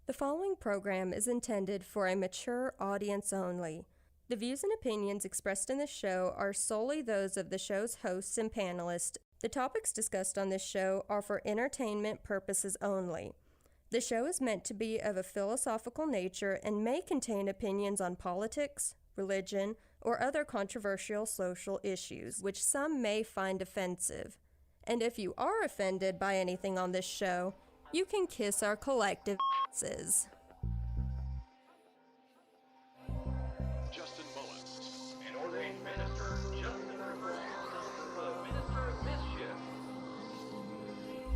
The following program is intended for a mature audience only. The views and opinions expressed in this show are solely those of the show's hosts and panelists. The topics discussed on this show are for entertainment purposes only. The show is meant to be of a philosophical nature and may contain opinions on politics, religion, or other controversial social issues, which some may find offensive. And if you are offended by anything on this show, you can kiss our collective asses. Justin Mullins, an ordained minister, Justin the minister of mischief.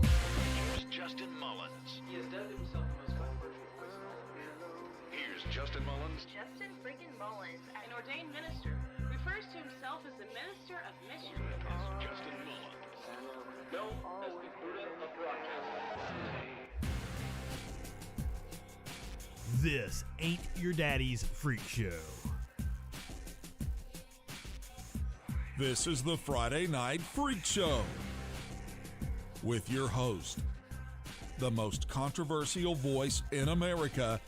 Here's Justin Mullins. He has dubbed himself the most controversial voice in all of America. Here's Justin Mullins. JustinFREAKIN Mullins, an ordained minister, refers to himself as the minister of mischief. Here's Justin Mullins. Known as the Buddha of broadcasting. This ain't your daddy's freak show. This is the Friday Night Freak Show with your host, the most controversial voice in America,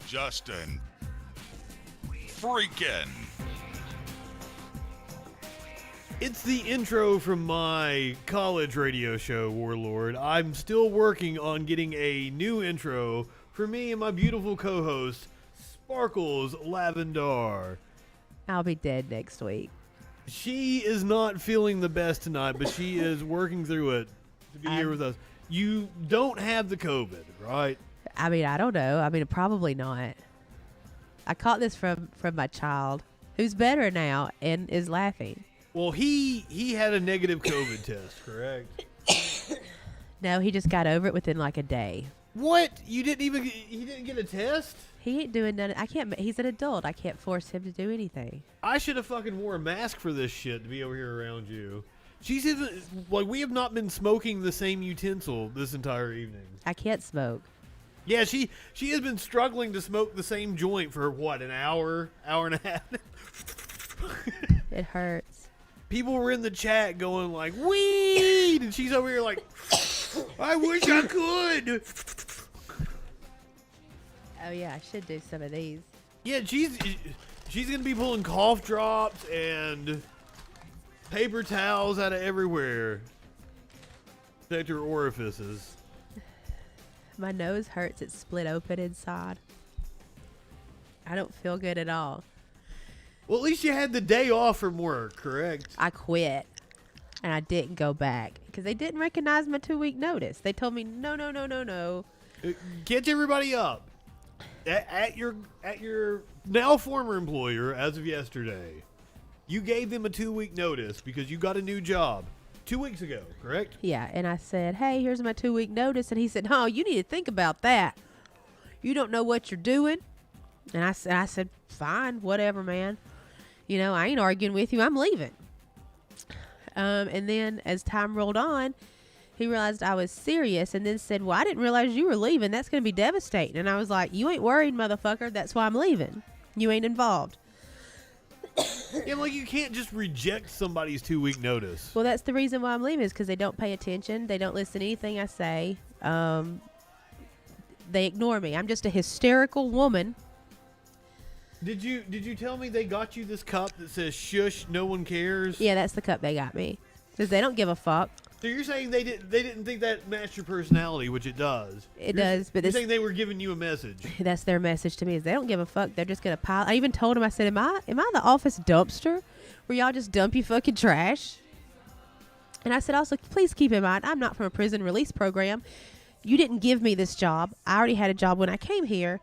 Justin Freakin. It's the intro from my college radio show, Warlord. I'm still working on getting a new intro for me and my beautiful co-host, Sparkles Lavendar. I'll be dead next week. She is not feeling the best tonight, but she is working through it to be here with us. You don't have the COVID, right? I mean, I don't know. I mean, probably not. I caught this from my child, who's better now and is laughing. Well, he had a negative COVID test, correct? No, he just got over it within like a day. What? He didn't get a test? He ain't doing none. I can't. He's an adult. I can't force him to do anything. I should have fucking wore a mask for this shit to be over here around you. She's even like, we have not been smoking the same utensil this entire evening. I can't smoke. Yeah, she has been struggling to smoke the same joint for what, an hour and a half. It hurts. People were in the chat going like, weed, and she's over here like, I wish I could. Oh yeah, I should do some of these. Yeah, she's gonna be pulling cough drops and paper towels out of everywhere. Protect her orifices. My nose hurts. It's split open inside. I don't feel good at all. Well, at least you had the day off from work, correct? I quit, and I didn't go back because they didn't recognize my 2-week notice. They told me no. Catch everybody up. At your now former employer, as of yesterday, you gave them a 2-week notice because you got a new job 2 weeks ago, correct? Yeah, and I said, hey, here's my 2-week notice. And he said, oh, you need to think about that. You don't know what you're doing. And I said, fine, whatever, man. You know, I ain't arguing with you. I'm leaving. And then as time rolled on, he realized I was serious and then said, well, I didn't realize you were leaving. That's going to be devastating. And I was like, you ain't worried, motherfucker. That's why I'm leaving. You ain't involved. Yeah, like you can't just reject somebody's 2-week notice. Well, that's the reason why I'm leaving is because they don't pay attention. They don't listen to anything I say. They ignore me. I'm just a hysterical woman. Did you tell me they got you this cup that says shush, no one cares? Yeah, that's the cup they got me. Because they don't give a fuck. So you're saying they didn't think that matched your personality, which it does. It does, but you're saying they were giving you a message. That's their message to me is they don't give a fuck. They're just gonna pile. I even told them, I said, am I the office dumpster where y'all just dump your fucking trash? And I said also, please keep in mind, I'm not from a prison release program. You didn't give me this job. I already had a job when I came here,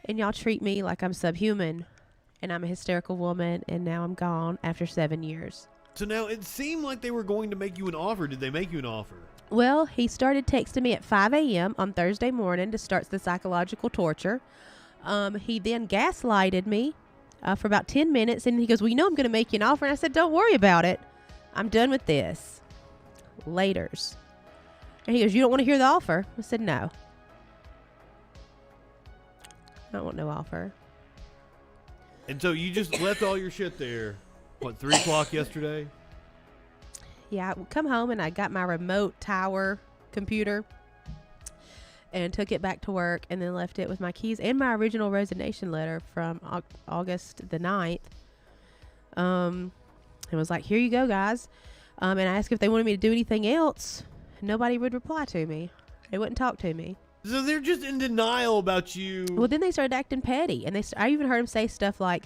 and y'all treat me like I'm subhuman, and I'm a hysterical woman, and now I'm gone after 7 years. So now it seemed like they were going to make you an offer. Did they make you an offer? Well, he started texting me at 5 a.m. on Thursday morning to start the psychological torture. He then gaslighted me for about 10 minutes, and he goes, well, you know I'm going to make you an offer. And I said, don't worry about it. I'm done with this. Laters. And he goes, you don't want to hear the offer? I said, no. I don't want no offer. And so you just left all your shit there. What, 3 o'clock yesterday? Yeah, I come home and I got my remote tower computer. and took it back to work and then left it with my keys and my original resignation letter from August the 9th. And was like, here you go, guys. And I asked if they wanted me to do anything else. Nobody would reply to me. They wouldn't talk to me. So they're just in denial about you. Well, then they started acting petty. And I even heard them say stuff like,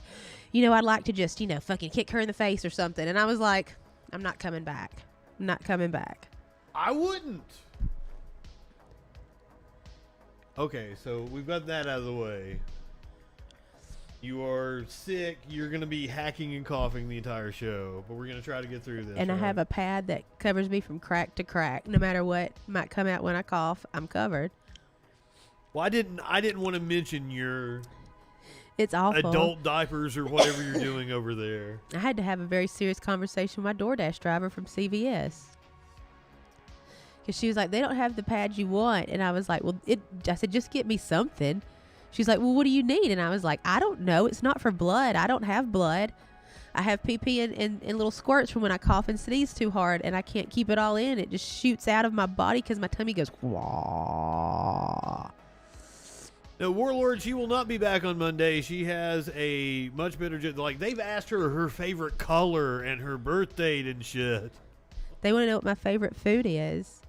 I'd like to just, fucking kick her in the face or something. And I was like, I'm not coming back. I'm not coming back. I wouldn't. Okay, so we've got that out of the way. You are sick. You're going to be hacking and coughing the entire show, but we're going to try to get through this. And I have a pad that covers me from crack to crack. No matter what might come out when I cough, I'm covered. Well, I didn't want to mention your It's awful. Adult diapers or whatever you're doing over there. I had to have a very serious conversation with my DoorDash driver from CVS. Because she was like, they don't have the pads you want. And I was like, I said, just get me something. She's like, well, what do you need? And I was like, I don't know. It's not for blood. I don't have blood. I have pee and little squirts from when I cough and sneeze too hard, and I can't keep it all in. It just shoots out of my body because my tummy goes, wah. Now, Warlord, she will not be back on Monday. She has a much better they've asked her favorite color and her birth date and shit. They want to know what my favorite food is,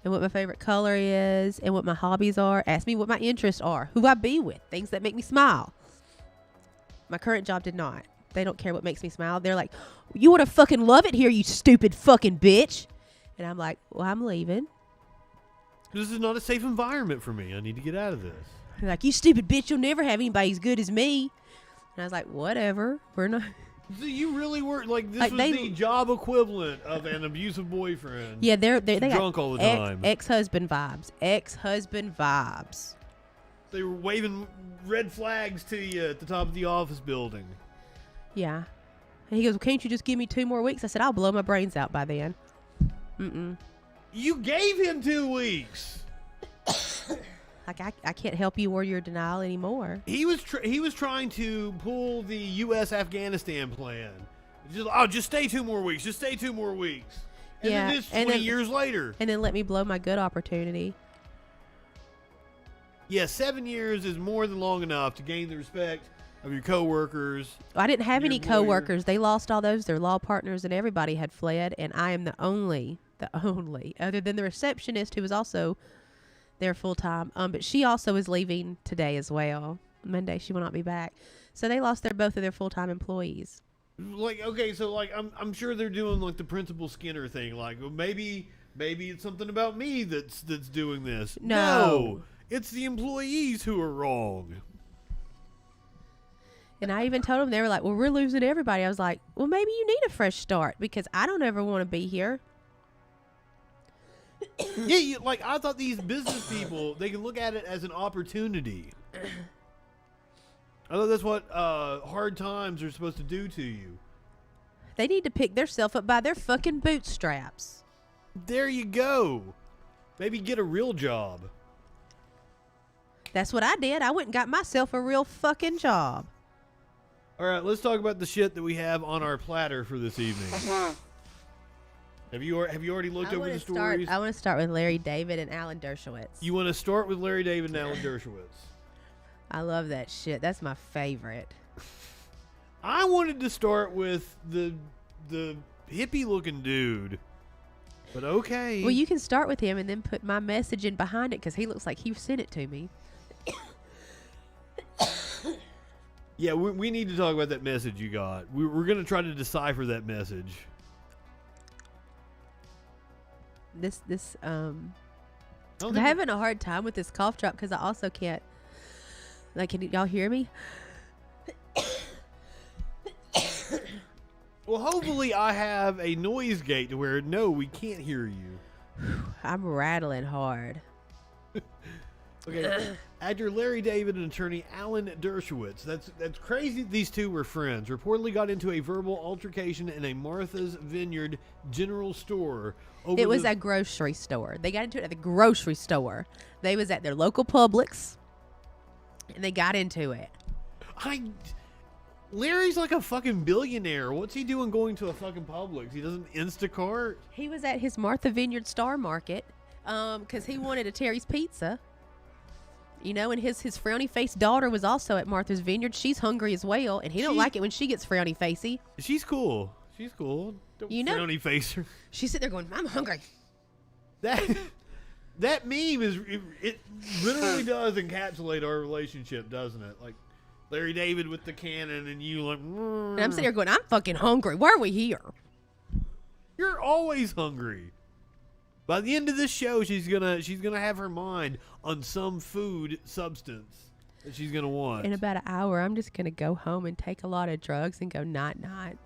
and what my favorite color is, and what my hobbies are. Ask me what my interests are, who I be with, things that make me smile. My current job did not. They don't care what makes me smile. They're like, you would have fucking love it here, you stupid fucking bitch. And I'm like, well, I'm leaving. This is not a safe environment for me. I need to get out of this. They're like, you stupid bitch, you'll never have anybody as good as me. And I was like, whatever. We're not. So you really were this was the job equivalent of an abusive boyfriend. Yeah, they got drunk all the time. Ex-husband vibes. Ex-husband vibes. They were waving red flags to you at the top of the office building. Yeah. And he goes, well, can't you just give me 2 more weeks? I said, I'll blow my brains out by then. You gave him 2 weeks. Like, I can't help you or your denial anymore. He was trying to pull the U.S. Afghanistan plan. Just stay 2 more weeks. Just stay 2 more weeks. And then this 20 years later. And then let me blow my good opportunity. Yeah, 7 years is more than long enough to gain the respect of your coworkers. I didn't have any coworkers. They lost all those. Their law partners and everybody had fled, and I am the only, other than the receptionist who was also there full time. But she also is leaving today as well. Monday she will not be back. So they lost both of their full time employees. I'm sure they're doing the Principal Skinner thing. Maybe it's something about me that's doing this. No, it's the employees who are wrong. And I even told them, they were like, well, we're losing everybody. I was like, well, maybe you need a fresh start because I don't ever want to be here. Yeah, I thought these business people, they can look at it as an opportunity. I thought that's what hard times are supposed to do to you. They need to pick themselves up by their fucking bootstraps. There you go. Maybe get a real job. That's what I did. I went and got myself a real fucking job. All right, let's talk about the shit that we have on our platter for this evening. Have you already looked over the stories? I want to start with Larry David and Alan Dershowitz. You want to start with Larry David and Alan Dershowitz? I love that shit. That's my favorite. I wanted to start with the hippie-looking dude, but okay. Well, you can start with him and then put my message in behind it because he looks like he sent it to me. Yeah, we need to talk about that message you got. We're going to try to decipher that message. I'm having a hard time with this cough drop because I also can't. Can y'all hear me? Well, hopefully I have a noise gate to where, no, we can't hear you. I'm rattling hard. Okay, actor Larry David and attorney Alan Dershowitz. That's crazy. These two were friends. Reportedly got into a verbal altercation in a Martha's Vineyard general store. It was a grocery store. They got into it at the grocery store. They was at their local Publix, and they got into it. Larry's like a fucking billionaire. What's he doing going to a fucking Publix? He doesn't Instacart? He was at his Martha Vineyard Star Market because he wanted a Terry's Pizza. You know, and his frowny faced daughter was also at Martha's Vineyard. She's hungry as well, and he don't like it when she gets frowny facey. She's cool. She's cool. Don't You know- frowny face her. She's sitting there going, I'm hungry. That meme is it literally does encapsulate our relationship, doesn't it? Like Larry David with the cannon and you like. And I'm sitting there going, I'm fucking hungry. Why are we here? You're always hungry. By the end of this show, she's gonna have her mind on some food substance that she's gonna want. In about an hour, I'm just gonna go home and take a lot of drugs and go night.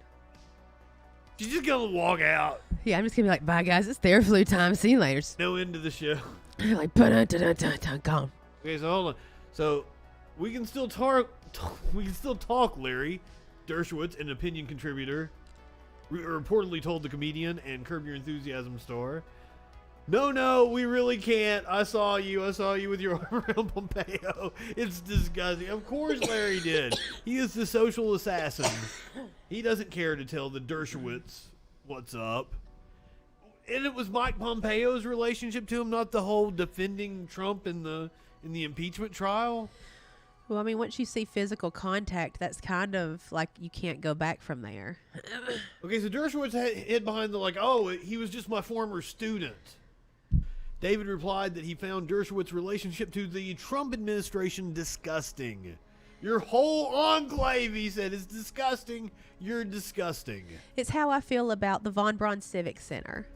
She's just gonna walk out. Yeah, I'm just gonna be like, bye guys, it's Theraflu time. See you later. No end to the show. Like, gone. Okay, so hold on. So we can still talk. We can still talk. Larry Dershowitz, an opinion contributor, reportedly told the comedian and Curb Your Enthusiasm star. No, we really can't. I saw you with your arm around Pompeo. It's disgusting. Of course Larry did. He is the social assassin. He doesn't care to tell the Dershowitz what's up. And it was Mike Pompeo's relationship to him, not the whole defending Trump in the impeachment trial. Well, I mean, once you see physical contact, that's kind of like you can't go back from there. Okay, so Dershowitz hid behind the he was just my former student. David replied that he found Dershowitz's relationship to the Trump administration disgusting. Your whole enclave, he said, is disgusting. You're disgusting. It's how I feel about the Von Braun Civic Center.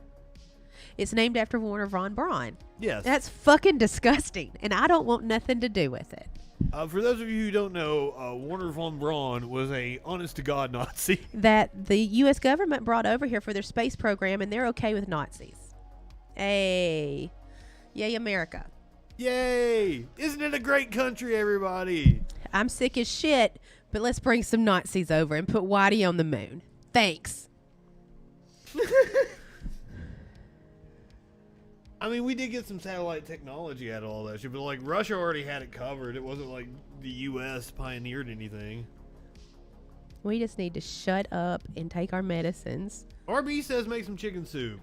It's named after Warner Von Braun. Yes. That's fucking disgusting, and I don't want nothing to do with it. For those of you who don't know, Warner Von Braun was a honest-to-God Nazi. That the U.S. government brought over here for their space program, and they're okay with Nazis. Hey. Yay, America. Yay! Isn't it a great country, everybody? I'm sick as shit, but let's bring some Nazis over and put Whitey on the moon. Thanks. I mean, we did get some satellite technology out of all that shit, but Russia already had it covered. It wasn't like the U.S. pioneered anything. We just need to shut up and take our medicines. RB says make some chicken soup.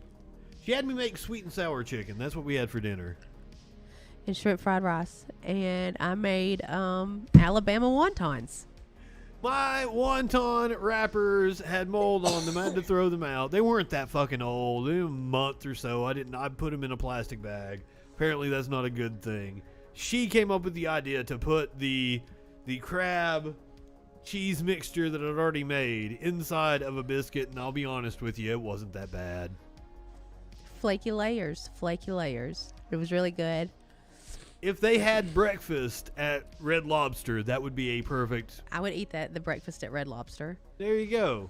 She had me make sweet and sour chicken. That's what we had for dinner. And shrimp fried rice. And I made Alabama wontons. My wonton wrappers had mold on them. I had to throw them out. They weren't that fucking old. They were a month or so. I put them in a plastic bag. Apparently that's not a good thing. She came up with the idea to put the crab cheese mixture that I'd already made inside of a biscuit, and I'll be honest with you, it wasn't that bad. Flaky layers. It was really good. If they had breakfast at Red Lobster, that would be a perfect... I would eat the breakfast at Red Lobster. There you go.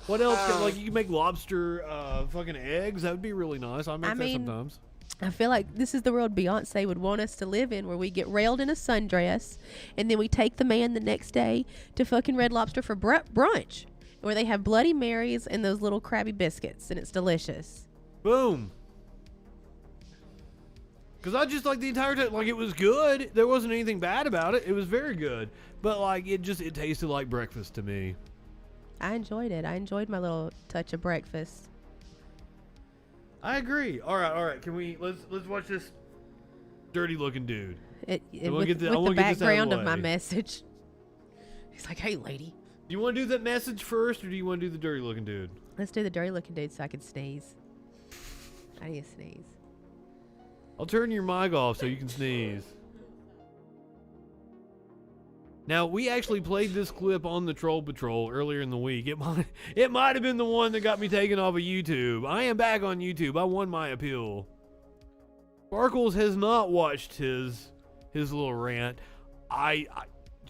What else? You can make lobster fucking eggs. That would be really nice. I make that sometimes. I feel like this is the world Beyonce would want us to live in, where we get railed in a sundress, and then we take the man the next day to fucking Red Lobster for brunch, where they have Bloody Marys and those little Krabby Biscuits, and it's delicious. Boom. Because I just the entire time, it was good. There wasn't anything bad about it. It was very good. But it tasted like breakfast to me. I enjoyed it. I enjoyed my little touch of breakfast. I agree. All right. Can we let's watch this dirty looking dude. With the background of my message. He's like, "Hey, lady." Do you want to do that message first, or do you want to do the dirty looking dude? Let's do the dirty looking dude so I can sneeze. I need to sneeze. I'll turn your mic off so you can sneeze. Now, we actually played this clip on the Troll Patrol earlier in the week. It might have been the one that got me taken off of YouTube. I am back on YouTube. I won my appeal. Sparkles has not watched his little rant.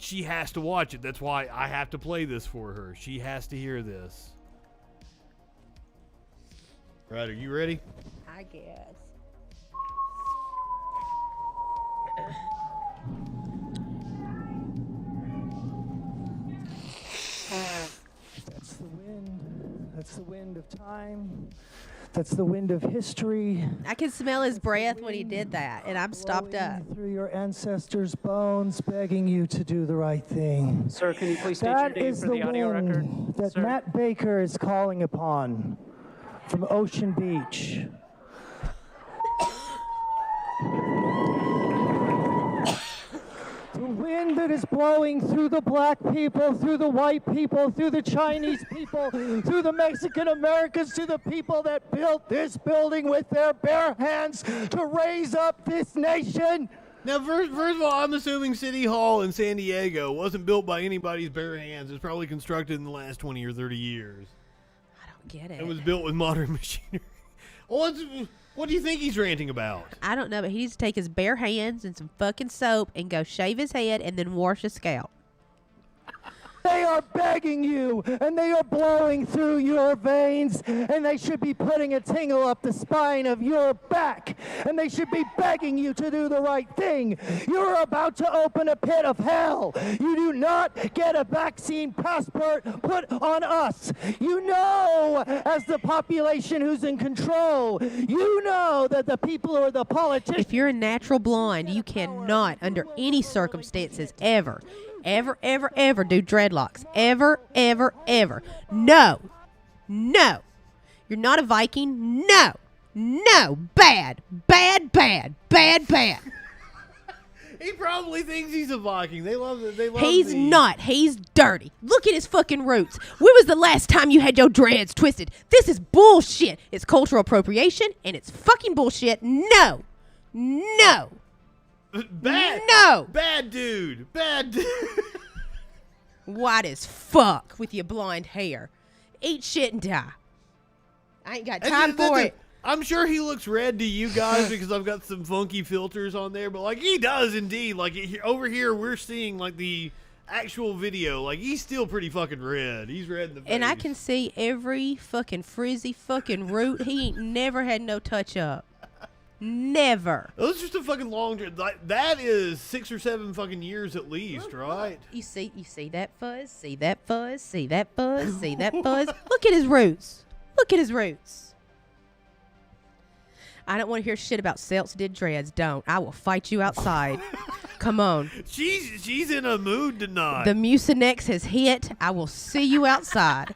She has to watch it. That's why I have to play this for her. She has to hear this. Right, are you ready? I guess. That's the wind. That's the wind of time. That's the wind of history. I can smell his breath when he did that, and I'm stopped up. Through your ancestors' bones, begging you to do the right thing. Sir, can you please state your name for the audio record? That Sir? Matt Baker is calling upon from Ocean Beach. wind that is blowing through the black people, through the white people, through the Chinese people, through the Mexican Americans, to the people that built this building with their bare hands to raise up this nation. Now, first of all, I'm assuming City Hall in San Diego wasn't built by anybody's bare hands. It's probably constructed in the last 20 or 30 years. I don't get it. It was built with modern machinery. What do you think he's ranting about? I don't know, but he needs to take his bare hands and some fucking soap and go shave his head and then wash his scalp. They are begging you, and they are blowing through your veins, and they should be putting a tingle up the spine of your back, and they should be begging you to do the right thing. You're about to open a pit of hell. You do not get a vaccine passport put on us. You know, as the population who's in control, you know that the people who are the politicians. If you're a natural blonde, you cannot, under any circumstances, ever do dreadlocks. Ever. No. You're not a Viking. No. Bad. He probably thinks he's a Viking. They love it. He's not. He's dirty. Look at his fucking roots. When was the last time you had your dreads twisted? This is bullshit. It's cultural appropriation, and it's fucking bullshit. No. Bad. No. Bad dude. White as fuck with your blonde hair. Eat shit and die. I ain't got time for it. I'm sure he looks red to you guys because I've got some funky filters on there, but like he does indeed. Like over here, we're seeing like the actual video. Like he's still pretty fucking red. He's red in the face. And I can see every fucking frizzy fucking root. He ain't never had no touch up. Never. That's just a fucking long. That is 6 or 7 fucking years at least, right? You see that fuzz? See that fuzz? See that fuzz? See that fuzz? Look at his roots. I don't want to hear shit about Seltz did dreads. Don't. I will fight you outside. Come on. She's in a mood tonight. The Mucinex has hit. I will see you outside.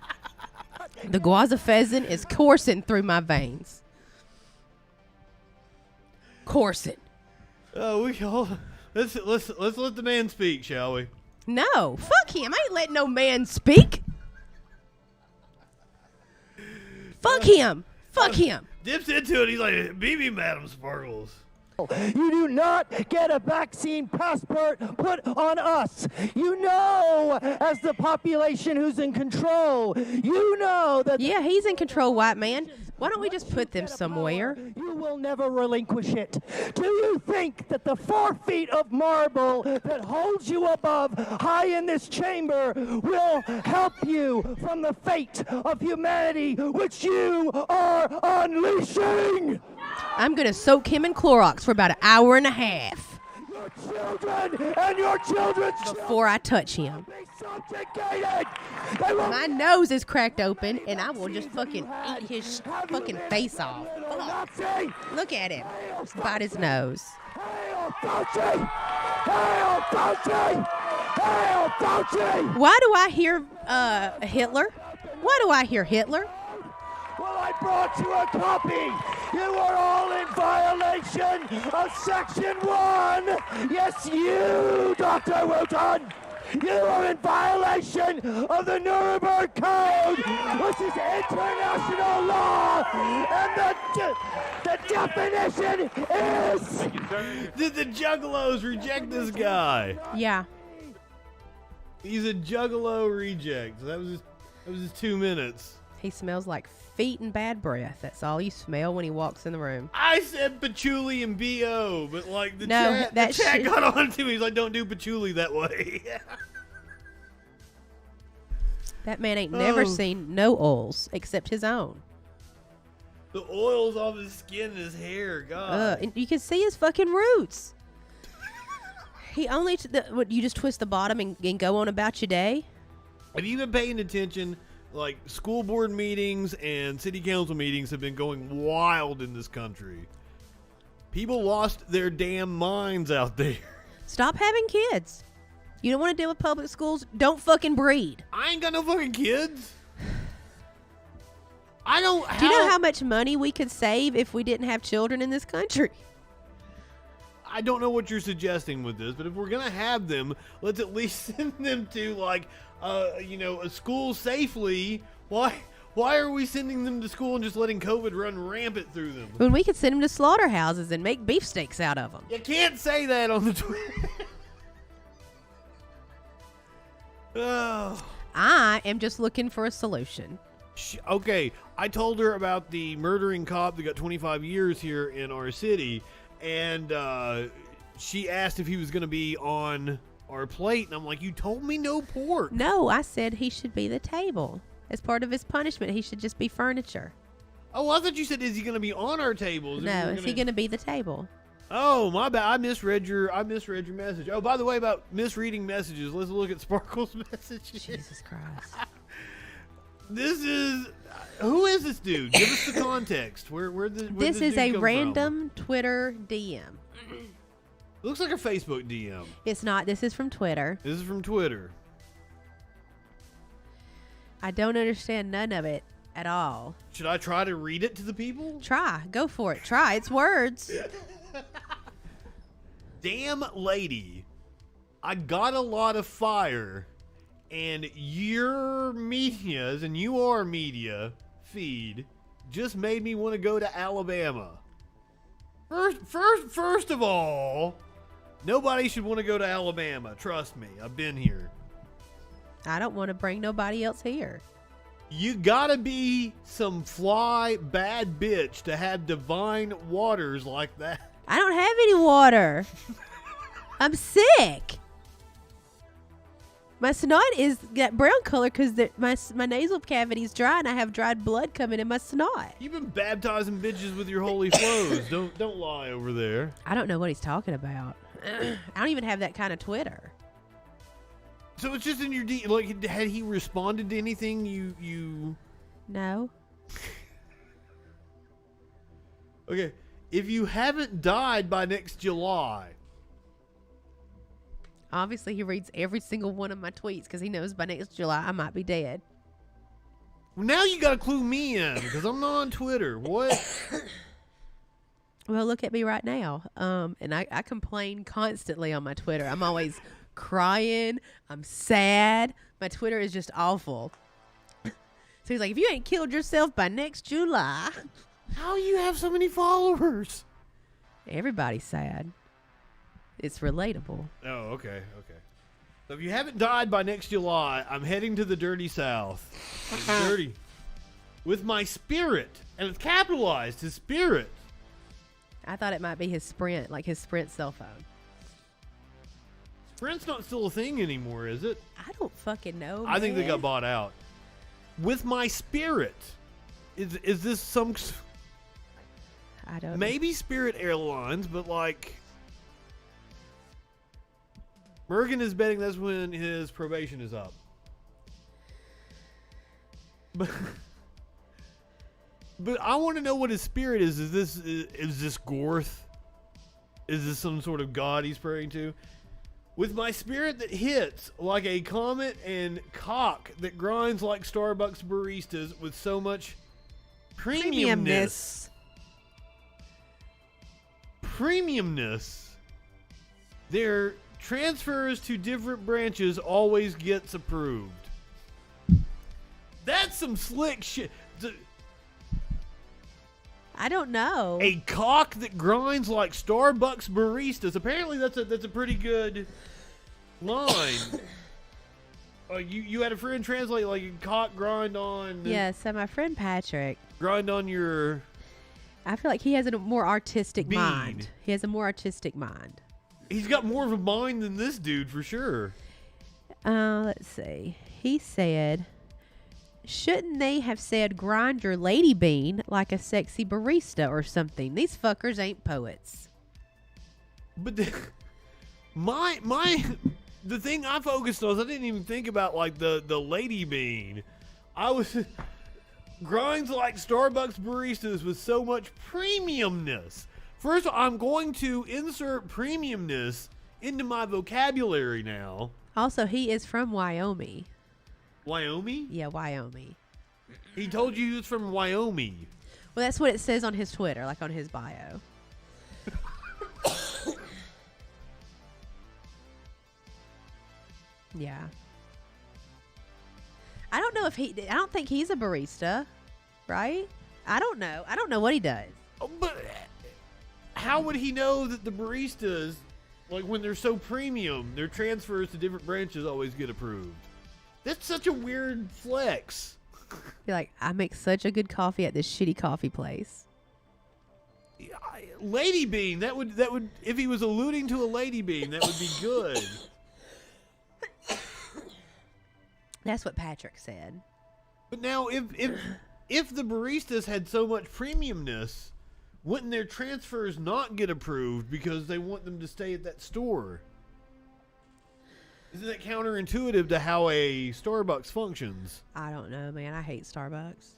The guava pheasant is coursing through my veins. Coursing. Let's let the man speak, shall we? No, fuck him. I ain't letting no man speak. Fuck him. Dips into it. He's like, "Beat me, Madam Sparkles." You do not get a vaccine passport put on us. You know, as the population who's in control, you know that. Yeah, he's in control, white man. Why don't we just put them somewhere? You will never relinquish it. Do you think that the 4 feet of marble that holds you above high in this chamber will help you from the fate of humanity which you are unleashing? I'm going to soak him in Clorox for about an hour and a half. Your children and your children's before I touch him. be subjugated. My nose is cracked open, and I will just fucking eat his fucking face off. Nazi! Look at him. Just bite his nose. Hail Fauci! Hail Fauci! Hail Fauci! Why do I hear Hitler? Well, I brought you a copy. You are all in violation of Section 1. Yes, you, Dr. Wooten. You are in violation of the Nuremberg Code, which is international law. And the definition is... Did the Juggalos reject this guy? Yeah. He's a Juggalo reject. That was his 2 minutes. He smells like feet and bad breath. That's all you smell when he walks in the room. I said patchouli and B.O., but like the No, chat, that the chat shit- got on to me. He's like, don't do patchouli that way. That man ain't never seen no oils except his own. The oil's off his skin and his hair. God. And you can see his fucking roots. He only, you just twist the bottom and go on about your day? Have you been paying attention? Like, school board meetings and city council meetings have been going wild in this country. People lost their damn minds out there. Stop having kids. You don't want to deal with public schools? Don't fucking breed. I ain't got no fucking kids. I don't. Do you know how much money we could save if we didn't have children in this country? I don't know what you're suggesting with this, but if we're gonna have them, let's at least send them to like, a school safely. Why are we sending them to school and just letting COVID run rampant through them? When we could send them to slaughterhouses and make beefsteaks out of them. You can't say that on the Twitter. Oh. I am just looking for a solution. Okay, I told her about the murdering cop that got 25 years here in our city, and she asked if he was going to be on our plate, and I'm like, you told me no pork. No, I said he should be the table. As part of his punishment, he should just be furniture. Oh, I thought you said, is he going to be on our tables? No, is he going to be the table? Oh, my bad. I misread your message. Oh, by the way, about misreading messages, let's look at Sparkle's messages. Jesus Christ. Who is this dude? Give us the context. This is a random Twitter DM. Looks like a Facebook DM. It's not. This is from Twitter. This is from Twitter. I don't understand none of it at all. Should I try to read it to the people? Try. Go for it. Try. It's words. Damn lady, I got a lot of fire, and your medias and your media feed just made me want to go to Alabama. First of all, nobody should want to go to Alabama. Trust me, I've been here. I don't want to bring nobody else here. You gotta be some fly bad bitch to have divine waters like that. I don't have any water. I'm sick. My snot is that brown color because my nasal cavity is dry and I have dried blood coming in my snot. You've been baptizing bitches with your holy flows. Don't lie over there. I don't know what he's talking about. I don't even have that kind of Twitter. So it's just in your like, had he responded to anything you? No. Okay, if you haven't died by next July. Obviously, he reads every single one of my tweets because he knows by next July I might be dead. Well, now you got to clue me in because I'm not on Twitter. What? Well, look at me right now. And I complain constantly on my Twitter. I'm always crying. I'm sad. My Twitter is just awful. So he's like, if you ain't killed yourself by next July. How you have so many followers? Everybody's sad. It's relatable. Oh, okay. So if you haven't died by next July, I'm heading to the dirty South. Dirty. With my spirit. And it's capitalized, his spirit. I thought it might be his Sprint, like his Sprint cell phone. Sprint's not still a thing anymore, is it? I don't fucking know, I think they man. got bought out. With my spirit. Is this some... I don't know. Maybe Spirit Airlines, but like... Mergen is betting that's when his probation is up. But I want to know what his spirit is. Is this Gorth? Is this some sort of god he's praying to? With my spirit that hits like a comet and cock that grinds like Starbucks baristas with so much premiumness. Their transfers to different branches always gets approved. That's some slick shit. I don't know. A cock that grinds like Starbucks baristas. Apparently that's a pretty good line. You had a friend translate like a cock grind on. Yeah, so my friend Patrick. Grind on your. I feel like he has a more artistic bean. mind. He has a more artistic mind. He's got more of a mind than this dude for sure. Let's see. He said, shouldn't they have said grind your lady bean like a sexy barista or something? These fuckers ain't poets. But the thing I focused on is I didn't even think about like the lady bean. I was grinds like Starbucks baristas with so much premiumness. First of all, I'm going to insert premiumness into my vocabulary now. Also, he is from Wyoming. Wyoming? Yeah, Wyoming. He told you he was from Wyoming. Well, that's what it says on his Twitter, like on his bio. Yeah. I don't know if I don't think he's a barista, right? I don't know. I don't know what he does. Oh, but how would he know that the baristas, like when they're so premium, their transfers to different branches always get approved? That's such a weird flex. Be like, I make such a good coffee at this shitty coffee place. Lady Bean, that would if he was alluding to a Lady Bean, that would be good. That's what Patrick said. But now, if the baristas had so much premiumness, wouldn't their transfers not get approved because they want them to stay at that store? Isn't that counterintuitive to how a Starbucks functions? I don't know, man. I hate Starbucks.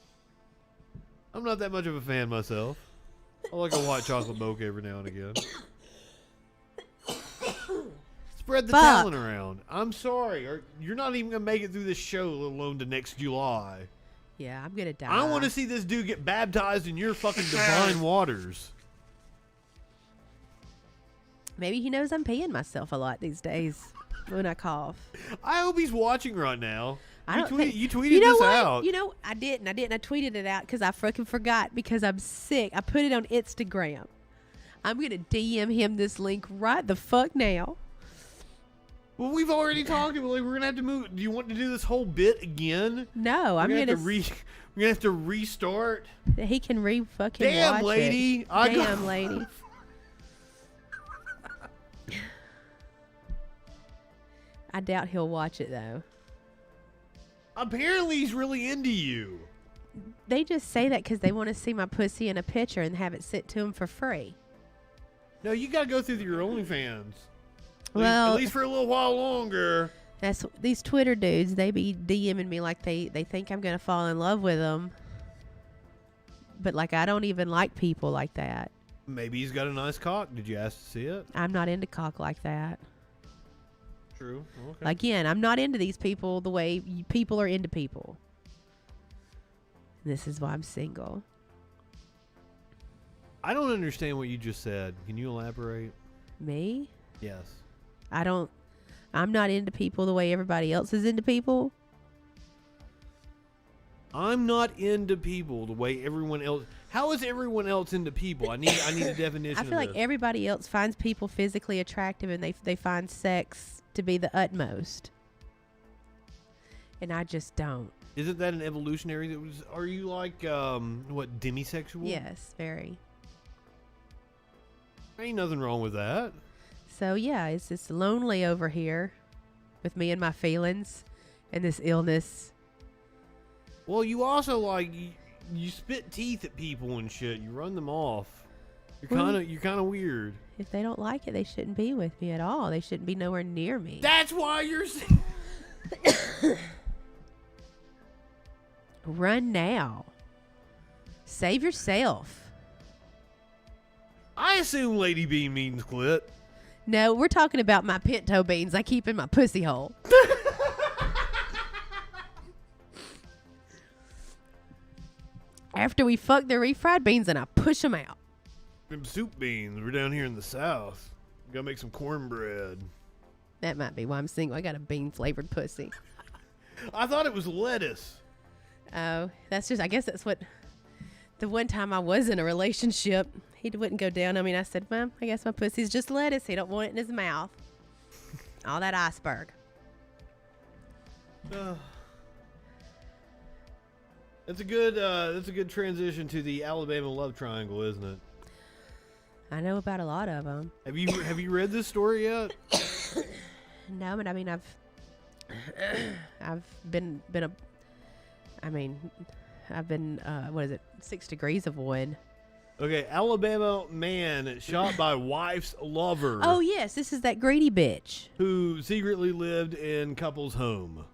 I'm not that much of a fan myself. I like a white chocolate mocha every now and again. Spread the talent around. I'm sorry. You're not even going to make it through this show, let alone to next July. Yeah, I'm going to die. I want to see this dude get baptized in your fucking divine waters. Maybe he knows I'm peeing myself a lot these days when I cough. I hope he's watching right now. You tweeted you know this what? out. You know, I didn't. I tweeted it out because I fucking forgot because I'm sick. I put it on Instagram. I'm going to DM him this link right the fuck now. Well, we've already talked about we're going to have to move. Do you want to do this whole bit again? No, I'm going to we're going to have to restart. He can fucking Damn, watch lady. it. Damn, lady. I doubt he'll watch it though. Apparently he's really into you. They just say that because they want to see my pussy in a picture and have it sent to them for free. No, you got to go through your OnlyFans. Well, at least for a little while longer. That's these Twitter dudes. They be DMing me like they think I'm gonna fall in love with them, but like I don't even like people like that. Maybe he's got a nice cock. Did you ask to see it? I'm not into cock like that. True. Okay. Again, I'm not into these people the way people are into people. This is why I'm single. I don't understand what you just said. Can you elaborate? Me? Yes. I'm not into people the way everybody else is into people. I'm not into people the way everyone else. How is everyone else into people? I need a definition. I feel like everybody else finds people physically attractive and they find sex to be the utmost. And I just don't. Isn't that an evolutionary? Are you like what, demisexual? Yes, very. Ain't nothing wrong with that. So yeah, it's just lonely over here with me and my feelings and this illness. Well, you also like you spit teeth at people and shit. You run them off. You're kind of weird. If they don't like it, they shouldn't be with me at all. They shouldn't be nowhere near me. That's why you're. Run now. Save yourself. I assume Lady Bean means clit. No, we're talking about my pinto beans I keep in my pussy hole. After we fuck the refried beans and I push them out. Them soup beans. We're down here in the South. Gotta make some cornbread. That might be why I'm single. I got a bean flavored pussy. I thought it was lettuce. Oh, that's just, I guess that's what, the one time I was in a relationship, he wouldn't go down. I mean, I said, well, I guess my pussy's just lettuce. He don't want it in his mouth. All that iceberg. That's a good transition to the Alabama love triangle, isn't it? I know about a lot of them. Have you read this story yet? No, but I mean, I've been what is it? 6 degrees of one. Okay, Alabama man shot by wife's lover. Oh yes, this is that greedy bitch who secretly lived in couple's home.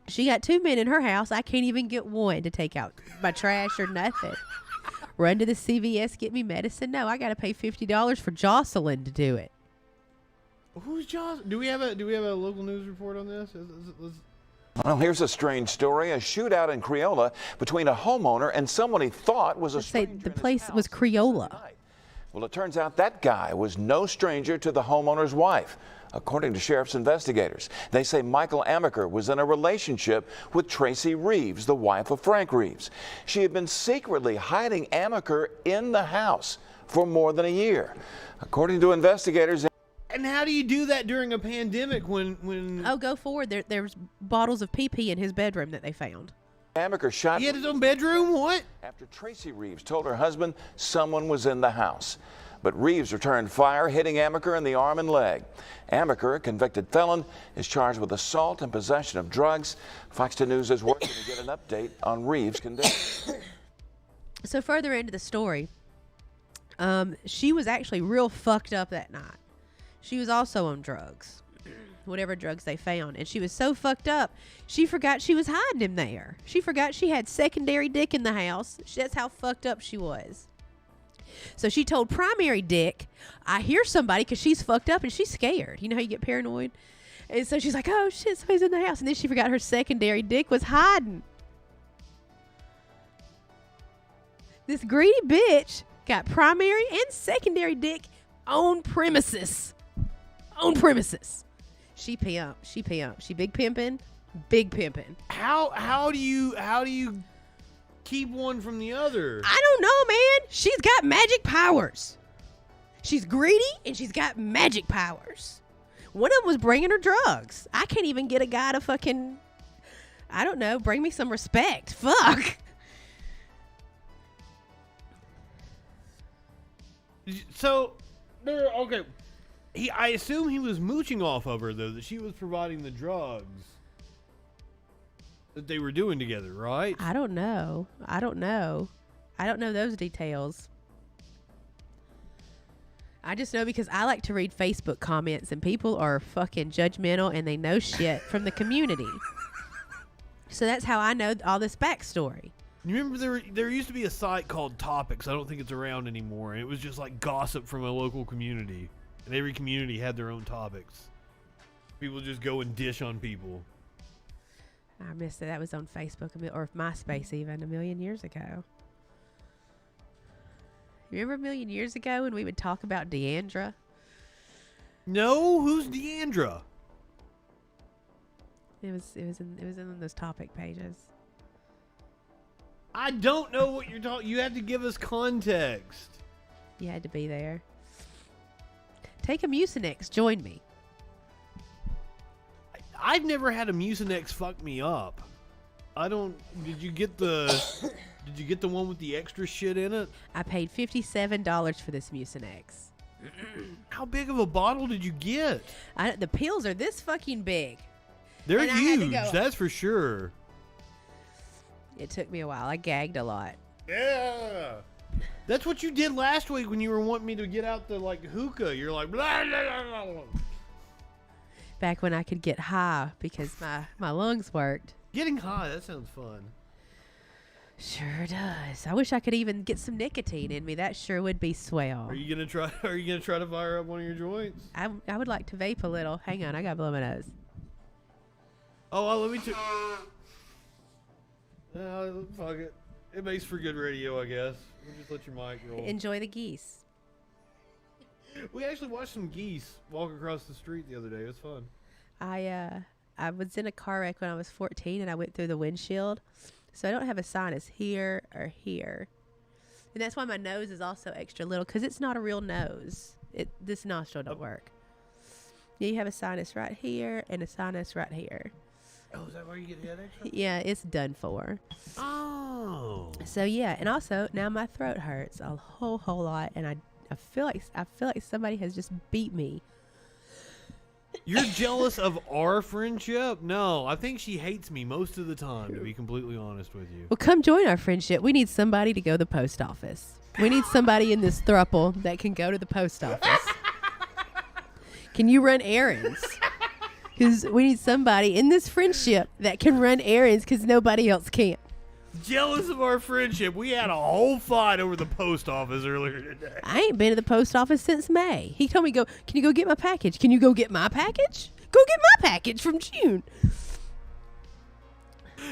She got 2 men in her house. I can't even get one to take out my trash or nothing. Run to the CVS, get me medicine. No, I got to pay $50 for Jocelyn to do it. Who's Jocelyn? Do we have a local news report on this? Well, here's a strange story. A shootout in Creola between a homeowner and someone he thought was a stranger. The place was Creola. Well, it turns out that guy was no stranger to the homeowner's wife. according to sheriff's investigators. They say Michael Amaker was in a relationship with Tracy Reeves, the wife of Frank Reeves. She had been secretly hiding Amaker in the house for more than a year. According to investigators... And how do you do that during a pandemic when... Oh, go forward. There's bottles of pee-pee in his bedroom that they found. Amaker shot... He had his own bedroom? What? After Tracy Reeves told her husband someone was in the house. But Reeves returned fire, hitting Amaker in the arm and leg. Amaker, a convicted felon, is charged with assault and possession of drugs. Fox 2 News is working to get an update on Reeves' condition. So further into the story, she was actually real fucked up that night. She was also on drugs, whatever drugs they found. And she was so fucked up, she forgot she was hiding him there. She forgot she had secondary dick in the house. That's how fucked up she was. So she told primary dick, I hear somebody, because she's fucked up and she's scared. You know how you get paranoid? And so she's like, oh shit, somebody's in the house. And then she forgot her secondary dick was hiding. This greedy bitch got primary and secondary dick on premises. On premises. She pimp. She big pimping. Big pimping. How do you keep one from the other? I don't know, man. She's got magic powers. She's greedy and she's got magic powers. One of them was bringing her drugs. I can't even get a guy to fucking, I don't know, bring me some respect. Fuck. So, okay. I assume he was mooching off of her, though, that she was providing the drugs that they were doing together, right? I don't know. I don't know those details. I just know because I like to read Facebook comments and people are fucking judgmental and they know shit from the community. So that's how I know all this backstory. You remember there used to be a site called Topics. I don't think it's around anymore. And it was just like gossip from a local community. And every community had their own topics. People just go and dish on people. I missed it. That was on Facebook or MySpace even a million years ago. You remember a million years ago when we would talk about Deandra? No, who's Deandra? It was in those topic pages. I don't know what you're talking. You have to give us context. You had to be there. Take a Mucinex. Join me. I've never had a Mucinex fuck me up. I don't. Did you get the one with the extra shit in it? I paid $57 for this Mucinex. How big of a bottle did you get? The pills are this fucking big. They're huge. That's for sure. It took me a while. I gagged a lot. Yeah. That's what you did last week when you were wanting me to get out the hookah. You're like, blah, blah, blah, blah. Back when I could get high because my lungs worked. Getting high, that sounds fun. Sure does. I wish I could even get some nicotine in me. That sure would be swell. Are you gonna try to fire up one of your joints? I would like to vape a little. Hang on, I gotta blow my nose. Oh, well, let me fuck it. It makes for good radio, I guess. We'll just let your mic roll. Enjoy the geese. We actually watched some geese walk across the street the other day. It was fun. I was in a car wreck when I was 14 and I went through the windshield. So I don't have a sinus here or here. And that's why my nose is also extra little because it's not a real nose. This nostril don't work. Yeah, you have a sinus right here and a sinus right here. Oh, is that why you get head extra? Yeah, it's done for. Oh. So yeah, and also now my throat hurts a whole lot, and I feel like somebody has just beat me. You're jealous of our friendship? No, I think she hates me most of the time, to be completely honest with you. Well, come join our friendship. We need somebody to go to the post office. We need somebody in this throuple that can go to the post office. Can you run errands? Because we need somebody in this friendship that can run errands because nobody else can. Jealous of our friendship. We had a whole fight over the post office earlier today. I ain't been to the post office since May. He told me, can you go get my package? Can you go get my package? Go get my package from June.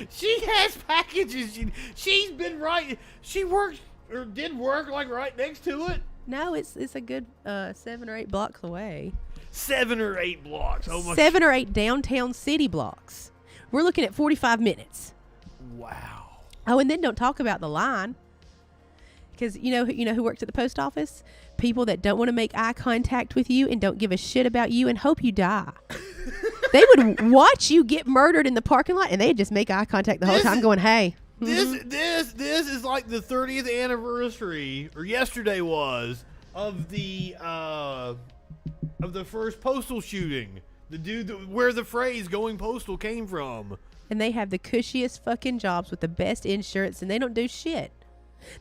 She has packages. She's been right. She works or did work like right next to it. No, it's a good 7 or 8 blocks away. 7 or 8 blocks. Oh my 7 or 8 downtown city blocks. We're looking at 45 minutes. Wow. Oh, and then don't talk about the line. Because you know who works at the post office? People that don't want to make eye contact with you and don't give a shit about you and hope you die. They would watch you get murdered in the parking lot and they'd just make eye contact the whole time going, hey. This is like the 30th anniversary, or yesterday was, of the first postal shooting. The dude where the phrase "going postal" came from. And they have the cushiest fucking jobs with the best insurance and they don't do shit.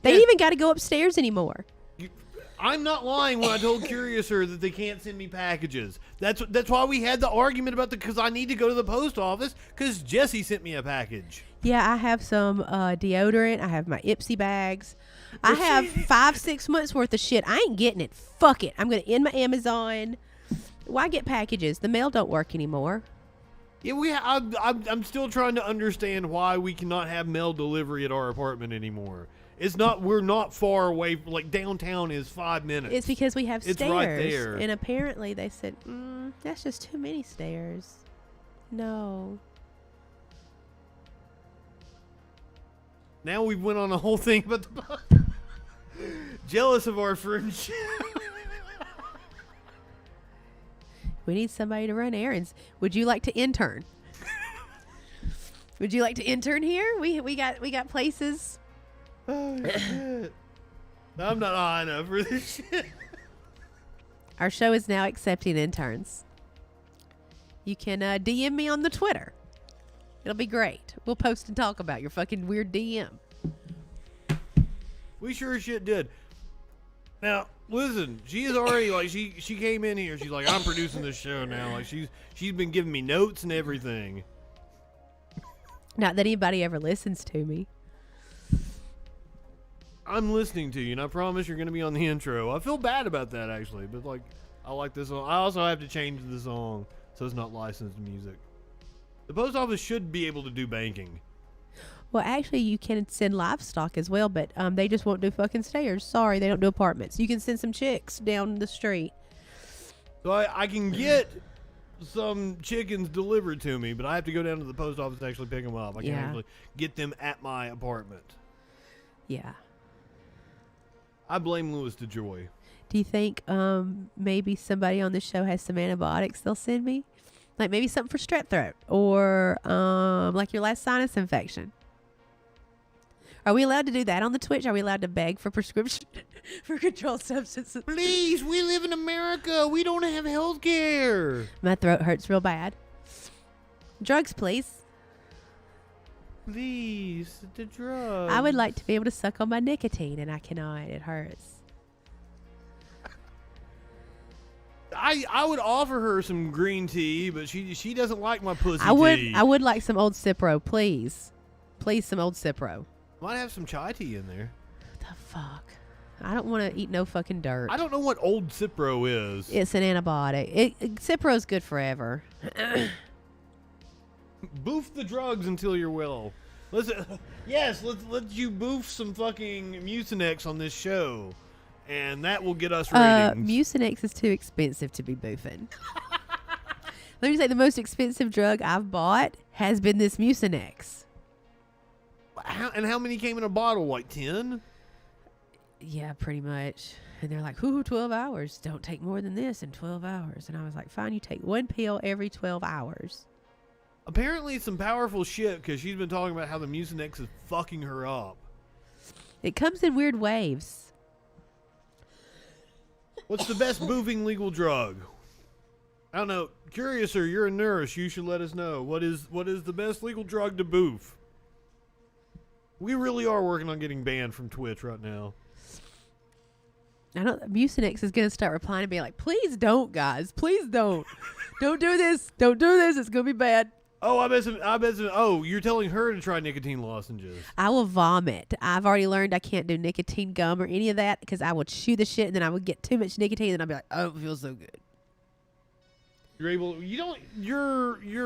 They ain't even got to go upstairs anymore. I'm not lying when I told Curiouser that they can't send me packages. That's why we had the argument about because I need to go to the post office because Jesse sent me a package. Yeah, I have some deodorant. I have my Ipsy bags. I have 5-6 months worth of shit. I ain't getting it. Fuck it. I'm going to end my Amazon. Why get packages? The mail don't work anymore. Yeah, I'm still trying to understand why we cannot have mail delivery at our apartment anymore. We're not far away. Like downtown is 5 minutes. It's because we have stairs. It's right there. And apparently they said, that's just too many stairs. No. Now we went on a whole thing about the jealous of our friendship. We need somebody to run errands. Would you like to intern? Would you like to intern here? We got places. Oh shit! I'm not high enough for this shit. Our show is now accepting interns. You can DM me on the Twitter. It'll be great. We'll post and talk about your fucking weird DM. We sure as shit did. Now, listen, she is already like she came in here. She's like, I'm producing this show now. Like she's been giving me notes and everything. Not that anybody ever listens to me. I'm listening to you, and I promise you're going to be on the intro. I feel bad about that actually, but like, I like this song. I also have to change the song so it's not licensed music. The post office should be able to do banking. Well, actually, you can send livestock as well, but they just won't do fucking stairs. Sorry, they don't do apartments. You can send some chicks down the street. So I can get some chickens delivered to me, but I have to go down to the post office to actually pick them up. I can't actually get them at my apartment. Yeah. I blame Louis DeJoy. Do you think maybe somebody on the show has some antibiotics they'll send me? Like maybe something for strep throat or like your last sinus infection. Are we allowed to do that on the Twitch? Are we allowed to beg for prescription for controlled substances? Please, we live in America. We don't have health care. My throat hurts real bad. Drugs, please. Please, the drugs. I would like to be able to suck on my nicotine, and I cannot. It hurts. I would offer her some green tea, but she doesn't like my pussy tea. I would like some old Cipro, please. Please, some old Cipro. Might have some chai tea in there. What the fuck? I don't want to eat no fucking dirt. I don't know what old Cipro is. It's an antibiotic. Cipro's good forever. Boof the drugs until you're well. Let's you boof some fucking Mucinex on this show, and that will get us ratings. Mucinex is too expensive to be boofing. Let me say the most expensive drug I've bought has been this Mucinex. How many came in a bottle? Like 10? Yeah, pretty much. And they're like, 12 hours. Don't take more than this in 12 hours. And I was like, fine, you take one pill every 12 hours. Apparently some powerful shit because she's been talking about how the Mucinex is fucking her up. It comes in weird waves. What's the best boofing legal drug? I don't know. Curiouser, you're a nurse. You should let us know. What is the best legal drug to boof? We really are working on getting banned from Twitch right now. I know Mucinex is going to start replying and be like, please don't, guys. Please don't. Don't do this. Don't do this. It's going to be bad. Oh, I bet some. Oh, you're telling her to try nicotine lozenges. I will vomit. I've already learned I can't do nicotine gum or any of that because I would chew the shit and then I would get too much nicotine and I'd be like, oh, it feels so good. Your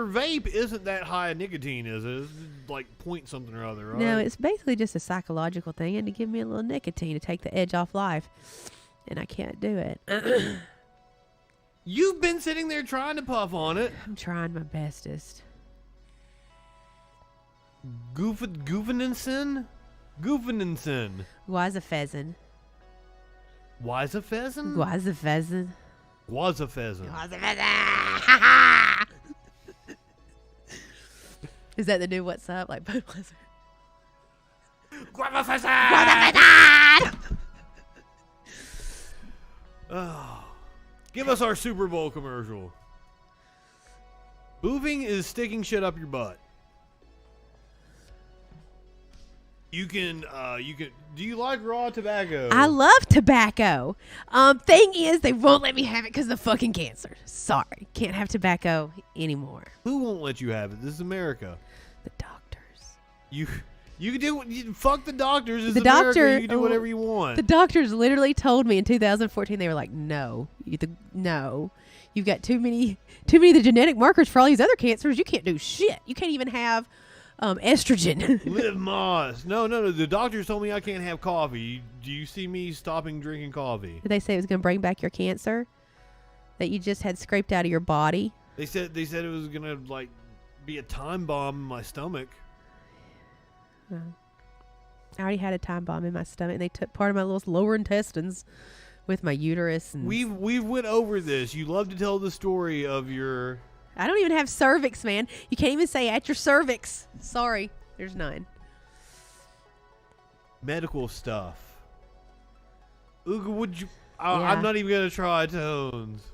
vape isn't that high of nicotine, is it? It's like point something or other, right? No, it's basically just a psychological thing and to give me a little nicotine to take the edge off life. And I can't do it. You've been sitting there trying to puff on it. I'm trying my bestest. Goofeninson? Goofeninson. Was a pheasant. Was a pheasant? Was a pheasant. Was a pheasant. Was a pheasant. Is that the new What's Up? Like, Bud Blizzard. Grab a pheasant! Oh. Give us our Super Bowl commercial. Boofing is sticking shit up your butt. You can, do you like raw tobacco? I love tobacco. Thing is, they won't let me have it because of the fucking cancer. Sorry. Can't have tobacco anymore. Who won't let you have it? This is America. The doctors. You can do, fuck the doctors. It's The America. doctor- You can do whatever you want. The doctors literally told me in 2014, they were like, no. No. You've got too many of the genetic markers for all these other cancers. You can't do shit. You can't even have estrogen. Live Moss. No. The doctors told me I can't have coffee. Do you see me stopping drinking coffee? Did they say it was going to bring back your cancer that you just had scraped out of your body? They said it was gonna like be a time bomb in my stomach. I already had a time bomb in my stomach, and they took part of my little lower intestines with my uterus. And We've went over this. You love to tell the story of your. I don't even have cervix, man. You can't even say at your cervix. Sorry, there's none. Medical stuff. Uga, would you? Yeah. I'm not even gonna try tones.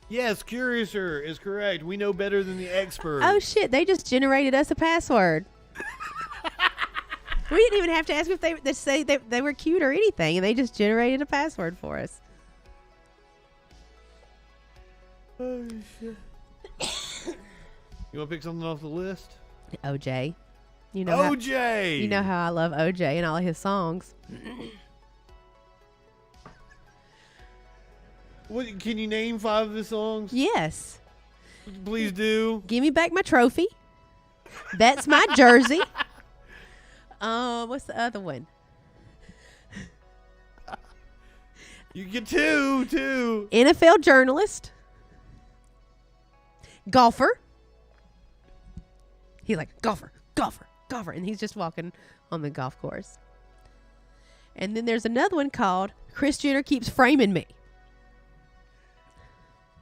Yes, Curiouser is correct. We know better than the expert. Oh shit! They just generated us a password. We didn't even have to ask if they say they were cute or anything, and they just generated a password for us. Oh shit! You want to pick something off the list? OJ, you know OJ. you know how I love OJ and all of his songs. What can you name 5 of his songs? Yes. Please do. Give me back my trophy. That's my jersey. What's the other one? You get two. NFL journalist. Golfer. He's like, golfer. And he's just walking on the golf course. And then there's another one called Kris Jenner Keeps Framing Me.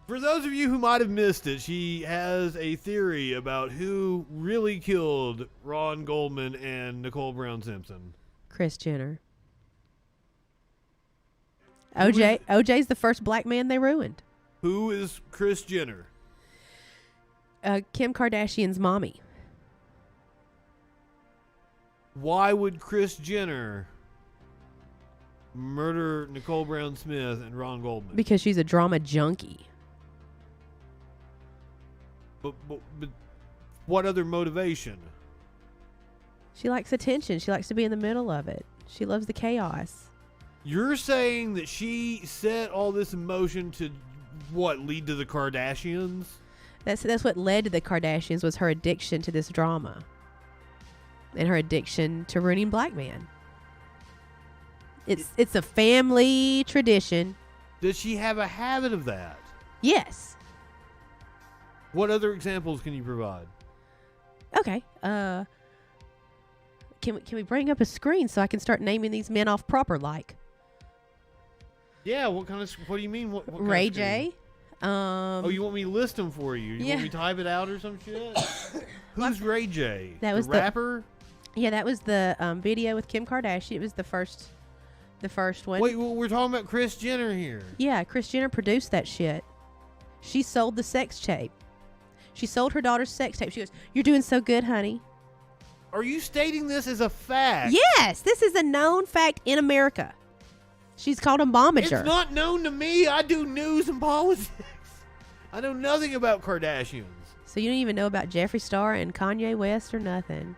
For those of you who might have missed it, she has a theory about who really killed Ron Goldman and Nicole Brown Simpson. Kris Jenner. OJ's the first black man they ruined. Who is Kris Jenner? Kim Kardashian's mommy. Why would Kris Jenner murder Nicole Brown Smith and Ron Goldman? Because she's a drama junkie. But what other motivation? She likes attention. She likes to be in the middle of it. She loves the chaos. You're saying that she set all this in motion to what, lead to the Kardashians? That's what led to the Kardashians, was her addiction to this drama. And her addiction to ruining black men. It's a family tradition. Does she have a habit of that? Yes. What other examples can you provide? Okay. Can we bring up a screen so I can start naming these men off proper like? Yeah, what do you mean? What Ray kind of screen? J. Oh, you want me to list them for you? You Yeah. want me to type it out or some shit? Who's Ray J? That was the rapper? Yeah, that was the video with Kim Kardashian. It was the first one. Wait, well, we're talking about Kris Jenner here. Yeah, Kris Jenner produced that shit. She sold the sex tape. She sold her daughter's sex tape. She goes, "You're doing so good, honey." Are you stating this as a fact? Yes, this is a known fact in America. She's called a momager. It's not known to me. I do news and politics. I know nothing about Kardashians. So you don't even know about Jeffree Star and Kanye West or nothing.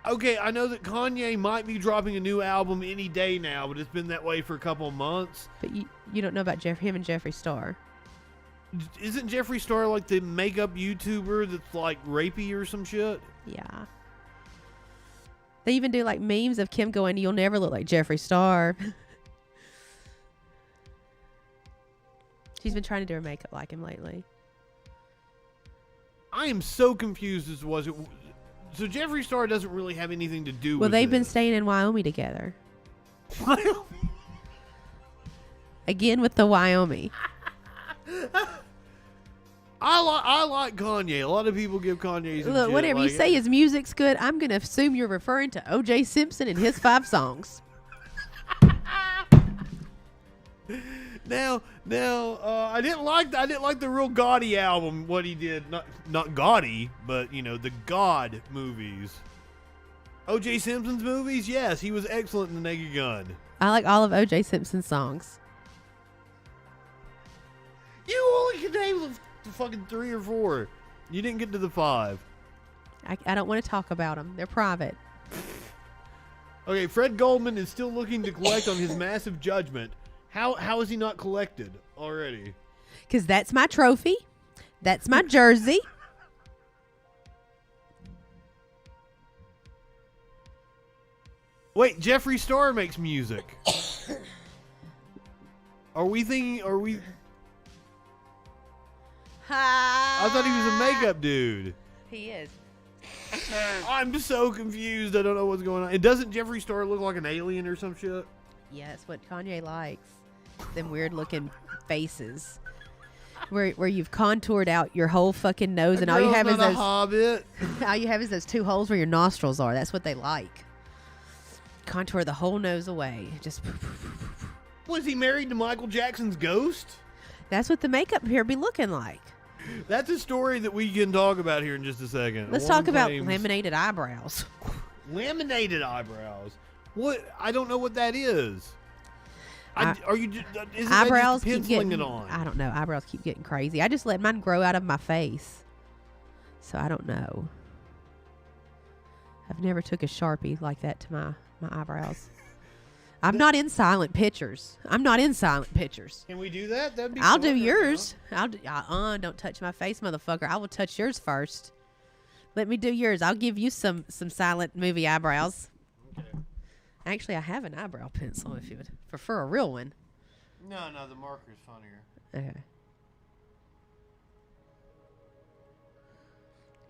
Okay, I know that Kanye might be dropping a new album any day now, but it's been that way for a couple of months. But you don't know about him and Jeffree Star. Isn't Jeffree Star like the makeup YouTuber that's like rapey or some shit? Yeah. They even do like memes of Kim going, "You'll never look like Jeffree Star." She's been trying to do her makeup like him lately. I am so confused as to was it. So Jeffree Star doesn't really have anything to do with Well, they've been this. staying in Wyoming together. Again with the Wyoming. I like Kanye. A lot of people give Kanye some Look, shit, whatever you like, say his music's good, I'm going to assume you're referring to O.J. Simpson and his 5 songs. Now, I didn't like the real gaudy album. What he did, not gaudy, but the God movies. O.J. Simpson's movies, yes, he was excellent in The Naked Gun. I like all of O.J. Simpson's songs. You only could name the fucking 3 or 4. You didn't get to the 5. I don't want to talk about them. They're private. Okay, Fred Goldman is still looking to collect on his massive judgment. How is he not collected already? Because that's my trophy. That's my jersey. Wait, Jeffree Star makes music. Are we? I thought he was a makeup dude. He is. I'm so confused. I don't know what's going on. And doesn't Jeffree Star look like an alien or some shit? Yeah, that's what Kanye likes. Them weird looking faces. Where you've contoured out your whole fucking nose and all you have is those Hobbit. all you have is those 2 holes where your nostrils are. That's what they like. Contour the whole nose away. Just Was he married to Michael Jackson's ghost? that's what the makeup here be looking like. That's a story that we can talk about here in just a second. Let's One talk about claims- laminated eyebrows. Laminated eyebrows. What? I don't know what that is. Are you? Isn't Eyebrows that just keep penciling getting, it on? I don't know. Eyebrows keep getting crazy. I just let mine grow out of my face. So I don't know. I've never took a Sharpie like that to my eyebrows. I'm not in silent pictures. Can we do that? That'd be I'll fun, do you yours. Don't touch my face, motherfucker. I will touch yours first. Let me do yours. I'll give you some silent movie eyebrows. Okay. Actually, I have an eyebrow pencil if you would prefer a real one. No, the marker's funnier. Okay.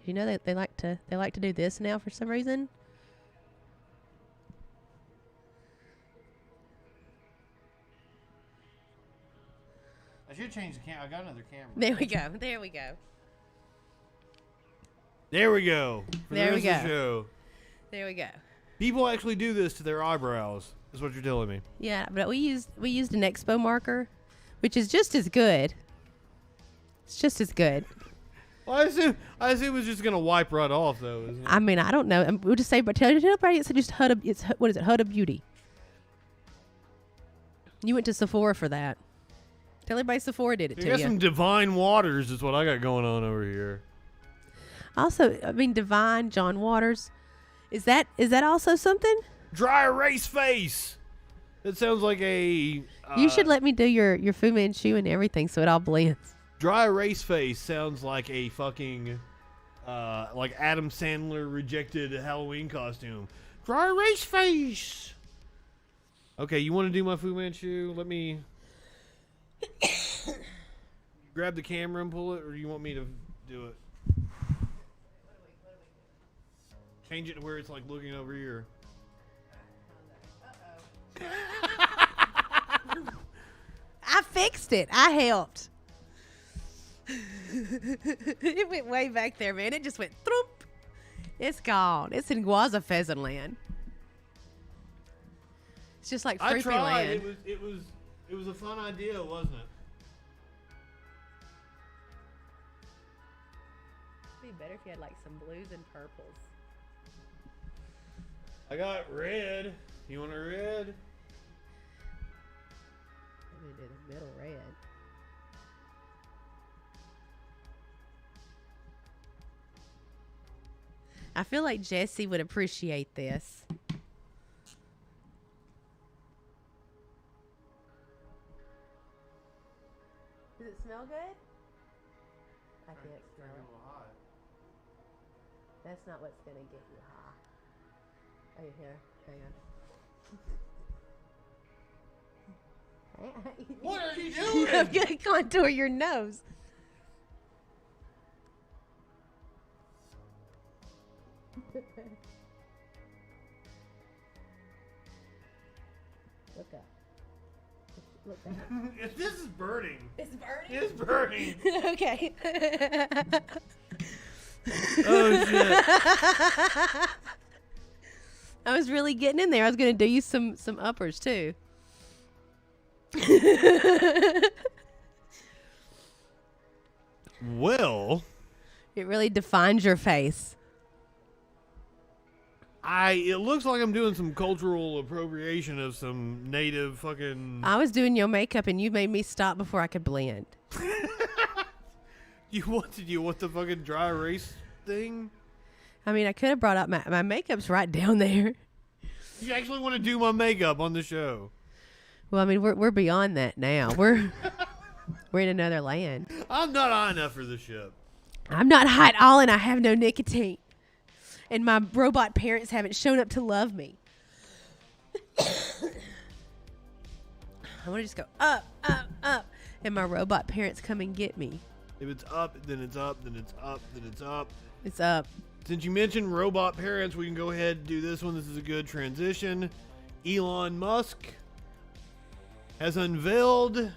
You know they like to do this now for some reason. I should change the camera. I got another camera. There we go. There we go. There we go. For There the we rest of the go. show. There we go. People actually do this to their eyebrows. Is what you're telling me. Yeah, but we used an Expo marker, which is just as good. It's just as good. Well, I assume it's just gonna wipe right off though. Isn't it? I mean, I don't know. We'll just say, but tell everybody it's just Huda. It's what is it? Huda Beauty. You went to Sephora for that. Tell everybody Sephora did it You to got you. some divine waters. Is what I got going on over here. Also, I mean, Divine John Waters. Is that also something? Dry erase face. That sounds like a. You should let me do your Fu Manchu and everything so it all blends. Dry erase face sounds like a fucking, like Adam Sandler rejected Halloween costume. Dry erase face. Okay, you want to do my Fu Manchu? Let me grab the camera and pull it, or do you want me to do it? Change it to where it's like looking over here. I fixed it. I helped. It went way back there, man. It just went throop. It's gone. It's in Guaza Pheasant Land. It's just like I Fruity tried. Land. It was a fun idea, wasn't it? It'd be better if you had like some blues and purples. I got red. You want a red? I'm gonna do the middle red. I feel like Jesse would appreciate this. Does it smell good? I can't smell it. That's not what's gonna get you high. Oh, here, hang on. What are you I'm doing? gonna contour your nose. Look up. Look up. This is burning. It's burning. It's burning. Okay. Oh shit. I was really getting in there. I was gonna do you some uppers too. Well, It really defines your face. it looks like I'm doing some cultural appropriation of some native fucking. I was doing your makeup and you made me stop before I could blend. You want the fucking dry erase thing? I mean, I could have brought up my makeup's right down there. You actually want to do my makeup on the show? Well, I mean, we're beyond that now. We're in another land. I'm not high enough for the ship. I'm not high at all, and I have no nicotine. And my robot parents haven't shown up to love me. I want to just go up, up, up, and my robot parents come and get me. If it's up, then it's up, then it's up, then it's up. It's up. Since you mentioned robot parents, we can go ahead and do this one. This is a good transition. Elon Musk has unveiled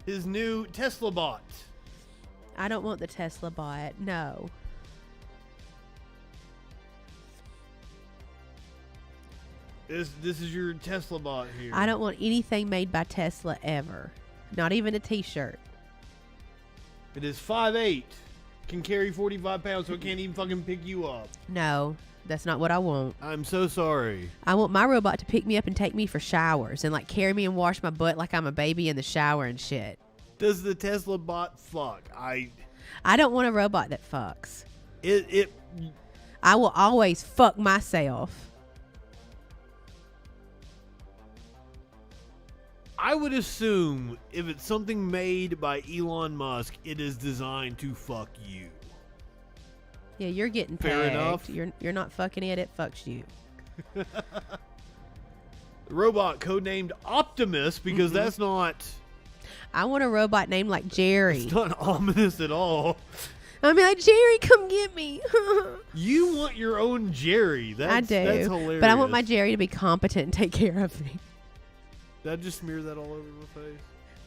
his new Tesla bot. I don't want the Tesla bot. No. This is your Tesla bot here. I don't want anything made by Tesla ever. Not even a t-shirt. It is 5'8", can carry 45 pounds, so it can't even fucking pick you up. No, that's not what I want. I'm so sorry. I want my robot to pick me up and take me for showers and like carry me and wash my butt like I'm a baby in the shower and shit. Does the Tesla bot fuck? I don't want a robot that fucks. It I will always fuck myself. I would assume if it's something made by Elon Musk, it is designed to fuck you. Yeah, you're getting pegged. Fair enough. You're not fucking it fucks you. The robot codenamed Optimus because that's not. I want a robot named like Jerry. It's not ominous at all. I'll be like, Jerry, come get me. You want your own Jerry. I do. That's hilarious. But I want my Jerry to be competent and take care of me. Did I just smear that all over my face?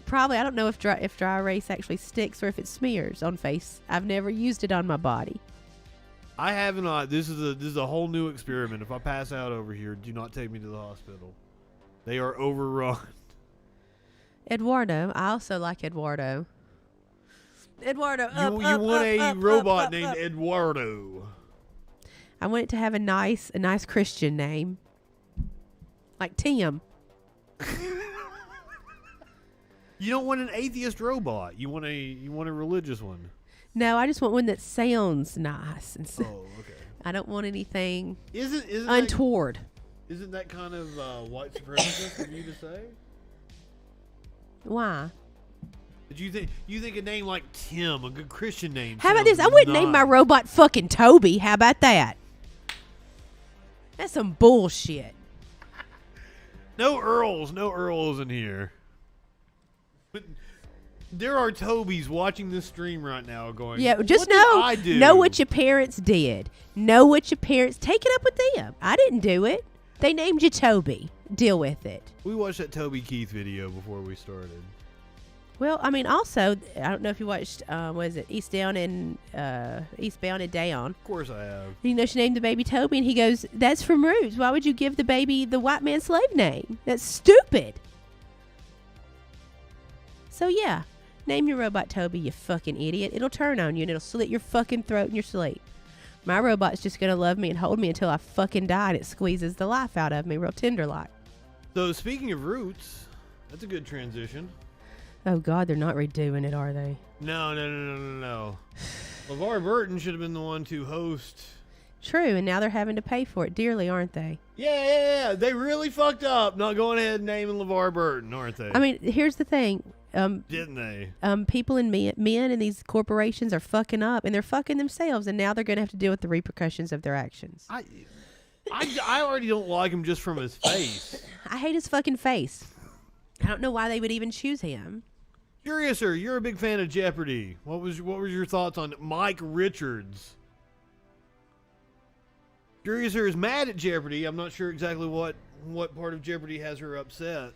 Probably. I don't know if dry erase actually sticks or if it smears on face. I've never used it on my body. I have not. This is a whole new experiment. If I pass out over here, do not take me to the hospital. They are overrun. Eduardo. I also like Eduardo. Eduardo. You want a robot named Eduardo. I want it to have a nice Christian name. Like Tim. You don't want an atheist robot. You want a religious one. No, I just want one that sounds nice. And Oh, okay. I don't want anything Isn't untoward. Isn't that kind of white supremacist for you to say? Why? Did you think a name like Tim, a good Christian name? How about this? I wouldn't name my nice. robot fucking Toby. How about that? That's some bullshit. No Earls in here. But there are Tobys watching this stream right now going, Yeah, just what did I do? know what your parents did. Know what your parents. Take it up with them. I didn't do it. They named you Toby. Deal with it. We watched that Toby Keith video before we started. Well, I mean, also, I don't know if you watched, what is it, Eastbound and Down. Of course I have. You know, she named the baby Toby, and he goes, that's from Roots. Why would you give the baby the white man's slave name? That's stupid. So, yeah, name your robot Toby, you fucking idiot. It'll turn on you, and it'll slit your fucking throat in your sleep. My robot's just going to love me and hold me until I fucking die, and it squeezes the life out of me real tender-like. So, speaking of Roots, that's a good transition. Oh, God, they're not redoing it, are they? No. LeVar Burton should have been the one to host. True, and now they're having to pay for it dearly, aren't they? Yeah. They really fucked up not going ahead and naming LeVar Burton, aren't they? I mean, here's the thing. Didn't they? People and men in these corporations are fucking up, and they're fucking themselves, and now they're going to have to deal with the repercussions of their actions. I already don't like him just from his face. I hate his fucking face. I don't know why they would even choose him. Curiouser, you're a big fan of Jeopardy. What was your thoughts on Mike Richards? Curiouser is mad at Jeopardy. I'm not sure exactly what part of Jeopardy has her upset.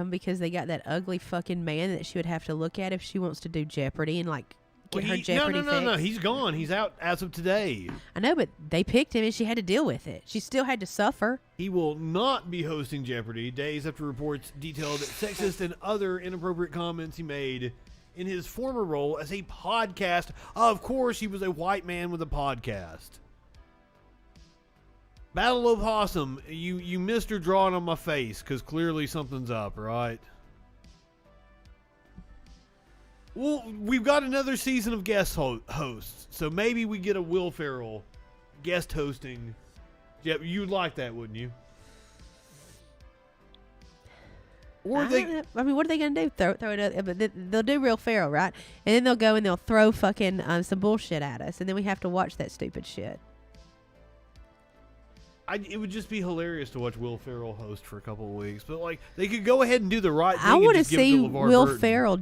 Because they got that ugly fucking man that she would have to look at if she wants to do Jeopardy and get her Jeopardy fix. No. He's gone. He's out as of today. I know, but they picked him and she had to deal with it. She still had to suffer. He will not be hosting Jeopardy days after reports detailed sexist and other inappropriate comments he made in his former role as a podcast. Of course, he was a white man with a podcast. Battle Opossum, you missed her drawing on my face because clearly something's up, right? Well, we've got another season of guest hosts, so maybe we get a Will Ferrell guest hosting. Yeah, you'd like that, wouldn't you? Or what are they gonna do? Throw it? But they'll do Will Ferrell, right? And then they'll go and they'll throw fucking some bullshit at us, and then we have to watch that stupid shit. It would just be hilarious to watch Will Ferrell host for a couple of weeks, but they could go ahead and do the right thing. I want to see Will Ferrell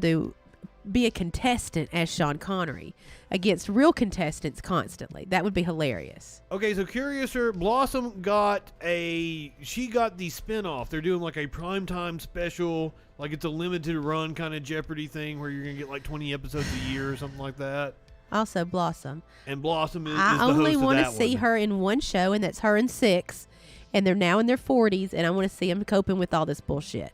be a contestant as Sean Connery against real contestants constantly. That would be hilarious. Okay, so Curiouser, Blossom got the spinoff. They're doing a primetime special, it's a limited run kind of Jeopardy thing where you're gonna get 20 episodes a year or something like that. Also, Blossom. And Blossom is I the host only of want that to see one. her in one show, and that's her in 6. And they're now in their 40s, and I want to see them coping with all this bullshit.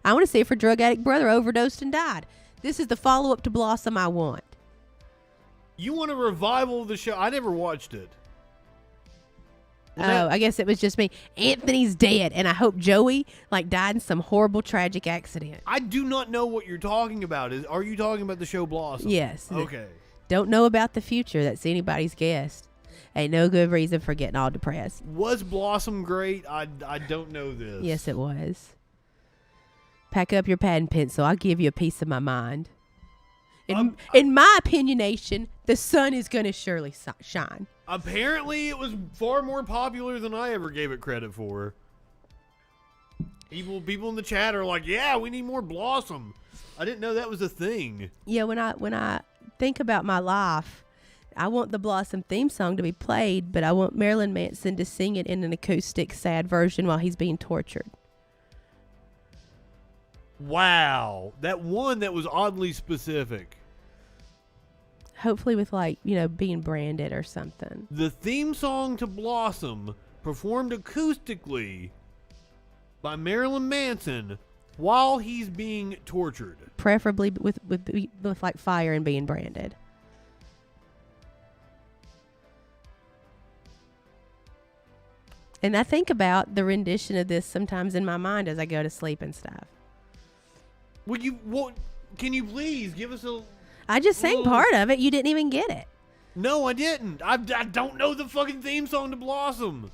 I want to see if her drug addict brother overdosed and died. This is the follow-up to Blossom I want. You want a revival of the show? I never watched it. I guess it was just me. Anthony's dead, and I hope Joey died in some horrible, tragic accident. I do not know what you're talking about. Are you talking about the show Blossom? Yes. Okay. Don't know about the future. That's anybody's guess. Ain't no good reason for getting all depressed. Was Blossom great? I don't know this. Yes, it was. Pack up your pad and pencil. I'll give you a piece of my mind. In my opinionation, the sun is going to surely shine. Apparently, it was far more popular than I ever gave it credit for. People in the chat are like, yeah, we need more Blossom. I didn't know that was a thing. Yeah, when I think about my life, I want the Blossom theme song to be played, but I want Marilyn Manson to sing it in an acoustic, sad version while he's being tortured. Wow. That one that was oddly specific. Hopefully with being branded or something. The theme song to Blossom performed acoustically by Marilyn Manson while he's being tortured. Preferably with fire and being branded. And I think about the rendition of this sometimes in my mind as I go to sleep and stuff. Can you please give us a... I just sang part of it. You didn't even get it. No, I didn't. I don't know the fucking theme song to Blossom.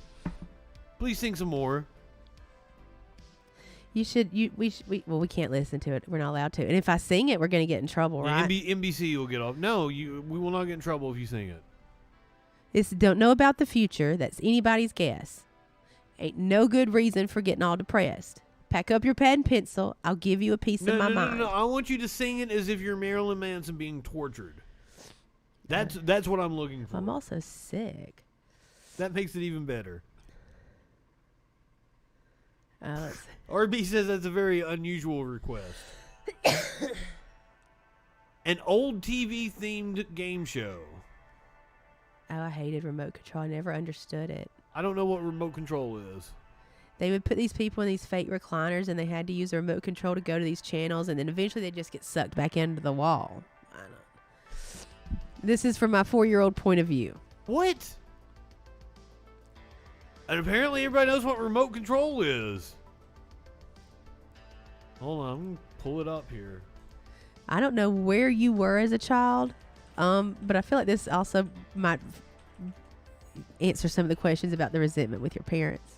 Please sing some more. You should. We can't listen to it. We're not allowed to. And if I sing it, we're going to get in trouble, right? NBC will get off. No, we will not get in trouble if you sing it. It's don't know about the future. That's anybody's guess. Ain't no good reason for getting all depressed. Pack up your pad and pencil. I'll give you a piece of my mind. No. I want you to sing it as if you're Marilyn Manson being tortured. That's what I'm looking for. I'm also sick. That makes it even better. Let's see. RB says that's a very unusual request. An old TV themed game show. Oh, I hated remote control. I never understood it. I don't know what remote control is. They would put these people in these fake recliners, and they had to use a remote control to go to these channels, and then eventually they just get sucked back into the wall. I don't know. This is from my 4-year-old point of view. What? And apparently everybody knows what remote control is. Hold on, I'm going to pull it up here. I don't know where you were as a child, but I feel like this also might answer some of the questions about the resentment with your parents.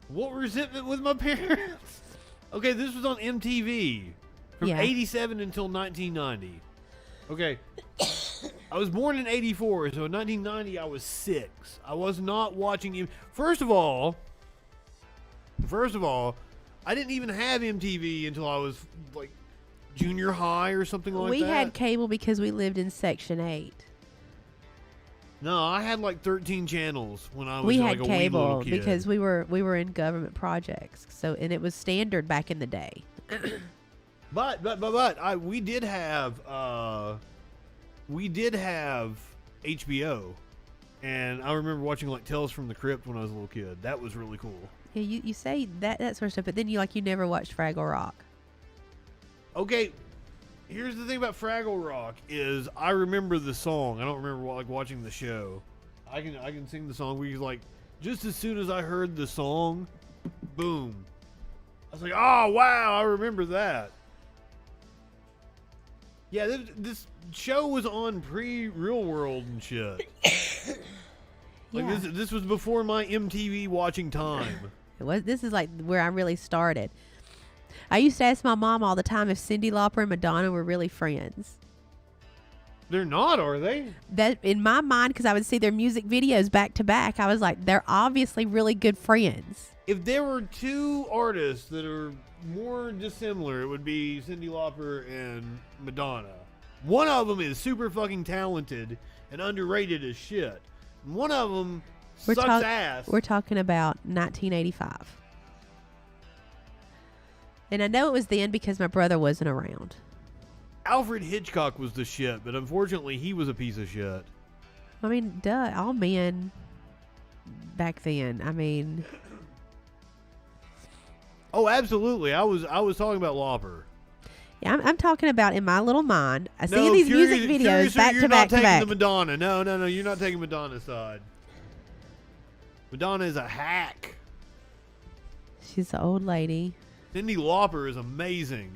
What resentment with my parents? Okay, this was on MTV from 87 until 1990. Okay. I was born in 84, so in 1990 I was 6. I was not watching him. First of all, I didn't even have MTV until I was like junior high or something like that. We had cable because we lived in Section 8. No, I had like 13 channels when I was We like had a wee little cable kid. because we were in government projects. So, and it was standard back in the day. But we did have HBO, and I remember watching like Tales from the Crypt when I was a little kid. That was really cool. Yeah, you say that sort of stuff, but then you never watched Fraggle Rock. Okay, here's the thing about Fraggle Rock is I remember the song. I don't remember like watching the show. I can sing the song. We like just as soon as I heard the song, boom. I was like, oh wow, I remember that. Yeah, this show was on pre-Real World and shit. Like Yeah. this was before my MTV watching time. This is like where I really started. I used to ask my mom all the time if Cyndi Lauper and Madonna were really friends. They're not, are they? That in my mind, because I would see their music videos back to back, I was like, they're obviously really good friends. If there were two artists that are more dissimilar, it would be Cyndi Lauper and Madonna. One of them is super fucking talented and underrated as shit. And one of them sucks ass. We're talking about 1985. And I know it was then because my brother wasn't around. Alfred Hitchcock was the shit, but unfortunately he was a piece of shit. I mean, duh, all men back then. I mean, oh, absolutely. I was talking about Lauper. yeah, I'm talking about in my little mind. I see No, these music videos back to back to back. You're not taking the Madonna. No, you're not taking Madonna's side. Madonna is a hack. She's an old lady. Cyndi Lauper is amazing.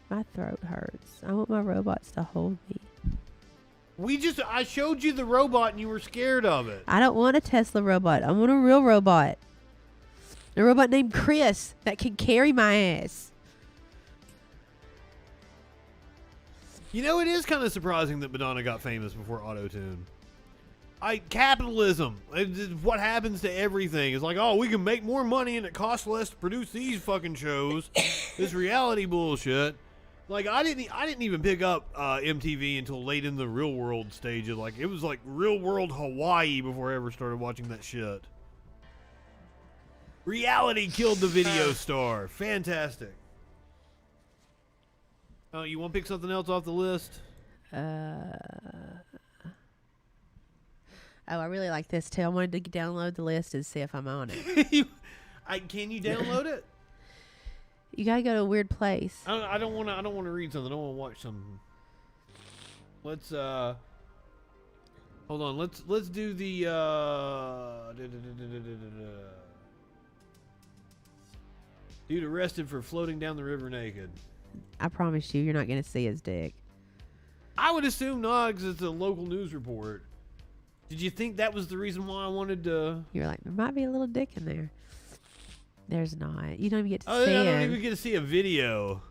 My throat hurts. I want my robots to hold me. I showed you the robot and you were scared of it. I don't want a Tesla robot. I want a real robot. A robot named Chris that can carry my ass. You know, it is kind of surprising that Madonna got famous before auto-tune. Capitalism. It's what happens to everything. It's like, oh, we can make more money and it costs less to produce these fucking shows. This reality bullshit. Like, I didn't even pick up MTV until late in the Real World stages. Like, it was like Real World Hawaii before I ever started watching that shit. Reality killed the video star. Fantastic. Oh, you want to pick something else off the list? Oh, I really like this too. I wanted to download the list and see if I'm on it. Can you download it? You gotta go to a weird place. I don't want to read something. I want to watch something. Let's hold on. Let's do the dude arrested for floating down the river naked. I promise you're not gonna see his dick. I would assume not, because it's a local news report. Did you think that was the reason why I wanted to? You're like, there might be a little dick in there. There's not. You don't even get to Oh, see I him. don't even get to see a video.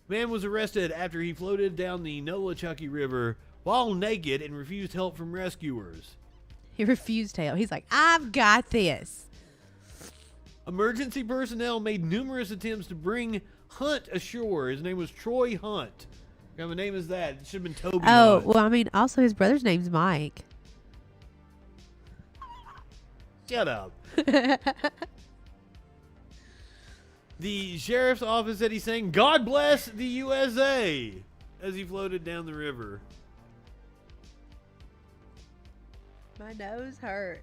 Man was arrested after he floated down the Nolichucky River while naked and refused help from rescuers. He refused help. He's like, I've got this. Emergency personnel made numerous attempts to bring Hunt ashore. His name was Troy Hunt. What kind of a name is that? It should have been Toby Oh, Hunt. well, I mean, also his brother's name's Mike. Shut up. The sheriff's office said he sang "God Bless the USA" as he floated down the river. My nose hurts.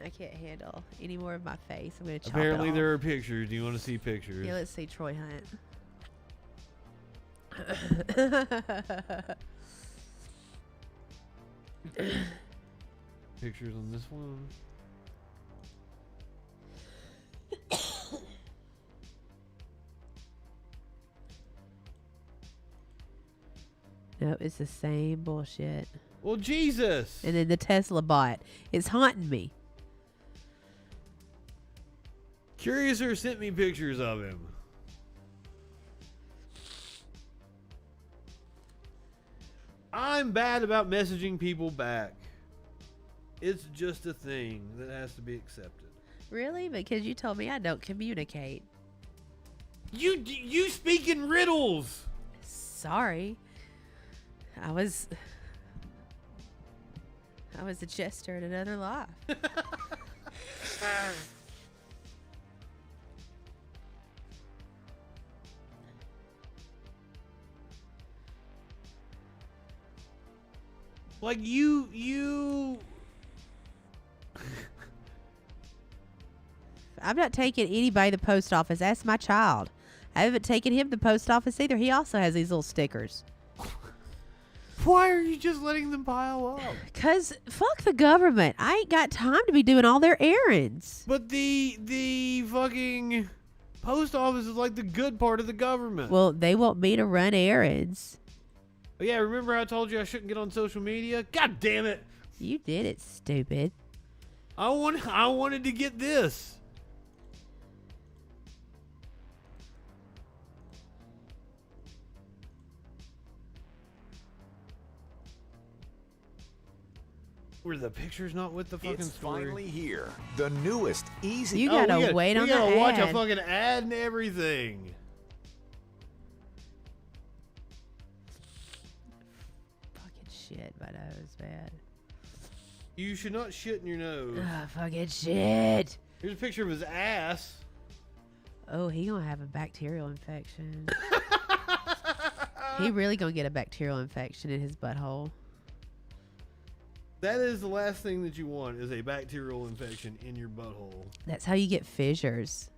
I can't handle any more of my face. I'm going to chop Apparently it off. there are pictures. Do you want to see pictures? Yeah, let's see Troy Hunt. Pictures on this one. No, it's the same bullshit. Well, Jesus. And then the Tesla bot. It's haunting me. Curiouser sent me pictures of him. I'm bad about messaging people back. It's just a thing that has to be accepted. Really? Because you told me I don't communicate. You speak in riddles. Sorry. I was a jester in another life. Like you I'm not taking anybody to the post office. Ask my child. I haven't taken him to the post office either. He also has these little stickers. Why are you just letting them pile up? Because fuck the government. I ain't got time to be doing all their errands. But the fucking post office is like the good part of the government. Well, they want me to run errands. Oh, yeah, remember I told you I shouldn't get on social media? God damn it. You did it, stupid. I wanted to get this. Were the pictures not with the fucking It's story? finally here. The newest easy. You gotta wait on the ad. We gotta watch a fucking ad and everything. Fucking shit, my nose, man. You should not shit in your nose. Fucking shit. Here's a picture of his ass. Oh, he gonna have a bacterial infection. He really gonna get a bacterial infection in his butthole. That is the last thing that you want, is a bacterial infection in your butthole. That's how you get fissures.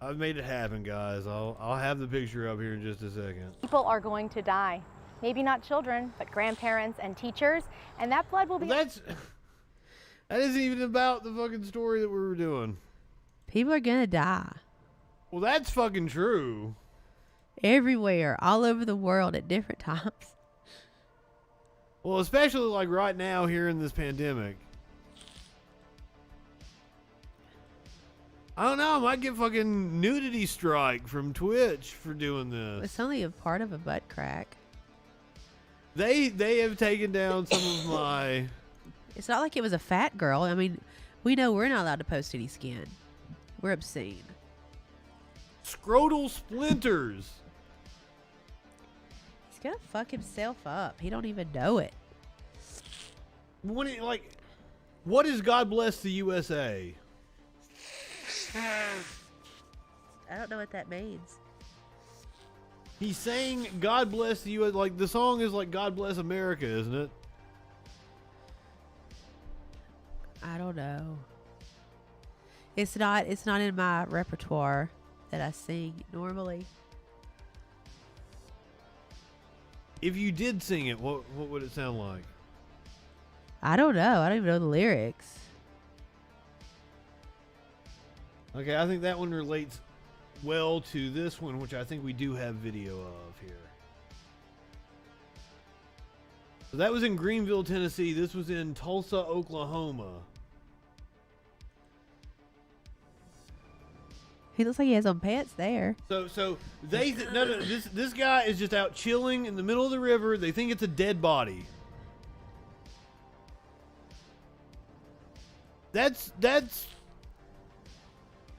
I've made it happen, guys. I'll have the picture up here in just a second. People are going to die. Maybe not children, but grandparents and teachers, and that blood will be... That isn't even about the fucking story that we were doing. People are gonna die. Well, that's fucking true. Everywhere, all over the world at different times. Well, especially like right now here in this pandemic. I don't know. I might get fucking nudity strike from Twitch for doing this. It's only a part of a butt crack. They have taken down some of my... It's not like it was a fat girl. I mean, we know we're not allowed to post any skin. We're obscene. Scrotal splinters. He's gonna fuck himself up. He don't even know it. What is God bless the USA? I don't know what that means. He's saying God bless the USA. Like the song is like God bless America, isn't it? I don't know. It's not in my repertoire that I sing normally. If you did sing it, what would it sound like? I don't know. I don't even know the lyrics. Okay, I think that one relates well to this one, which I think we do have video of here. So that was in Greenville, Tennessee. This was in Tulsa, Oklahoma. He looks like he has on pants there. So they no, this guy is just out chilling in the middle of the river. They think it's a dead body. That's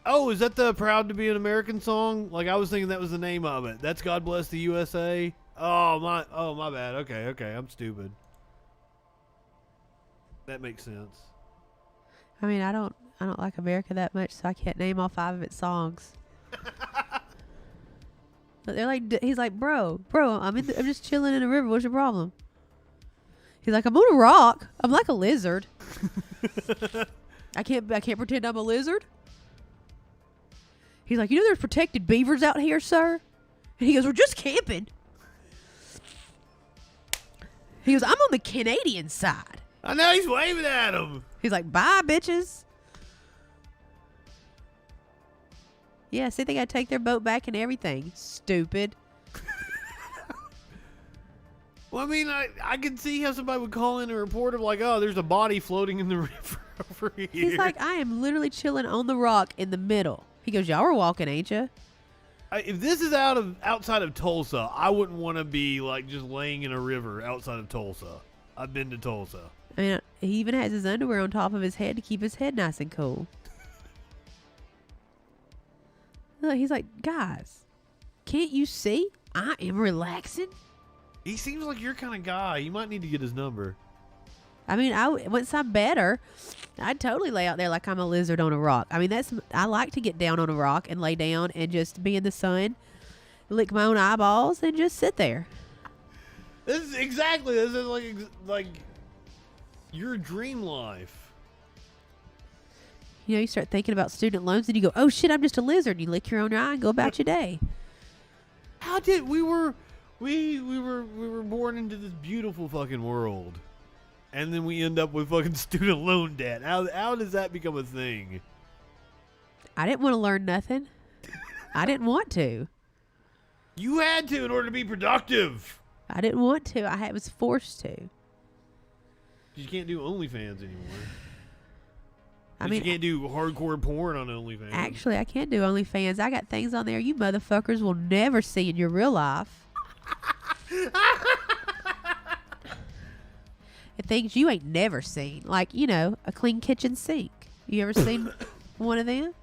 oh, is that the Proud to Be an American song? Like I was thinking that was the name of it. That's God Bless the USA. Oh my bad. Okay, I'm stupid. That makes sense. I mean, I don't like America that much, so I can't name all 5 of its songs. But they're like, he's like, bro, I'm just chilling in a river. What's your problem? He's like, I'm on a rock. I'm like a lizard. I can't pretend I'm a lizard. He's like, you know, there's protected beavers out here, sir. And he goes, we're just camping. He goes, I'm on the Canadian side. I know, he's waving at him. He's like, bye, bitches. Yeah, see, they got to take their boat back and everything. Stupid. Well, I mean, I can see how somebody would call in a report of like, oh, there's a body floating in the river over here. He's like, I am literally chilling on the rock in the middle. He goes, y'all were walking, ain't you? If this is outside of Tulsa, I wouldn't want to be like just laying in a river outside of Tulsa. I've been to Tulsa. I mean, he even has his underwear on top of his head to keep his head nice and cool. Look, he's like, guys, can't you see? I am relaxing. He seems like your kind of guy. You might need to get his number. I mean, once I'm better, I'd totally lay out there like I'm a lizard on a rock. I mean, I like to get down on a rock and lay down and just be in the sun, lick my own eyeballs, and just sit there. This is like your dream life. You know, you start thinking about student loans and you go, oh shit, I'm just a lizard. And you lick your own eye and go about your day. How did we were born into this beautiful fucking world, and then we end up with fucking student loan debt? How does that become a thing? I didn't want to learn nothing. I didn't want to. You had to in order to be productive. I didn't want to. I was forced to. You can't do OnlyFans anymore. I mean, you can't do hardcore porn on OnlyFans. Actually, I can do OnlyFans. I got things on there you motherfuckers will never see in your real life. Things you ain't never seen. Like, you know, a clean kitchen sink. You ever seen one of them?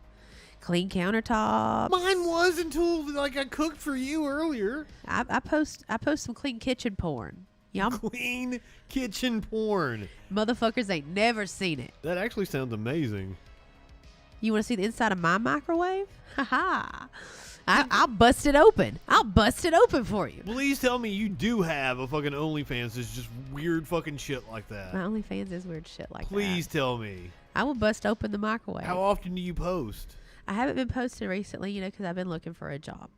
Clean countertops. Mine was until like I cooked for you earlier. I post some clean kitchen porn. Y'all clean kitchen porn. Motherfuckers ain't never seen it. That actually sounds amazing. You want to see the inside of my microwave? Ha I'll bust it open. I'll bust it open for you. Please tell me you do have a fucking OnlyFans that's just weird fucking shit like that. My OnlyFans is weird shit like that. Please tell me. I will bust open the microwave. How often do you post? I haven't been posting recently, you know, because I've been looking for a job.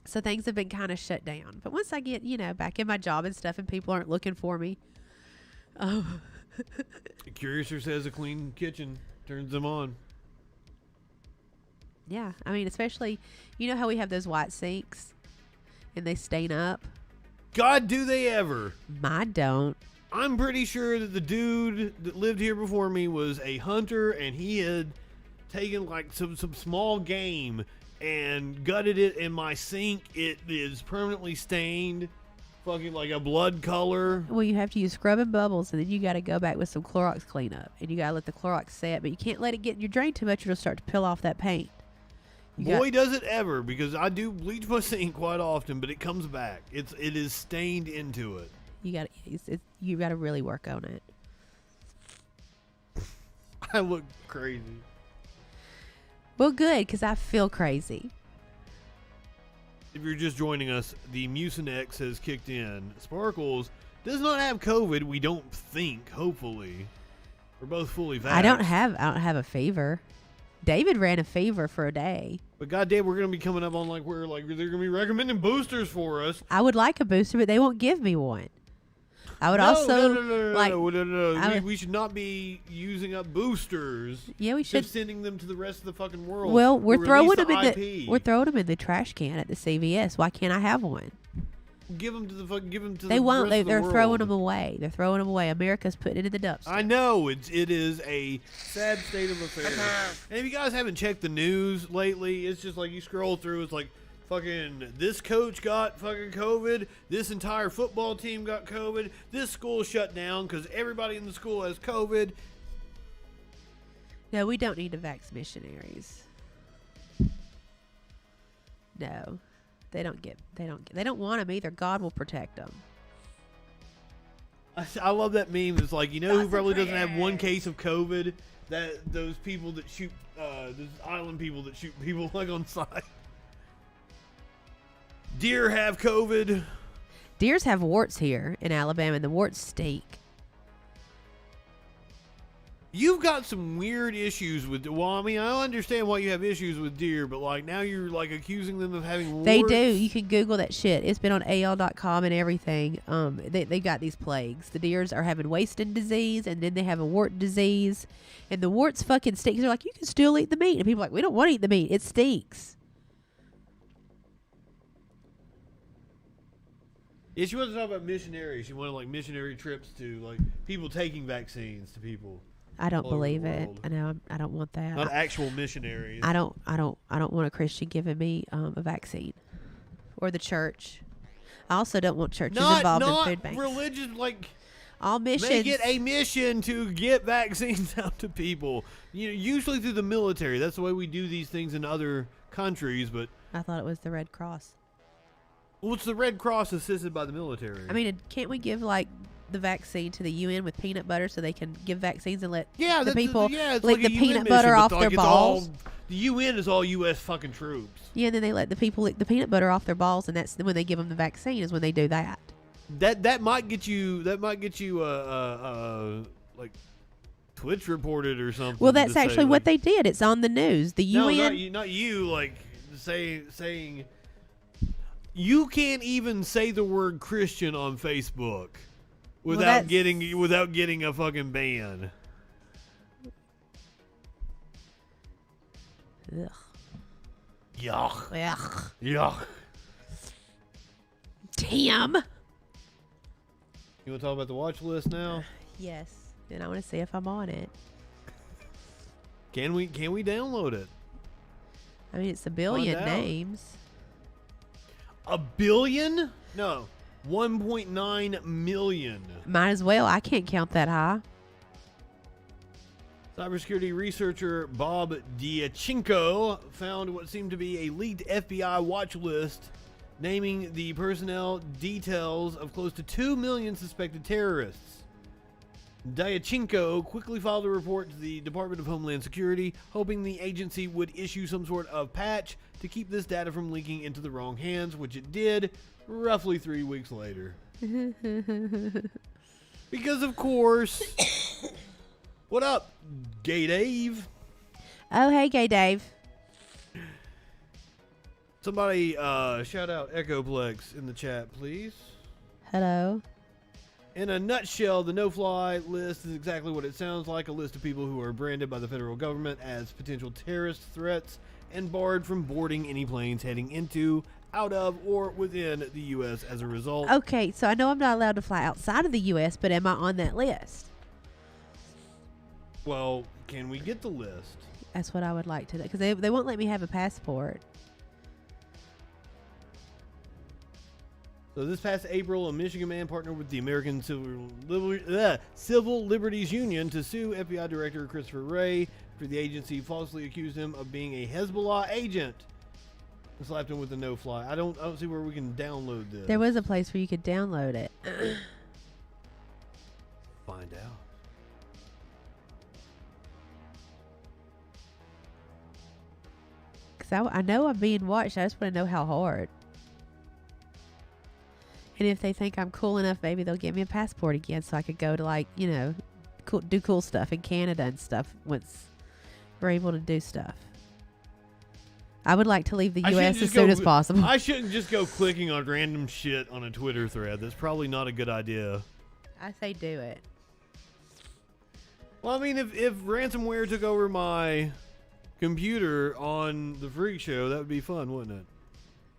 So things have been kind of shut down. But once I get, you know, back in my job and stuff and people aren't looking for me. Curiouser says a clean kitchen turns them on. Yeah. I mean, especially, you know how we have those white sinks and they stain up? God, do they ever? Mine don't. I'm pretty sure that the dude that lived here before me was a hunter and he had taken like some small game and gutted it in my sink. It is permanently stained, fucking like a blood color. Well, you have to use scrub and bubbles, and then you got to go back with some Clorox cleanup, and you got to let the Clorox set, but you can't let it get in your drain too much, or it'll start to peel off that paint. Boy, does it ever, because I do bleach my sink quite often, but it comes back. It is stained into it. You got to really work on it. I look crazy. Well, good, because I feel crazy. If you're just joining us, the Mucinex has kicked in. Sparkles does not have COVID, we don't think, hopefully. We're both fully vaxxed. I don't have a fever. David ran a fever for a day. But goddamn, we're going to be coming up on they're going to be recommending boosters for us. I would like a booster, but they won't give me one. I would No. We should not be using up boosters. Yeah, we should. Just sending them to the rest of the fucking world. Well, we're throwing them in the trash can at the CVS. Why can't I have one? Give them to the They won't. Rest of the They're world. throwing them away. They're throwing them away. America's putting it in the dumpster. I know it is a sad state of affairs. And if you guys haven't checked the news lately, it's just like you scroll through. It's like fucking this coach got fucking COVID. This entire football team got COVID. This school shut down because everybody in the school has COVID. No, we don't need to vax missionaries. No. They don't want them either. God will protect them. I love that meme. It's like, you know who probably doesn't have one case of COVID? Those people that shoot, those island people that shoot people like on sight. Deer have COVID. Deers have warts here in Alabama, and the warts stink. You've got some weird issues with. Well, I mean, I understand why you have issues with deer, but like now you're like accusing them of having warts. They do. You can Google that shit. It's been on AL.com and everything. They got these plagues. The deers are having wasting disease, and then they have a wart disease, and the warts fucking stink. They're like, you can still eat the meat, and people are like, we don't want to eat the meat. It stinks. Yeah, she wanted to talk about missionaries. She wanted like missionary trips to like people taking vaccines to people. I don't all over the believe it. world. I know. I don't want that. Not actual missionaries. I don't want a Christian giving me a vaccine, or the church. I also don't want churches involved in food banks. Not religion, like all missions. Make it a mission to get vaccines out to people. Usually through the military. That's the way we do these things in other countries. But I thought it was the Red Cross. Well, it's the Red Cross assisted by the military. I mean, can't we give like the vaccine to the UN with peanut butter so they can give vaccines and let the people it's lick like the a peanut UN butter mission, off but their like balls? The UN is all U.S. fucking troops. Yeah, and then they let the people lick the peanut butter off their balls, and that's when they give them the vaccine. Is when they do that. That might get you. Like Twitch reported or something. Well, that's actually what they did. It's on the news. The UN. No, not you. Like saying. You can't even say the word Christian on Facebook without getting a fucking ban. Ugh. Yuck. Ugh. Yuck. Damn. You want to talk about the watch list now? Yes, and I want to see if I'm on it. Can we download it? I mean, it's a billion names. A billion? No, 1.9 million. Might as well. I can't count that high. Cybersecurity researcher Bob Diachinko found what seemed to be a leaked FBI watch list naming the personnel details of close to 2 million suspected terrorists. Diachinko quickly filed a report to the Department of Homeland Security, hoping the agency would issue some sort of patch to keep this data from leaking into the wrong hands, which it did roughly 3 weeks later. Because, of course... What up, Gay Dave? Oh, hey, Gay Dave. Somebody shout out Echoplex in the chat, please. Hello. In a nutshell, the no-fly list is exactly what it sounds like, a list of people who are branded by the federal government as potential terrorist threats and barred from boarding any planes heading into, out of, or within the U.S. as a result. Okay, so I know I'm not allowed to fly outside of the U.S., but am I on that list? Well, can we get the list? That's what I would like to do, because they won't let me have a passport. So this past April, a Michigan man partnered with the American Civil Liberties Union to sue FBI Director Christopher Wray after the agency falsely accused him of being a Hezbollah agent and slapped him with a no-fly. I don't see where we can download this. There was a place where you could download it. Find out. Because I know I'm being watched. I just want to know how hard. And if they think I'm cool enough, maybe they'll give me a passport again so I could go to, like, you know, do cool stuff in Canada and stuff once we're able to do stuff. I would like to leave the U.S. as soon as possible. I shouldn't just go clicking on random shit on a Twitter thread. That's probably not a good idea. I say do it. Well, I mean, if ransomware took over my computer on the Freak Show, that would be fun, wouldn't it?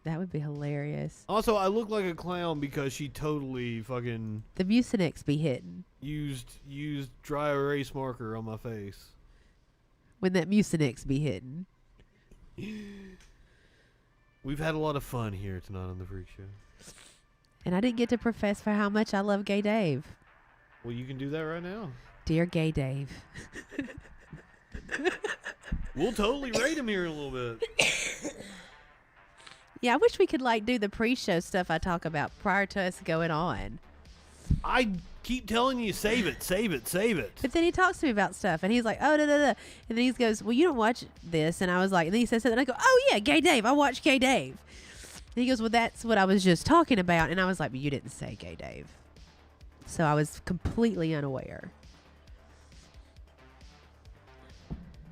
That would be hilarious. Also, I look like a clown because she totally fucking... The Mucinex be hitting. Used dry erase marker on my face. When that Mucinex be hitting. We've had a lot of fun here tonight on the Freak Show. And I didn't get to profess for how much I love Gay Dave. Well, you can do that right now. Dear Gay Dave. We'll totally rate him here in a little bit. Yeah, I wish we could, like, do the pre-show stuff I talk about prior to us going on. I keep telling you, save it, save it, save it. But then he talks to me about stuff, and he's like, oh, da, da, da. And then he goes, well, you don't watch this. And I was like, and then he says something, and I go, oh, yeah, Gay Dave. I watch Gay Dave. And he goes, well, that's what I was just talking about. And I was like, but you didn't say Gay Dave. So I was completely unaware.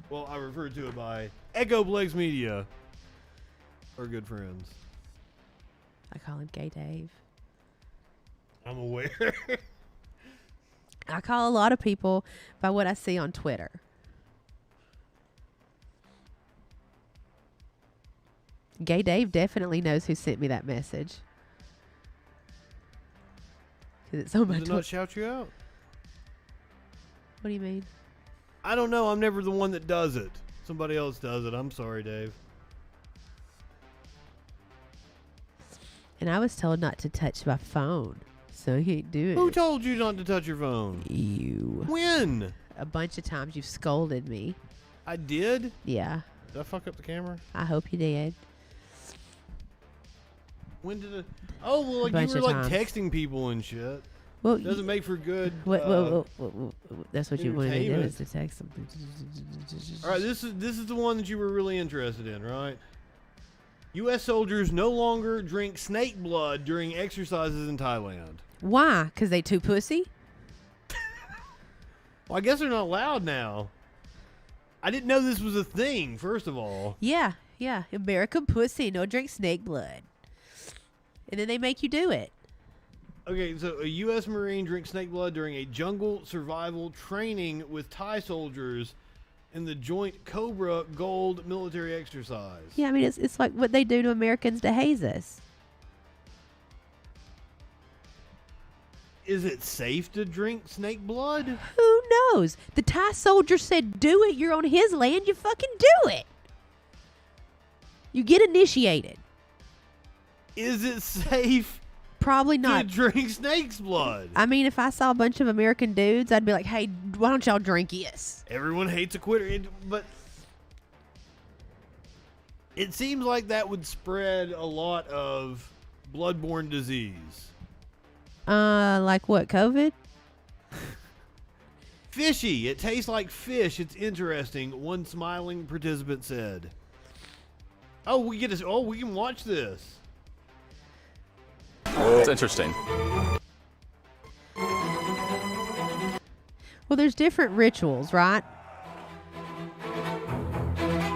Well, I referred to it by Echoplex Media. Our good friends. I call him Gay Dave. I'm aware. I call a lot of people by what I see on Twitter. Gay Dave definitely knows who sent me that message. Because it's on my Did it not shout you out? What do you mean? I don't know. I'm never the one that does it. Somebody else does it. I'm sorry, Dave. And I was told not to touch my phone, so he can't do it. Who told you not to touch your phone? You. When? A bunch of times you've scolded me. I did? Yeah. Did I fuck up the camera? I hope you did. When did it? Oh, well, like you were like texting people and shit. Well, doesn't make for good. That's what you wanted to do, is to text them. All right, this is the one that you were really interested in, right? U.S. soldiers no longer drink snake blood during exercises in Thailand. Why? Because they too pussy? Well, I guess they're not allowed now. I didn't know this was a thing, first of all. Yeah. American pussy, no drink snake blood. And then they make you do it. Okay, so a U.S. Marine drinks snake blood during a jungle survival training with Thai soldiers in the joint Cobra Gold military exercise. Yeah, I mean, it's like what they do to Americans to haze us. Is it safe to drink snake blood? Who knows? The Thai soldier said, do it. You're on his land. You fucking do it. You get initiated. Is it safe? Probably not. To drink snake's blood. I mean, if I saw a bunch of American dudes, I'd be like, hey, why don't y'all drink this? Everyone hates a quitter. But it seems like that would spread a lot of bloodborne disease. Like what, COVID? Fishy. It tastes like fish. It's interesting, one smiling participant said. Oh, we can watch this. It's interesting. Well, there's different rituals, right?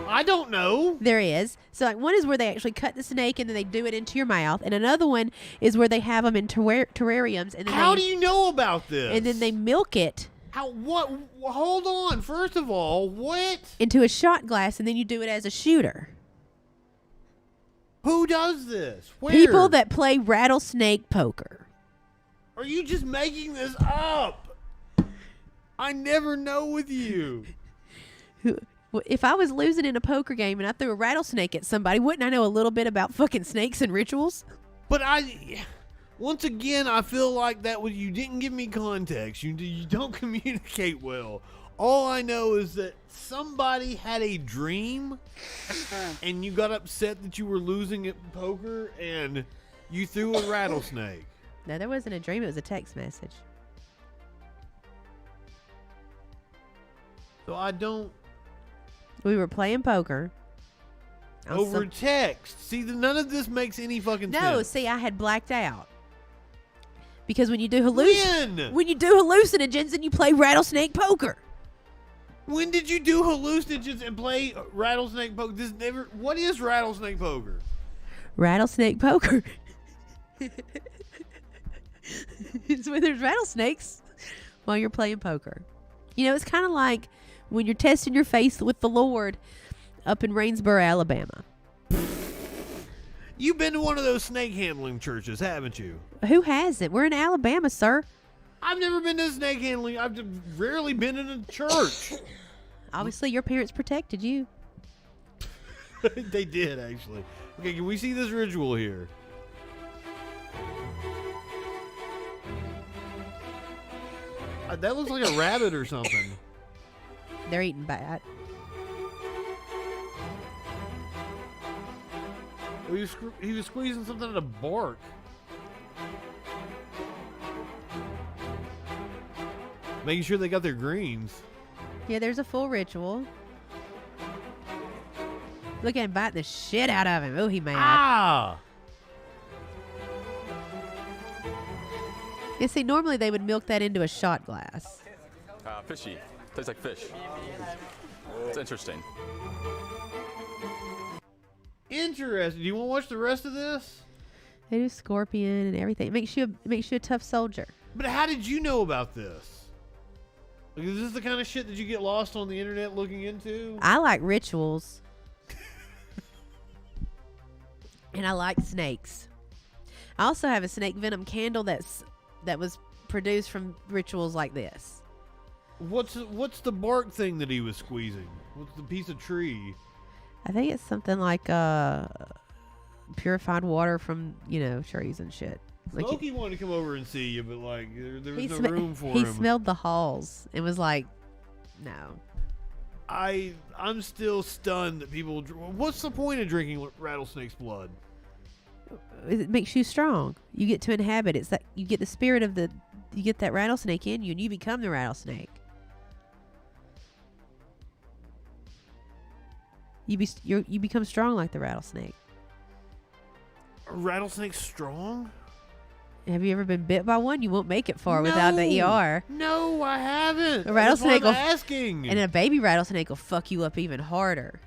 I don't know. There is. So like one is where they actually cut the snake and then they do it into your mouth. And another one is where they have them in terrariums. And then How do you know about this? And then they milk it. How? What? Hold on. First of all, what? Into a shot glass, and then you do it as a shooter. Who does this? Where? People that play rattlesnake poker. Are you just making this up? I never know with you. If I was losing in a poker game and I threw a rattlesnake at somebody, wouldn't I know a little bit about fucking snakes and rituals? But once again, I feel like you didn't give me context. You don't communicate well. All I know is that somebody had a dream and you got upset that you were losing at poker and you threw a rattlesnake. No, there wasn't a dream. It was a text message. So I don't... We were playing poker. Over text. See, none of this makes any fucking sense. No, see, I had blacked out. Because when you do hallucinogens and you play rattlesnake poker. When did you do hallucinogens and play rattlesnake poker? What is rattlesnake poker? Rattlesnake poker. It's when there's rattlesnakes while you're playing poker. You know, it's kind of like when you're testing your faith with the Lord up in Rainsboro, Alabama. You've been to one of those snake handling churches, haven't you? Who hasn't? We're in Alabama, sir. I've never been to snake handling. I've rarely been in a church. Obviously, your parents protected you. They did, actually. Okay, can we see this ritual here? That looks like a rabbit or something. They're eating bat. He was squeezing something out of bark. Making sure they got their greens. Yeah, there's a full ritual. Look at him biting the shit out of him. Oh, he mad. Ah! You see, normally they would milk that into a shot glass. Fishy. Tastes like fish. It's interesting. Interesting. Do you want to watch the rest of this? They do scorpion and everything. It makes you a tough soldier. But how did you know about this? Like, is this the kind of shit that you get lost on the internet looking into? I like rituals. And I like snakes. I also have a snake venom candle that was produced from rituals like this. What's the bark thing that he was squeezing? What's the piece of tree? I think it's something like purified water from trees and shit. Like Smokey wanted to come over and see you, but like there was no room for him. He smelled the halls and was like, no. I'm still stunned that people. What's the point of drinking rattlesnake's blood? It makes you strong. You get to inhabit. It's that you get the spirit of you get that rattlesnake in you, and you become the rattlesnake. You become strong like the rattlesnake. Are rattlesnakes strong? Have you ever been bit by one? You won't make it far without the ER. No, I haven't. A rattlesnake That's why I'm asking. And a baby rattlesnake will fuck you up even harder.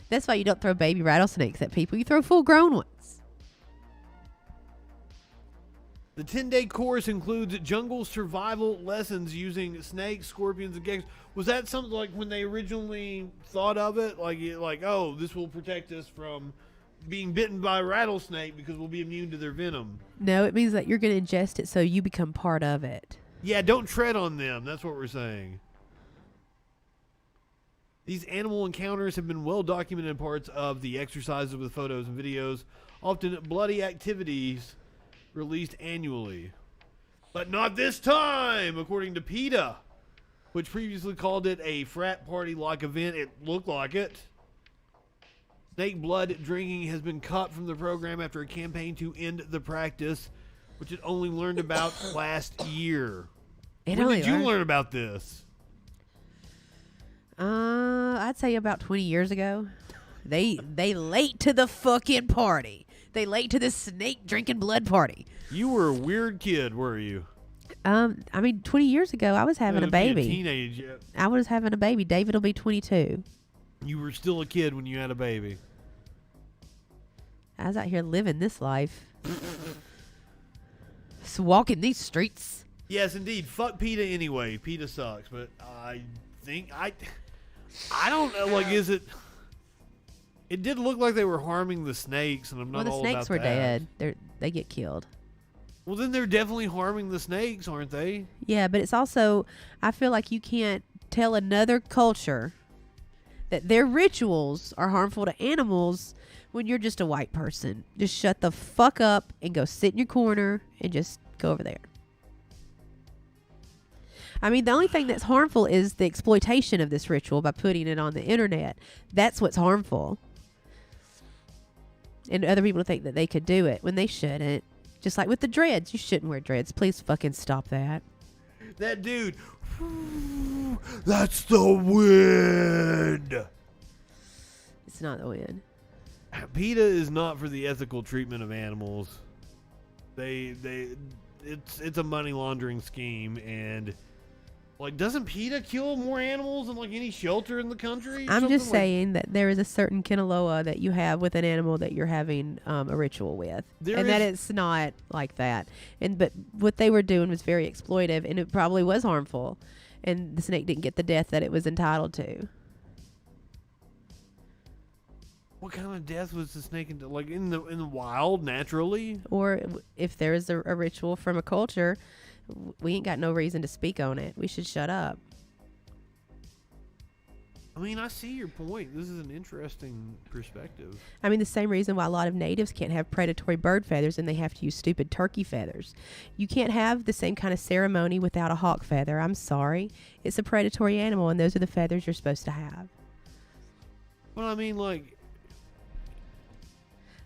That's why you don't throw baby rattlesnakes at people. You throw full-grown ones. The 10-day course includes jungle survival lessons using snakes, scorpions, and geckos. Was that something like when they originally thought of it? Like, oh, this will protect us from being bitten by a rattlesnake because we'll be immune to their venom. No, it means that you're going to ingest it so you become part of it. Yeah, don't tread on them. That's what we're saying. These animal encounters have been well documented parts of the exercises with photos and videos, often bloody activities released annually. But not this time, according to PETA, which previously called it a frat party-like event. It looked like it. Snake blood drinking has been cut from the program after a campaign to end the practice, which it only learned about last year. When did you learn about this? I'd say about 20 years ago. They late to the fucking party. They late to the snake drinking blood party. You were a weird kid, were you? 20 years ago, I was having a baby. A teenage yet. I was having a baby. David will be 22. You were still a kid when you had a baby. I was out here living this life. Just walking these streets. Yes, indeed. Fuck PETA anyway. PETA sucks, but I think I don't know. Like, is it? It did look like they were harming the snakes, and I'm not all about that. Well, the snakes were dead. They get killed. Well, then they're definitely harming the snakes, aren't they? Yeah, but it's also, I feel like you can't tell another culture that their rituals are harmful to animals when you're just a white person. Just shut the fuck up and go sit in your corner and just go over there. I mean, the only thing that's harmful is the exploitation of this ritual by putting it on the internet. That's what's harmful. And other people think that they could do it when they shouldn't. Just like with the dreads. You shouldn't wear dreads. Please fucking stop that. That dude. That's the wind. It's not the wind. PETA is not for the ethical treatment of animals. It's a money laundering scheme, and like, doesn't PETA kill more animals than like any shelter in the country? I'm just saying that there is a certain kinaloa that you have with an animal that you're having a ritual with, that it's not like that. But what they were doing was very exploitive, and it probably was harmful, and the snake didn't get the death that it was entitled to. What kind of death was the snake into? Like in the wild, naturally? Or if there is a ritual from a culture, we ain't got no reason to speak on it. We should shut up. I mean, I see your point. This is an interesting perspective. I mean, the same reason why a lot of natives can't have predatory bird feathers and they have to use stupid turkey feathers. You can't have the same kind of ceremony without a hawk feather. I'm sorry. It's a predatory animal, and those are the feathers you're supposed to have. Well, I mean, like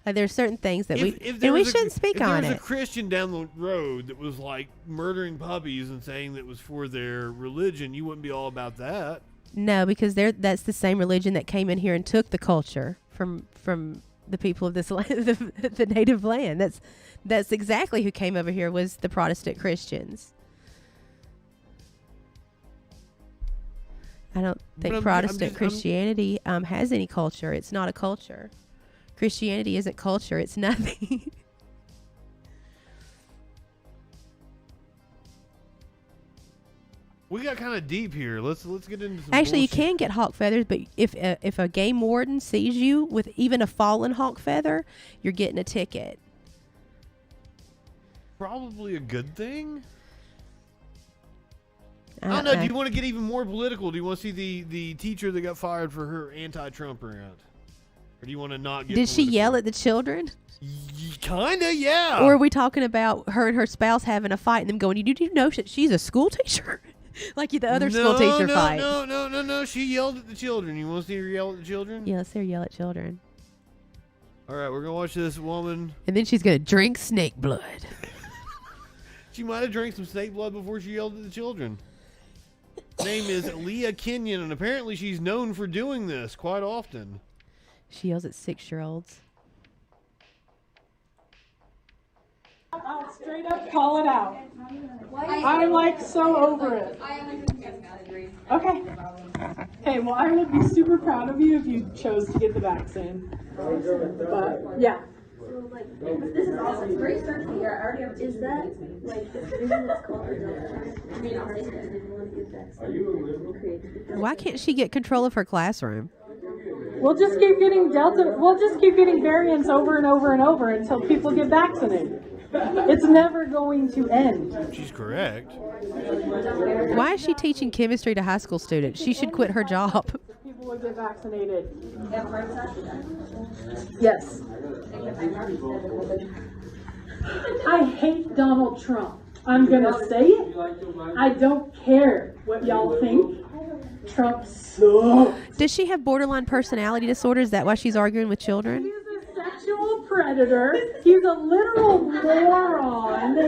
there's certain things that we shouldn't speak on it. If there was a Christian down the road that was like murdering puppies and saying that it was for their religion, you wouldn't be all about that. No, because that's the same religion that came in here and took the culture from the people of this land, the native land. That's exactly who came over here, was the Protestant Christians. I don't think Protestant Christianity has any culture. It's not a culture. Christianity isn't culture. It's nothing. We got kind of deep here. Let's get into some Actually, bullshit. You can get hawk feathers, but if a game warden sees you with even a fallen hawk feather, you're getting a ticket. Probably a good thing. I don't know. Do you want to get even more political? Do you want to see the teacher that got fired for her anti-Trump rant? Or do you want to not get Did she political? yell at the children? Kinda, yeah. Or are we talking about her and her spouse having a fight and them going, you do know that she's a school teacher? Like the other school teacher fight. No. She yelled at the children. You want to see her yell at the children? Yeah, let's see her yell at children. All right, we're going to watch this woman. And then she's going to drink snake blood. She might have drank some snake blood before she yelled at the children. Name is Leah Kenyon, and apparently she's known for doing this quite often. She yells at 6-year-olds. I'll straight up call it out. I'm like so over it. Okay. Okay, well, I would be super proud of you if you chose to get the vaccine. But, yeah. This is awesome. Great start to the year. I already have. Is that like the thing that's called Why can't she get control of her classroom? We'll just keep getting Delta. We'll just keep getting variants over and over and over until people get vaccinated. It's never going to end. She's correct. Why is she teaching chemistry to high school students? She should quit her job. People will get vaccinated. Yes. I hate Donald Trump. I'm going to say it. I don't care what y'all think. Trump sucks. Does she have borderline personality disorder? Is that why she's arguing with children? He's a sexual predator. He's a literal moron.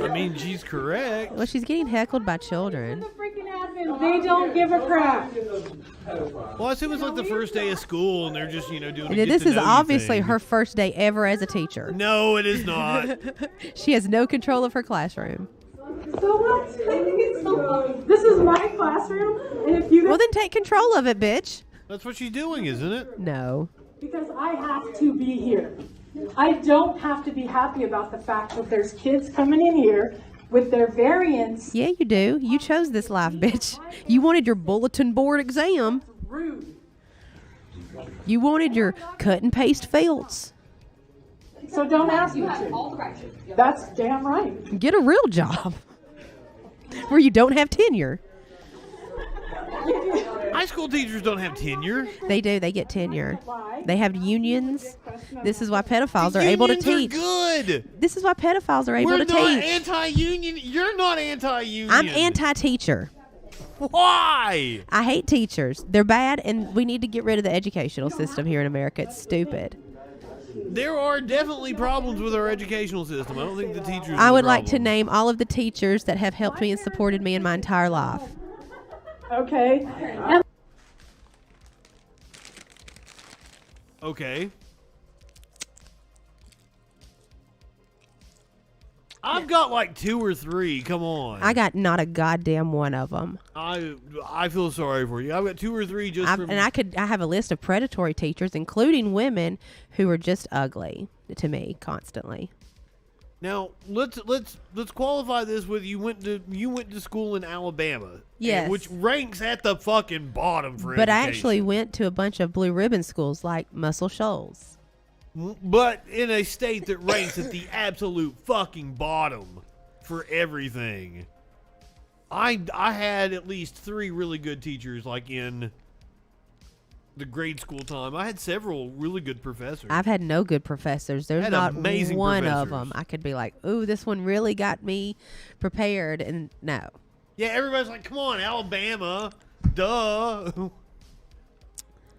I mean, she's correct. Well, she's getting heckled by children. They don't give a crap. Well, I assume it's like the first day of school, and they're just, doing a This is get-to-know-you obviously thing. her first day ever as a teacher. No, it is not. She has no control of her classroom. So what? This is my classroom, and if you Well, then take control of it, bitch. That's what she's doing, isn't it? No. Because I have to be here. I don't have to be happy about the fact that there's kids coming in here with their variants. Yeah, you do. You chose this life, bitch. You wanted your bulletin board exam. Rude. You wanted your cut and paste fields. So don't ask me to. That's damn right. Get a real job where you don't have tenure. High school teachers don't have tenure. They do. They get tenure. They have unions. This is why pedophiles are able to teach. Good. This is why pedophiles are able We're to not teach. anti-union. You're not anti-union. I'm anti-teacher. Why? I hate teachers. They're bad, and we need to get rid of the educational system here in America. It's stupid. There are definitely problems with our educational system. I don't think the teachers. I would like to name all of the teachers that have helped me and supported me in my entire life. Okay. Okay. I've got like 2 or 3. Come on. I got not a goddamn one of them. I feel sorry for you. I've got 2 or 3 just from. And I have a list of predatory teachers, including women who are just ugly to me constantly. Now let's qualify this with you went to school in Alabama. Yes. Which ranks at the fucking bottom for But education. I actually went to a bunch of blue ribbon schools like Muscle Shoals. But in a state that ranks at the absolute fucking bottom for everything. I had at least 3 really good teachers, like in the grade school time. I had several really good professors. I've had no good professors. There's Had not amazing one of professors. them I could be like, ooh, this one really got me prepared. And no. Yeah, everybody's like, come on, Alabama. Duh.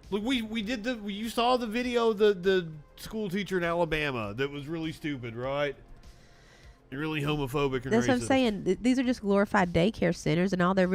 Look, we did you saw the video, the school teacher in Alabama that was really stupid, right? And really homophobic and That's racist. what I'm saying. These are just glorified daycare centers, and all they're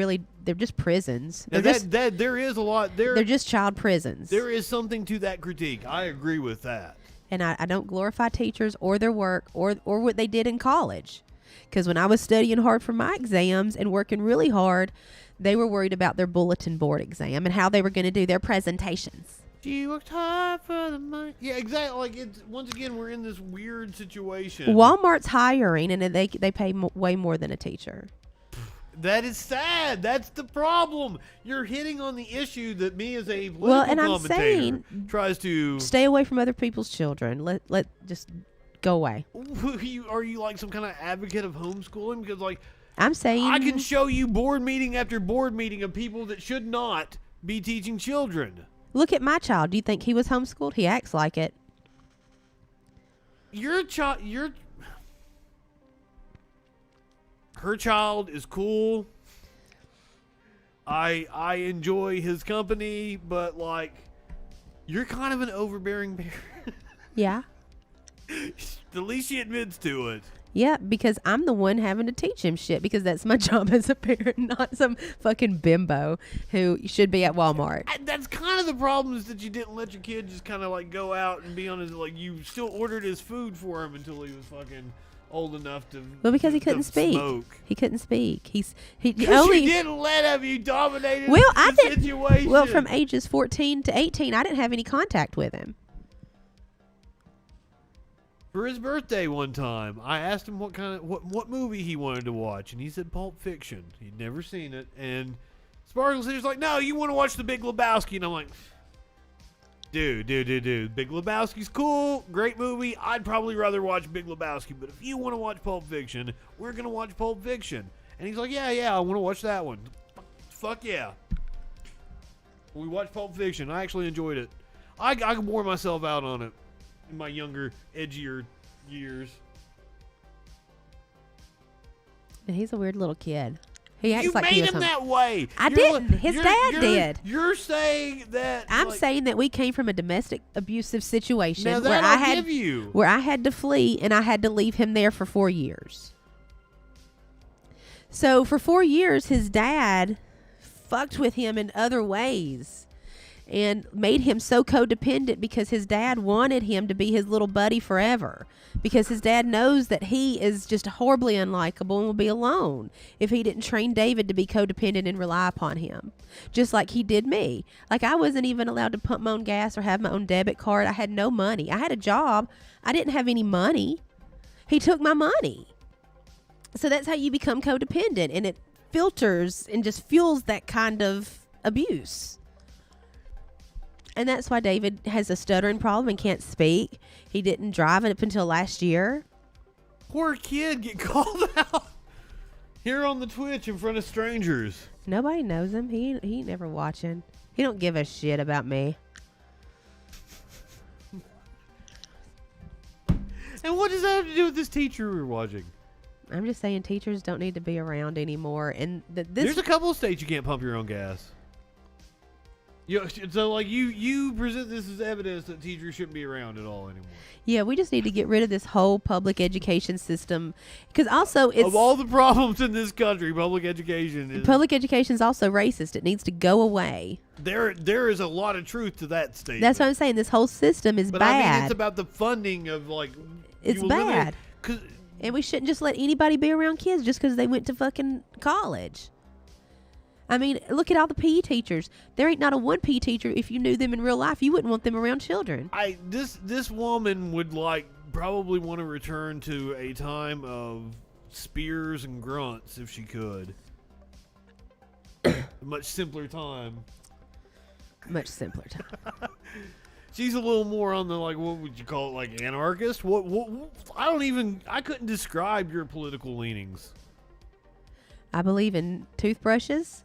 just prisons. Now They're there is a lot. they're just child prisons. There is something to that critique. I agree with that. And I don't glorify teachers or their work or what they did in college. Because when I was studying hard for my exams and working really hard, they were worried about their bulletin board exam and how they were going to do their presentations. She worked hard for the money. Yeah, exactly. Like it's once again we're in this weird situation. Walmart's hiring, and they pay way more than a teacher. That is sad. That's the problem. You're hitting on the issue that me as a political Well, and I'm commentator saying, tries to stay away from other people's children. Let just go away. Are you like some kind of advocate of homeschooling? Because like I'm saying I can show you board meeting after board meeting of people that should not be teaching children. Look at my child. Do you think he was homeschooled? He acts like it. Her child is cool. I enjoy his company, but like, you're kind of an overbearing parent. Yeah. At least she admits to it. Yeah, because I'm the one having to teach him shit because that's my job as a parent, not some fucking bimbo who should be at Walmart. That's kind of the problem, is that you didn't let your kid just kind of like go out and be on his, like, you still ordered his food for him until he was fucking old enough to. Well, because he couldn't speak. Smoke. He couldn't speak. He only. You didn't let him. You dominated. Well, the situation. Well, from ages 14 to 18, I didn't have any contact with him. For his birthday one time, I asked him what movie he wanted to watch, and he said Pulp Fiction. He'd never seen it, and Sparkles was like, "No, you want to watch The Big Lebowski?" And I'm like, Dude. Big Lebowski's cool, great movie. I'd probably rather watch Big Lebowski, but if you want to watch Pulp Fiction, we're gonna watch Pulp Fiction." And he's like, "Yeah, I want to watch that one." Fuck yeah. We watched Pulp Fiction. I actually enjoyed it. I wore myself out on it in my younger, edgier years. And he's a weird little kid. He acts You like he made was him that way. I didn't. His dad did. You're saying that. I'm saying that we came from a domestic abusive situation Now where that where I had to flee and I had to leave him there for 4 years. So for 4 years, his dad fucked with him in other ways and made him so codependent because his dad wanted him to be his little buddy forever, because his dad knows that he is just horribly unlikable and will be alone if he didn't train David to be codependent and rely upon him, just like he did me. Like, I wasn't even allowed to pump my own gas or have my own debit card. I had no money. I had a job. I didn't have any money. He took my money. So that's how you become codependent, and it filters and just fuels that kind of abuse. And that's why David has a stuttering problem and can't speak. He didn't drive up until last year. Poor kid get called out here on the Twitch in front of strangers. Nobody knows him. He ain't never watching. He don't give a shit about me. And what does that have to do with this teacher we were watching? I'm just saying teachers don't need to be around anymore. And there's a couple of states you can't pump your own gas. So like you present this as evidence that teachers shouldn't be around at all anymore. Yeah, we just need to get rid of this whole public education system, because also it's of all the problems in this country, public education is also racist. It needs to go away. There is a lot of truth to that statement. That's what I'm saying. This whole system is but bad. I mean, it's about the funding of like it's bad. And we shouldn't just let anybody be around kids just because they went to fucking college. I mean, look at all the PE teachers. There ain't not a one PE teacher. If you knew them in real life, you wouldn't want them around children. This woman would probably want to return to a time of spears and grunts if she could. A much simpler time. Much simpler time. She's a little more on the, like, what would you call it, like, anarchist? What I couldn't describe your political leanings. I believe in toothbrushes.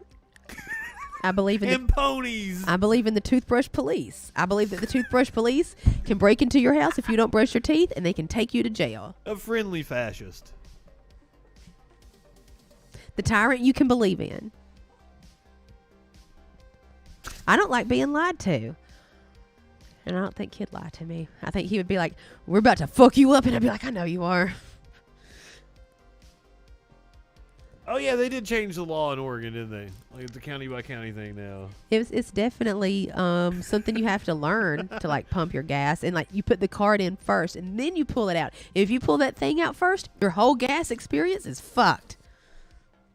I believe in ponies. I believe in the toothbrush police. I believe that the toothbrush police can break into your house if you don't brush your teeth, and they can take you to jail. A friendly fascist. The tyrant you can believe in. I don't like being lied to. And I don't think he'd lie to me. I think he would be like, "We're about to fuck you up," and I'd be like, "I know you are." Oh yeah, they did change the law in Oregon, didn't they? Like, it's a county by county thing now. It's definitely something you have to learn to, like, pump your gas, and like you put the card in first and then you pull it out. If you pull that thing out first, your whole gas experience is fucked.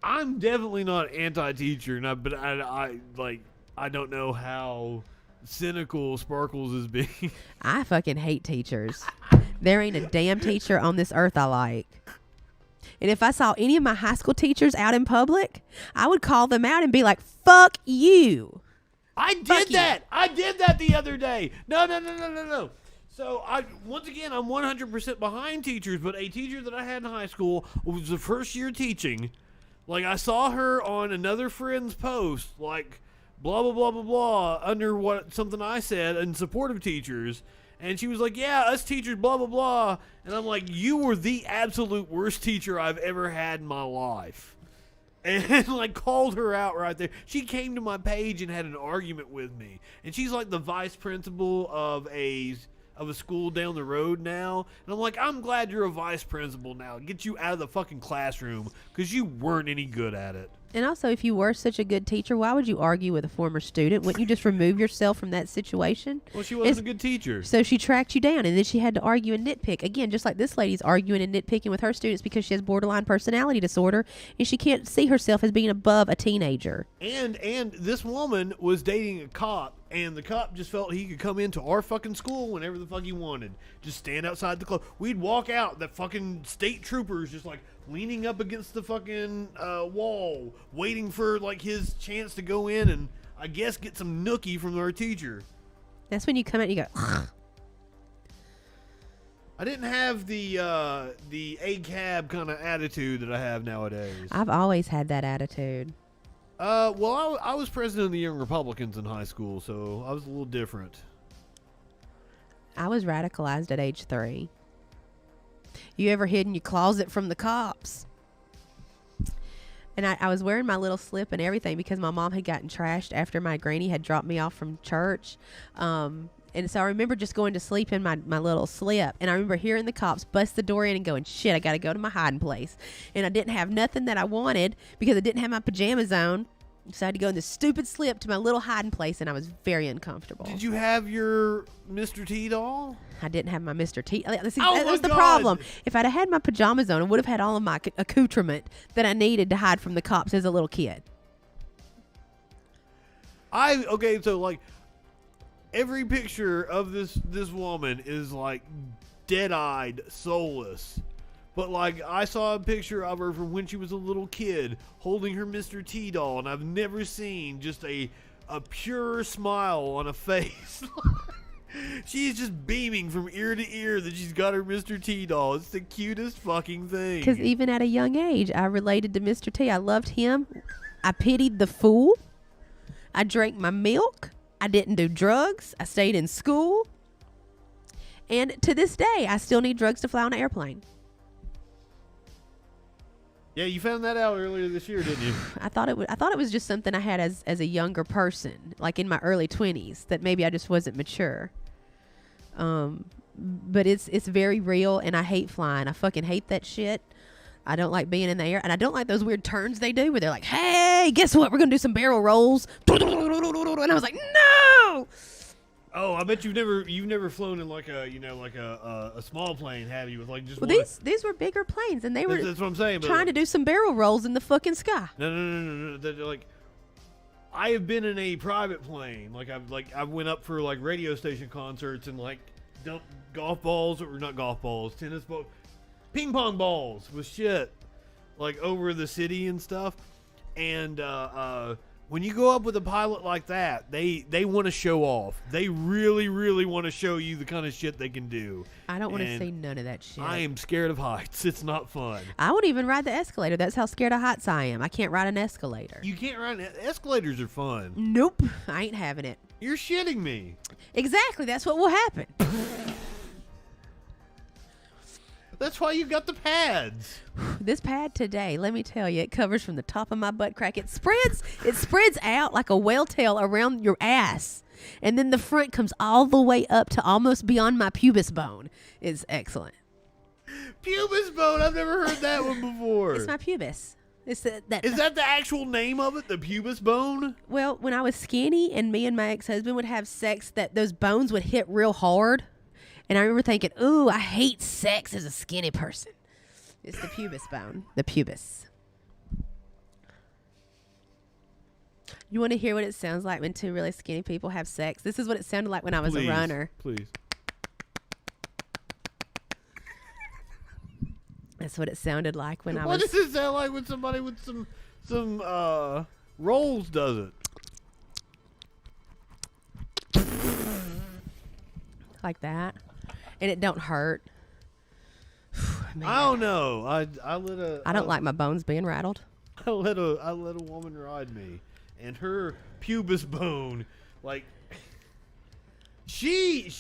I'm definitely not anti-teacher, but I don't know how cynical Sparkles is being. I fucking hate teachers. There ain't a damn teacher on this earth I like. And if I saw any of my high school teachers out in public, I would call them out and be like, "Fuck you." I did that the other day. No. So once again, I'm 100% behind teachers, but a teacher that I had in high school was the first year teaching. Like, I saw her on another friend's post, like, blah, blah, blah, blah, blah, under something I said in support of teachers. And she was like, yeah, us teachers, blah, blah, blah. And I'm like, you were the absolute worst teacher I've ever had in my life. And, like, called her out right there. She came to my page and had an argument with me. And she's, like, the vice principal of a school down the road now. And I'm like, I'm glad you're a vice principal now. Get you out of the fucking classroom because you weren't any good at it. And also, if you were such a good teacher, why would you argue with a former student? Wouldn't you just remove yourself from that situation? Well, she wasn't a good teacher. So she tracked you down, and then she had to argue and nitpick. Again, just like this lady's arguing and nitpicking with her students because she has borderline personality disorder, and she can't see herself as being above a teenager. And this woman was dating a cop, and the cop just felt he could come into our fucking school whenever the fuck he wanted. Just stand outside the club. We'd walk out, the fucking state troopers just like leaning up against the fucking wall, waiting for like his chance to go in and I guess get some nookie from our teacher. That's when you come out and you go, I didn't have the ACAB kind of attitude that I have nowadays. I've always had that attitude. Well, I was president of the Young Republicans in high school, so I was a little different. I was radicalized at age 3. You ever hid in your closet from the cops? And I was wearing my little slip and everything because my mom had gotten trashed after my granny had dropped me off from church. And so I remember just going to sleep in my little slip. And I remember hearing the cops bust the door in and going, shit, I got to go to my hiding place. And I didn't have nothing that I wanted because I didn't have my pajamas on. So I had to go in this stupid slip to my little hiding place, and I was very uncomfortable. Did you have your Mr. T doll? I didn't have my Mr. T. That's the problem. If I'd have had my pajamas on, I would have had all of my accoutrement that I needed to hide from the cops as a little kid. So like every picture of this woman is like dead-eyed, soulless. But, like, I saw a picture of her from when she was a little kid holding her Mr. T doll, and I've never seen just a pure smile on a face. She's just beaming from ear to ear that she's got her Mr. T doll. It's the cutest fucking thing. Because even at a young age, I related to Mr. T. I loved him. I pitied the fool. I drank my milk. I didn't do drugs. I stayed in school. And to this day, I still need drugs to fly on an airplane. Yeah, you found that out earlier this year, didn't you? I thought it was just something I had as a younger person, like in my early 20s, that maybe I just wasn't mature. But it's very real, and I hate flying. I fucking hate that shit. I don't like being in the air, and I don't like those weird turns they do where they're like, "Hey, guess what? We're gonna do some barrel rolls." And I was like, "No." Oh, I bet you've never flown in like a small plane, have you? With like just well, one. These were bigger planes, and they were that's what I'm saying. Trying to do some barrel rolls in the fucking sky. No. They're like, I have been in a private plane. I went up for like radio station concerts and like dumped golf balls or not golf balls, tennis balls, ping pong balls with shit like over the city and stuff. And when you go up with a pilot like that, they want to show off. They really, really want to show you the kind of shit they can do. I don't want to see none of that shit. I am scared of heights. It's not fun. I won't even ride the escalator. That's how scared of heights I am. I can't ride an escalator. You can't ride escalators are fun. Nope. I ain't having it. You're shitting me. Exactly. That's what will happen. That's why you got the pads. This pad today, let me tell you, it covers from the top of my butt crack. It spreads out like a whale tail around your ass. And then the front comes all the way up to almost beyond my pubis bone. It's excellent. Pubis bone? I've never heard that one before. It's my pubis. Is that the actual name of it, the pubis bone? Well, when I was skinny and me and my ex-husband would have sex, that those bones would hit real hard. And I remember thinking, ooh, I hate sex as a skinny person. It's the pubis bone. The pubis. You want to hear what it sounds like when two really skinny people have sex? This is what it sounded like when I was a runner. Please. That's what it sounded like when I was... What does it sound like when somebody with some rolls does it? Like that. And it don't hurt. I don't know. I don't like my bones being rattled. I let a woman ride me, and her pubis bone, like, she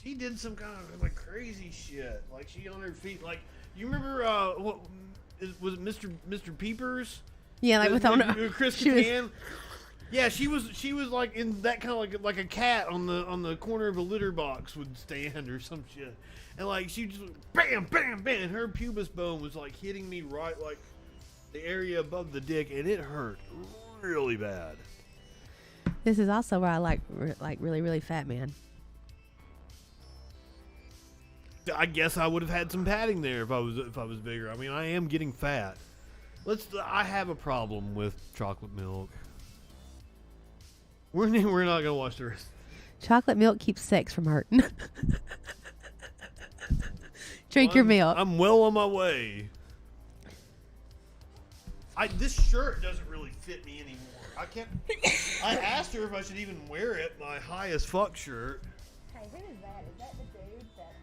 did some kind of like crazy shit. Like she on her feet. Like you remember was it Mr. Peepers? Yeah, like with on Chris Kattan. Yeah, she was like in that kind of like a cat on the corner of a litter box would stand or some shit, and like she just bam bam bam, and her pubis bone was like hitting me right like the area above the dick, and it hurt really bad. This is also where I like really really fat men. I guess I would have had some padding there if I was bigger. I mean, I am getting fat. I have a problem with chocolate milk. We're not gonna watch the rest. Chocolate milk keeps sex from hurting. Drink your milk. I'm well on my way. This shirt doesn't really fit me anymore. I asked her if I should even wear it. My high as fuck shirt. Hey, who is that? Is that the dude that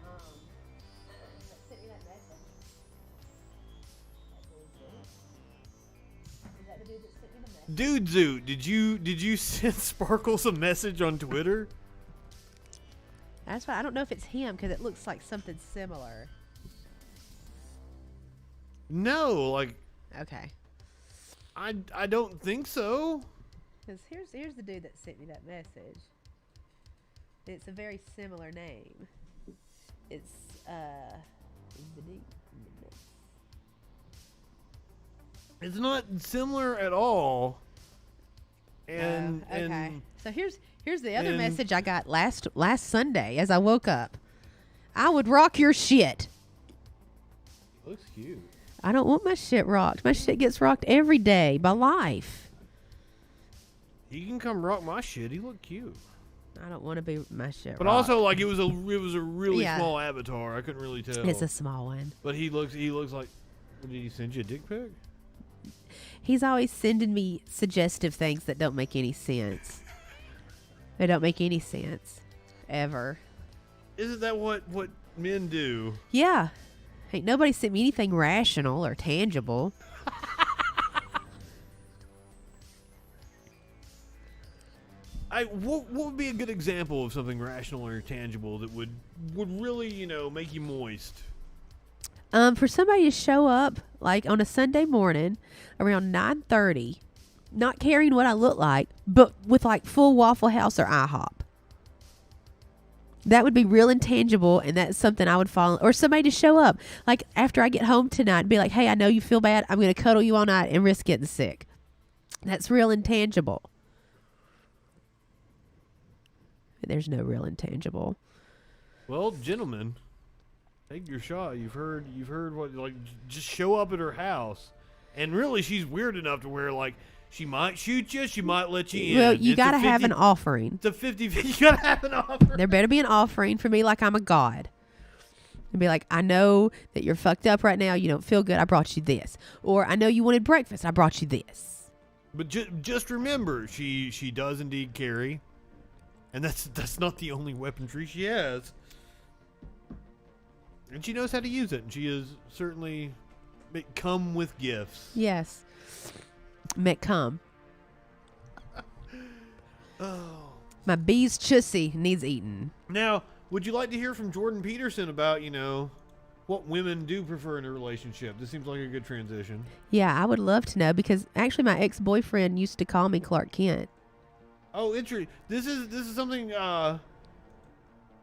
sent me that message? Is that the dude that sent me the message? Dude Zoot, did you send Sparkles a message on Twitter? That's why I don't know if it's him because it looks like something similar. No, like. Okay. I don't think so. Because here's the dude that sent me that message. It's a very similar name. It's It's not similar at all. And okay. and So here's the other message I got last Sunday as I woke up. I would rock your shit. Looks cute. I don't want my shit rocked. My shit gets rocked every day by life. He can come rock my shit. He looked cute. I don't want to be my shit But rocked. also, like, it was a really small avatar. I couldn't really tell. It's a small one. But he looks like. Did he send you a dick pic? He's always sending me suggestive things that don't make any sense. They don't make any sense. Ever. Isn't that what men do? Yeah. Ain't nobody sent me anything rational or tangible. What would be a good example of something rational or tangible that would really, make you moist? For somebody to show up like on a Sunday morning around 9:30, not caring what I look like, but with like full Waffle House or IHOP. That would be real intangible, and that's something I would follow. Or somebody to show up like after I get home tonight and be like, hey, I know you feel bad. I'm going to cuddle you all night and risk getting sick. That's real intangible. There's no real intangible. Well, gentlemen, take your shot. You've heard what, like, just show up at her house. And really, she's weird enough to where, like, she might shoot you, she might let you in. Well, you got to have an offering. It's a 50-50. You got to have an offering. There better be an offering for me like I'm a god. And be like, I know that you're fucked up right now. You don't feel good. I brought you this. Or I know you wanted breakfast. I brought you this. But just remember, she does indeed carry. And that's not the only weaponry she has. And she knows how to use it. And she is certainly come with gifts. Yes. Come. Oh. My bee's chussy needs eaten. Now, would you like to hear from Jordan Peterson about, what women do prefer in a relationship? This seems like a good transition. Yeah, I would love to know because actually my ex-boyfriend used to call me Clark Kent. Oh, interesting. This is something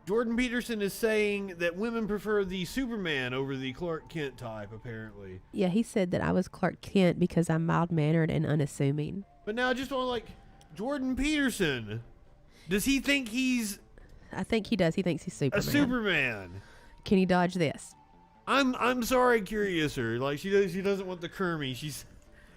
Jordan Peterson is saying that women prefer the Superman over the Clark Kent type, apparently. Yeah, he said that I was Clark Kent because I'm mild-mannered and unassuming. But now I just want Jordan Peterson. Does he think he's... I think he does. He thinks he's Superman. A Superman. Can he dodge this? I'm sorry, Curiouser. Like, she doesn't want the Kermie.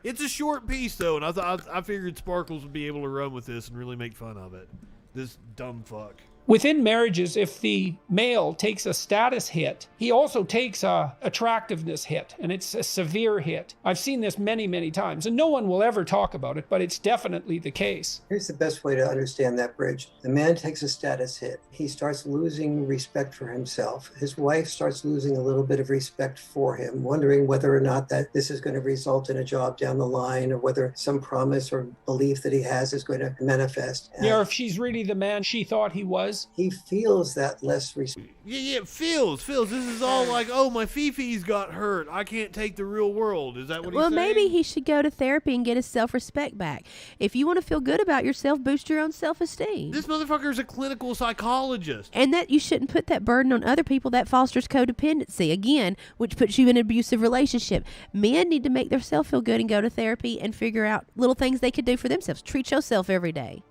It's a short piece, though, and I figured Sparkles would be able to run with this and really make fun of it. This dumb fuck. Within marriages, if the male takes a status hit, he also takes a attractiveness hit, and it's a severe hit. I've seen this many, many times, and no one will ever talk about it, but it's definitely the case. Here's the best way to understand that bridge. The man takes a status hit. He starts losing respect for himself. His wife starts losing a little bit of respect for him, wondering whether or not that this is going to result in a job down the line, or whether some promise or belief that he has is going to manifest. Yeah, or if she's really the man she thought he was. He feels that less respect. Yeah, feels. This is all like, oh, my Fifi's got hurt. I can't take the real world. Is that what he's saying? Well, maybe he should go to therapy and get his self-respect back. If you want to feel good about yourself, boost your own self-esteem. This motherfucker is a clinical psychologist. And that you shouldn't put that burden on other people. That fosters codependency, again, which puts you in an abusive relationship. Men need to make themselves feel good and go to therapy and figure out little things they could do for themselves. Treat yourself every day.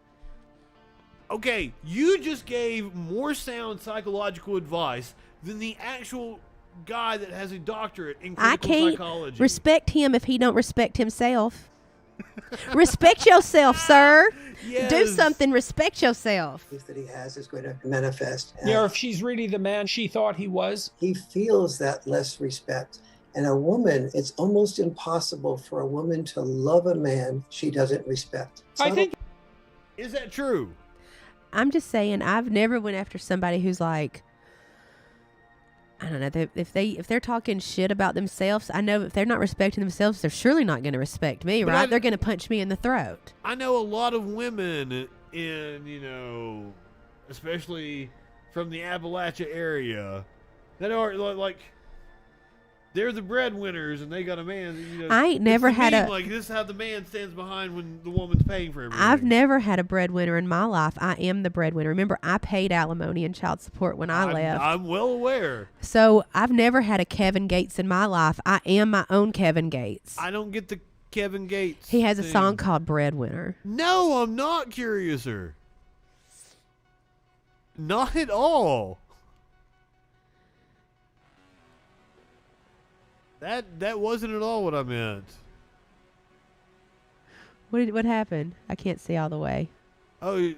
Okay, you just gave more sound psychological advice than the actual guy that has a doctorate in clinical psychology. Respect him if he don't respect himself. Respect yourself, sir. Yes. Do something. Respect yourself. That he has is going to manifest. Yeah, or if she's really the man she thought he was. He feels that less respect. And a woman, it's almost impossible for a woman to love a man she doesn't respect. I think. Is that true? I'm just saying, I've never went after somebody who's like, I don't know, if they're talking shit about themselves, I know if they're not respecting themselves, they're surely not going to respect me, But right? They're going to punch me in the throat. I know a lot of women in, especially from the Appalachia area, that are like, they're the breadwinners and they got a man. I ain't never had a... Like, this is how the man stands behind when the woman's paying for everything. I've never had a breadwinner in my life. I am the breadwinner. Remember, I paid alimony and child support when I left. I'm well aware. So I've never had a Kevin Gates in my life. I am my own Kevin Gates. I don't get the Kevin Gates He has a thing. song called Breadwinner. No, I'm not curiouser. Not at all. That wasn't at all what I meant. What happened? I can't see all the way. Oh,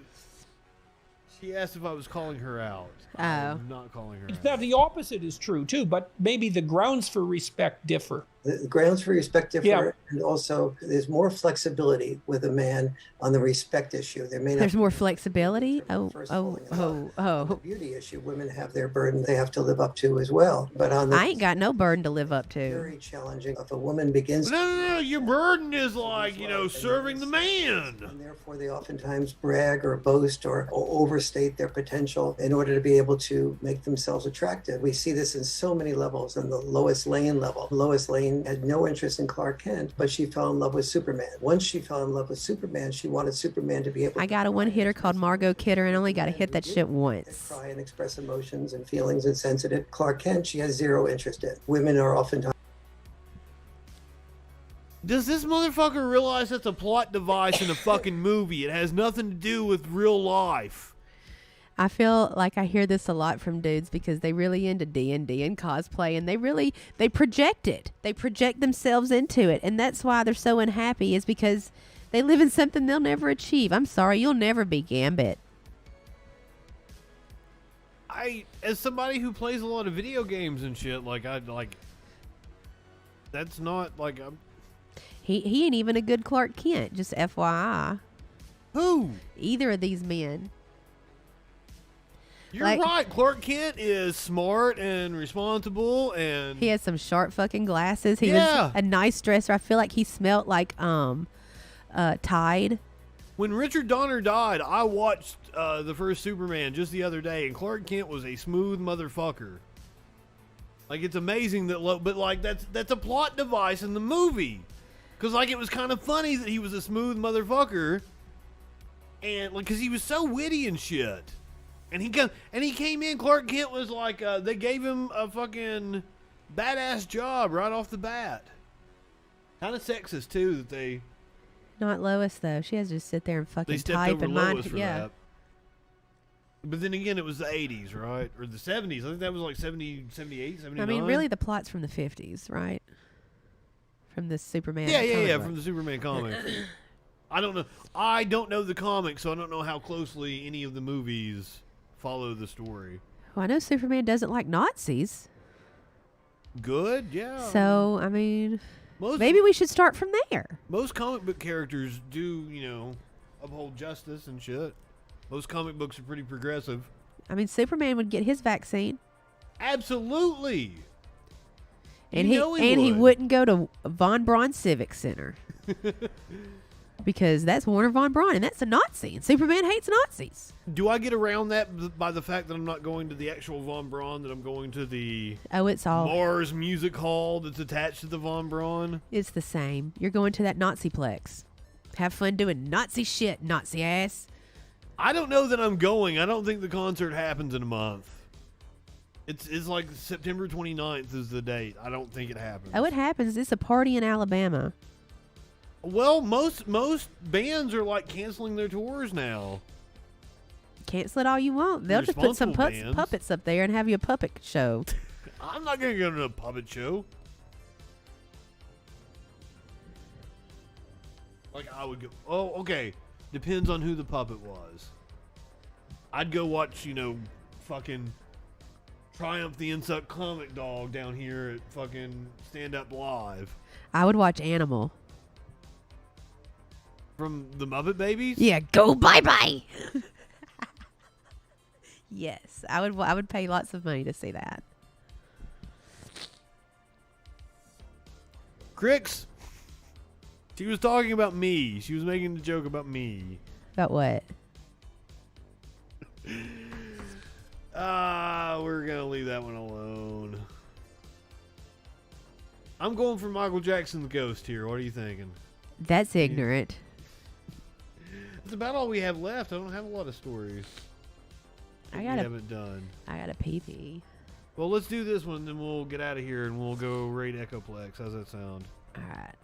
she asked if I was calling her out. Oh. I'm not calling her out. Now, the opposite is true, too, but maybe the grounds for respect differ. The grounds for respect differ, Yeah. and also there's more flexibility with a man on the respect issue. There's more flexibility? Oh. The beauty issue, women have their burden they have to live up to as well. But on the I ain't got no burden to live up to. very challenging, if a woman begins No. Your burden is like, serving the man. and therefore they oftentimes brag or boast or overstate their potential in order to be able to make themselves attractive. We see this in so many levels. On the Lois Lane level, Lois Lane had no interest in Clark Kent, but she fell in love with Superman. Once she fell in love with Superman, she wanted Superman to be able to I got a one-hitter called Margot Kidder and only got to hit that shit once. cry and express emotions and feelings and sensitive. Clark Kent, she has zero interest in. Women are oftentimes... Does this motherfucker realize that's a plot device in a fucking movie? It has nothing to do with real life. I feel like I hear this a lot from dudes because they really into D&D and cosplay, and they project it. They project themselves into it, and that's why they're so unhappy, is because they live in something they'll never achieve. I'm sorry, you'll never be Gambit. As somebody who plays a lot of video games and shit, that's not like He ain't even a good Clark Kent, just FYI. Who? Either of these men. You're right. Clark Kent is smart and responsible, and he has some sharp fucking glasses. He was a nice dresser. I feel like he smelled like Tide. When Richard Donner died, I watched the first Superman just the other day, and Clark Kent was a smooth motherfucker. Like, it's amazing that, but like that's a plot device in the movie, because like it was kind of funny that he was a smooth motherfucker, and like because he was so witty and shit. And he came in. Clark Kent was like, they gave him a fucking badass job right off the bat. Kind of sexist too that they. Not Lois though. She has to just sit there and fucking type over and Lois mind. for that. But then again, it was the 80s, right? Or the 70s. I think that was like 70, 78, 79. I mean, really, the plot's from the 50s, right? From the Superman. Yeah, from the Superman comic. I don't know the comics, so I don't know how closely any of the movies follow the story. Well, I know Superman doesn't like Nazis. Good, yeah. So, I mean, maybe we should start from there. Most comic book characters do, uphold justice and shit. Most comic books are pretty progressive. I mean, Superman would get his vaccine. Absolutely. And he wouldn't go to Von Braun Civic Center. Because that's Warner Von Braun, and that's a Nazi, and Superman hates Nazis. Do I get around that by the fact that I'm not going to the actual Von Braun, that I'm going to the Mars Music Hall that's attached to the Von Braun? It's the same. You're going to that Nazi-plex. Have fun doing Nazi shit, Nazi ass. I don't know that I'm going. I don't think the concert happens in a month. It's like September 29th is the date. I don't think it happens. Oh, it happens. It's a party in Alabama. Well, most bands are like canceling their tours now. Cancel it all you want. They'll just put some puppets up there and have you a puppet show. I'm not going to go to a puppet show. Like, I would go. Oh, okay. Depends on who the puppet was. I'd go watch, fucking Triumph the Insect Comic Dog down here at fucking Stand Up Live. I would watch Animal. From the Muppet Babies? Yeah, go bye-bye. Yes, I would pay lots of money to see that. Crix, she was talking about me. She was making a joke about me. About what? We're going to leave that one alone. I'm going for Michael Jackson's Ghost here. What are you thinking? That's ignorant. That's about all we have left. I don't have a lot of stories we haven't done. I got a pee-pee. Well, let's do this one, then we'll get out of here and we'll go raid Echoplex. How's that sound? All right.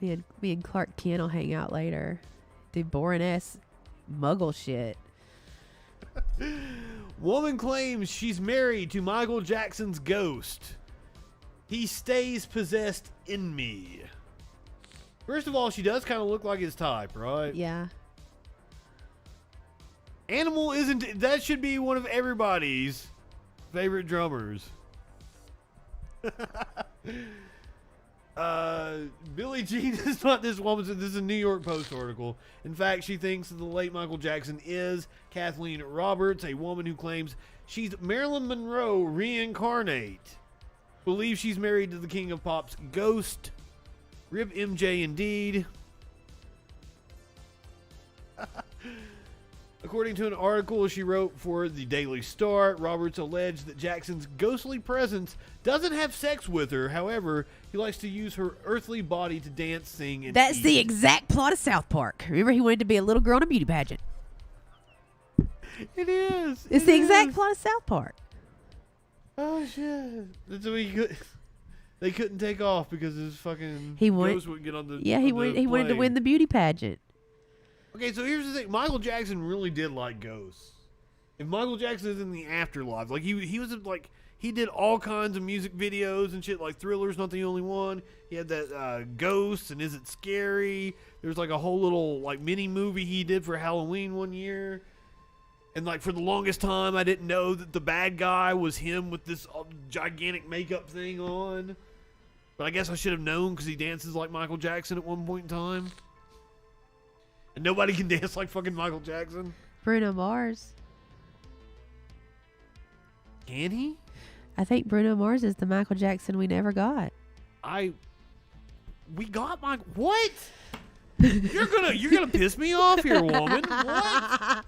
Me and Clark Kent will hang out later. Do boring-ass muggle shit. Woman claims she's married to Michael Jackson's ghost. He stays possessed in me. First of all, she does kind of look like his type, right? Yeah. Animal isn't... That should be one of everybody's favorite drummers. Billie Jean is not this woman. This is a New York Post article. In fact, she thinks that the late Michael Jackson is Kathleen Roberts, a woman who claims she's Marilyn Monroe reincarnate. Believes she's married to the King of Pop's ghost. Rip MJ indeed. According to an article she wrote for the Daily Star, Roberts alleged that Jackson's ghostly presence doesn't have sex with her. However, he likes to use her earthly body to dance, sing, and That's eat. the exact plot of South Park. Remember, he wanted to be a little girl in a beauty pageant. It is. It's the exact plot of South Park. Oh, shit. That's what they couldn't take off because his fucking ghost wouldn't get on the he wanted to win the beauty pageant. Okay, so here's the thing. Michael Jackson really did like ghosts. If Michael Jackson is in the afterlife, like he was like, he did all kinds of music videos and shit, like Thriller's not the only one. He had that Ghosts and Is It Scary? There's like a whole little like mini movie he did for Halloween one year. And like for the longest time, I didn't know that the bad guy was him with this gigantic makeup thing on. But I guess I should have known because he dances like Michael Jackson at one point in time. And nobody can dance like fucking Michael Jackson. Bruno Mars. Can he? I think Bruno Mars is the Michael Jackson we never got. We got Michael. What? You're gonna piss me off here, woman. What?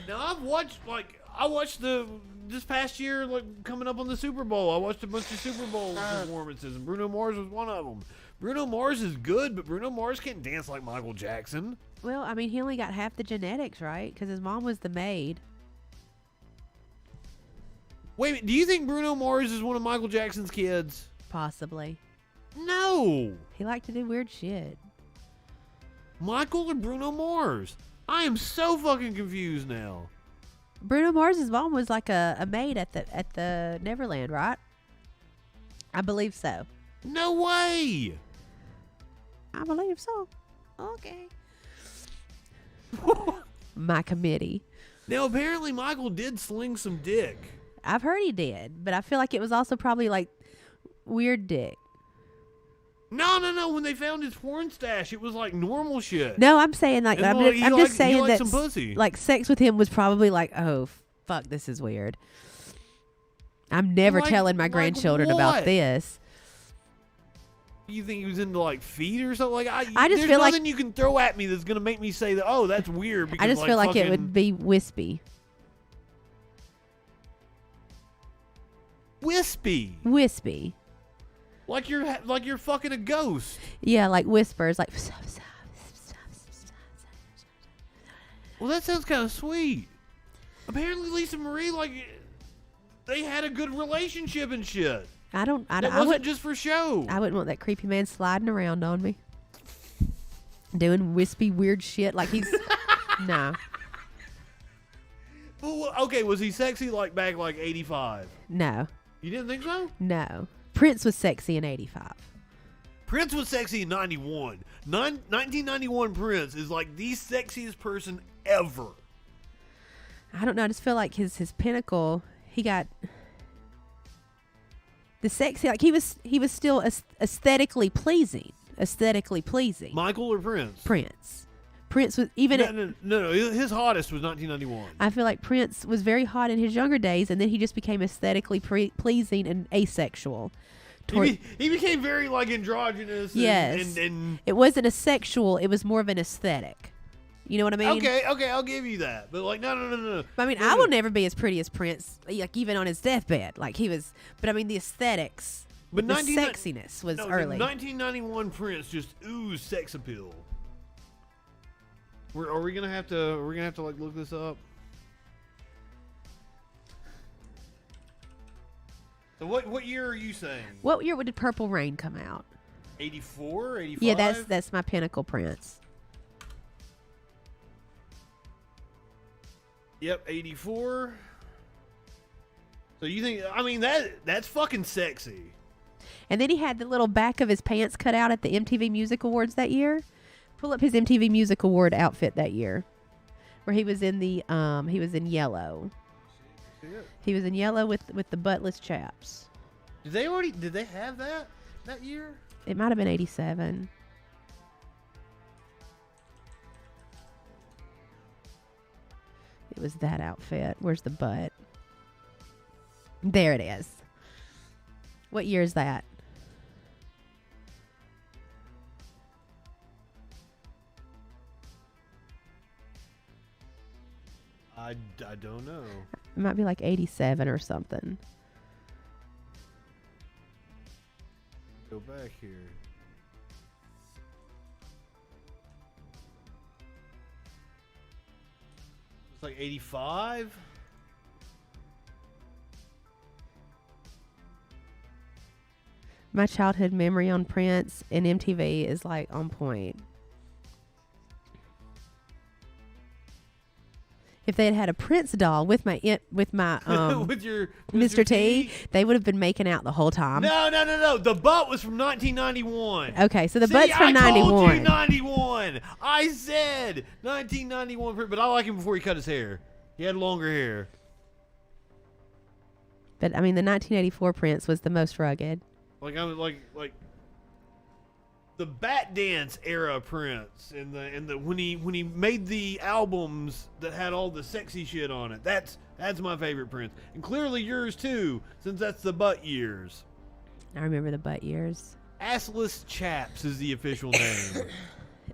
Now I watched this past year, like coming up on the Super Bowl. I watched a bunch of Super Bowl performances, and Bruno Mars was one of them. Bruno Mars is good, but Bruno Mars can't dance like Michael Jackson. Well, I mean, he only got half the genetics, right? Because his mom was the maid. Wait a minute, do you think Bruno Mars is one of Michael Jackson's kids? Possibly. No. He liked to do weird shit. Michael or Bruno Mars? I am so fucking confused now. Bruno Mars's mom was like a maid at the Neverland, right? I believe so. No way. I believe so. okay. My committee. Now, apparently Michael did sling some dick. I've heard he did, but I feel like it was also probably like weird dick. No. When they found his porn stash, it was like normal shit. No, I'm saying like, I'm just saying that some pussy. Like sex with him was probably like, oh, fuck, this is weird. I'm never telling my grandchildren about this. You think he was into like feet or something? Like I just there's feel nothing like you can throw at me that's gonna make me say that. Oh, that's weird. Because, I just feel like it would be wispy. Wispy. Like you're fucking a ghost. Yeah, like whispers, like. Well, that sounds kind of sweet. Apparently, Lisa Marie, like, they had a good relationship and shit. I wasn't just for show. I wouldn't want that creepy man sliding around on me, doing wispy weird shit like he's. Nah. Well, okay, was he sexy like back like 85? No. You didn't think so? No. Prince was sexy in 85. Prince was sexy in 91. 1991 Prince is like the sexiest person ever. I don't know. I just feel like his pinnacle, he got the sexy, like he was still aesthetically pleasing. Michael or Prince? Prince was even no. His hottest was 1991. I feel like Prince was very hot in his younger days, and then he just became aesthetically pleasing and asexual. He became very like androgynous. Yes, and it wasn't a sexual; it was more of an aesthetic. You know what I mean? Okay, I'll give you that. But like, no. I mean, I will never be as pretty as Prince, like even on his deathbed, like he was. But I mean, the aesthetics, the sexiness was early. 1991 Prince just oozed sex appeal. Are we gonna have to like look this up? So what year are you saying? What year did Purple Rain come out? 84, 85? Yeah, that's my pinnacle Prince. Yep, 84. So you think, I mean, that's fucking sexy. And then he had the little back of his pants cut out at the MTV Music Awards that year. Pull up his MTV Music Award outfit that year, where he was in the he was in yellow. He was in yellow with the buttless chaps. Did they have that year? It might have been 87. It was that outfit. Where's the butt? There it is. What year is that? I don't know. It might be like 87 or something. Go back here. It's like 85. My childhood memory on Prince and MTV is like on point. If they had had a Prince doll with my with your Mr. T, they would have been making out the whole time. No. The butt was from 1991. Okay, so the butt's from 91. I told you 91. I said 1991, but I like him before he cut his hair. He had longer hair. But I mean, the 1984 Prince was the most rugged. Like I was like the Bat Dance era Prince and the when he made the albums that had all the sexy shit on it. That's my favorite Prince. And clearly yours too, since that's the butt years. I remember the butt years. Assless chaps is the official name.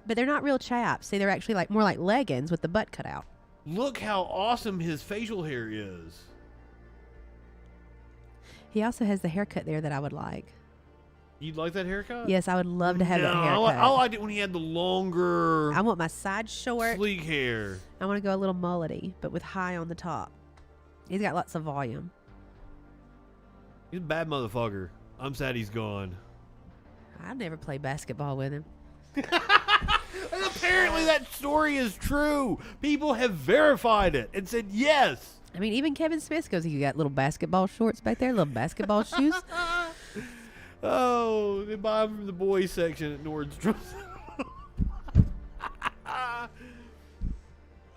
But they're not real chaps. See, they're actually like more like leggings with the butt cut out. Look how awesome his facial hair is. He also has the haircut there that I would like. You'd like that haircut? Yes, I would love to have that haircut. I liked it when he had the longer... I want my side short. Sleek hair. I want to go a little mullety, but with high on the top. He's got lots of volume. He's a bad motherfucker. I'm sad he's gone. I'd never play basketball with him. And apparently that story is true. People have verified it and said yes. I mean, even Kevin Smith goes, you got little basketball shorts back there, little basketball shoes. Oh, they buy them from the boys section at Nordstrom's.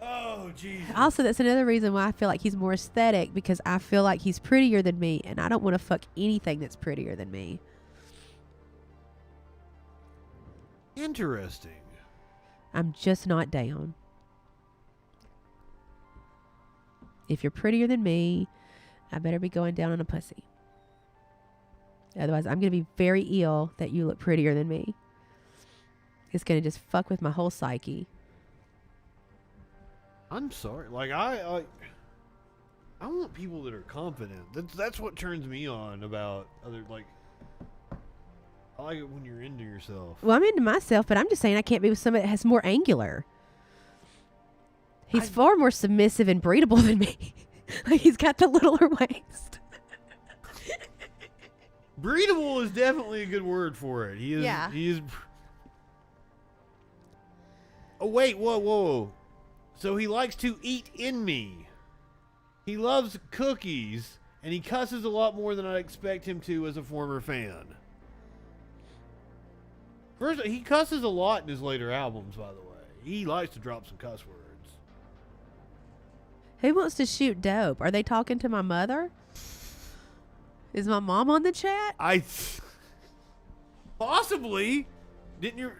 Oh, Jesus. Also, that's another reason why I feel like he's more aesthetic, because I feel like he's prettier than me, and I don't want to fuck anything that's prettier than me. Interesting. I'm just not down. If you're prettier than me, I better be going down on a pussy. Otherwise, I'm going to be very ill that you look prettier than me. It's going to just fuck with my whole psyche. I'm sorry. Like, I want people that are confident. That's what turns me on about other, like, I like it when you're into yourself. Well, I'm into myself, but I'm just saying I can't be with somebody that has more angular. He's far more submissive and breedable than me. Like, he's got the littler waist. Breedable is definitely a good word for it. He is. Yeah. He is. Oh, wait. Whoa. So he likes to eat in me. He loves cookies, and he cusses a lot more than I expect him to as a former fan. First, he cusses a lot in his later albums, by the way. He likes to drop some cuss words. Who wants to shoot dope? Are they talking to my mother? Is my mom on the chat? Possibly. Didn't your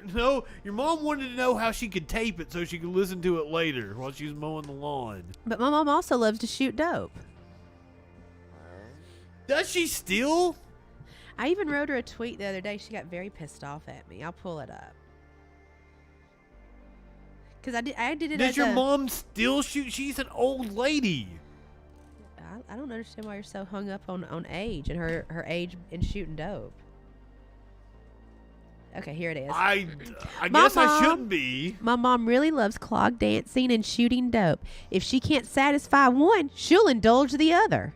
mom wanted to know how she could tape it so she could listen to it later while she was mowing the lawn. But my mom also loves to shoot dope. Does she still? I even wrote her a tweet the other day. She got very pissed off at me. I'll pull it up. Because I did it. Does your mom still shoot? She's an old lady. I don't understand why you're so hung up on age and her age in shooting dope. Okay, here it is. I guess I shouldn't be. My mom really loves clog dancing and shooting dope. If she can't satisfy one, she'll indulge the other.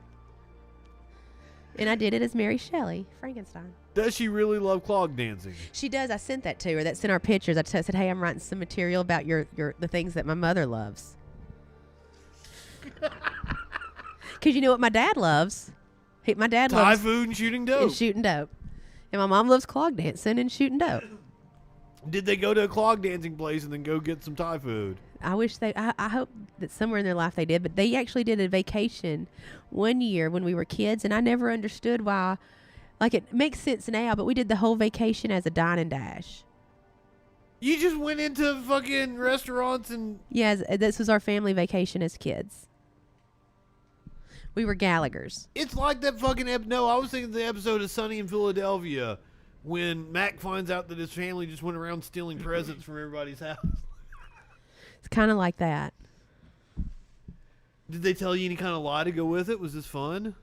And I did it as Mary Shelley, Frankenstein. Does she really love clog dancing? She does. I sent that to her. That's in our pictures. I said, hey, I'm writing some material about the things that my mother loves. Because you know what my dad loves? My dad loves Thai food and shooting dope. And my mom loves clog dancing and shooting dope. Did they go to a clog dancing place and then go get some Thai food? I hope that somewhere in their life they did, but they actually did a vacation one year when we were kids, and I never understood why. Like, it makes sense now, but we did the whole vacation as a dine and dash. You just went into fucking restaurants and... Yeah, this was our family vacation as kids. We were Gallaghers. It's like that fucking I was thinking the episode of Sunny in Philadelphia when Mac finds out that his family just went around stealing presents from everybody's house. It's kind of like that. Did they tell you any kind of lie to go with it? Was this fun?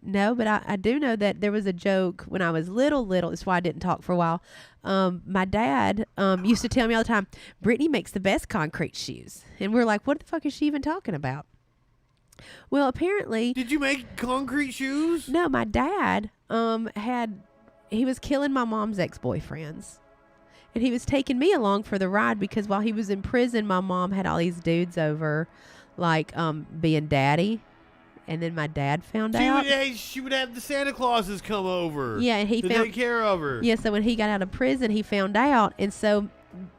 No, but I do know that there was a joke when I was little. That's why I didn't talk for a while. My dad used to tell me all the time, Brittany makes the best concrete shoes. And we're like, what the fuck is she even talking about? Well, apparently... Did you make concrete shoes? No, my dad he was killing my mom's ex-boyfriends. And he was taking me along for the ride because while he was in prison, my mom had all these dudes over, like, being daddy. And then my dad found out. She would have the Santa Clauses come over. Yeah, and he to found, take care of her. Yeah, so when he got out of prison, he found out. And so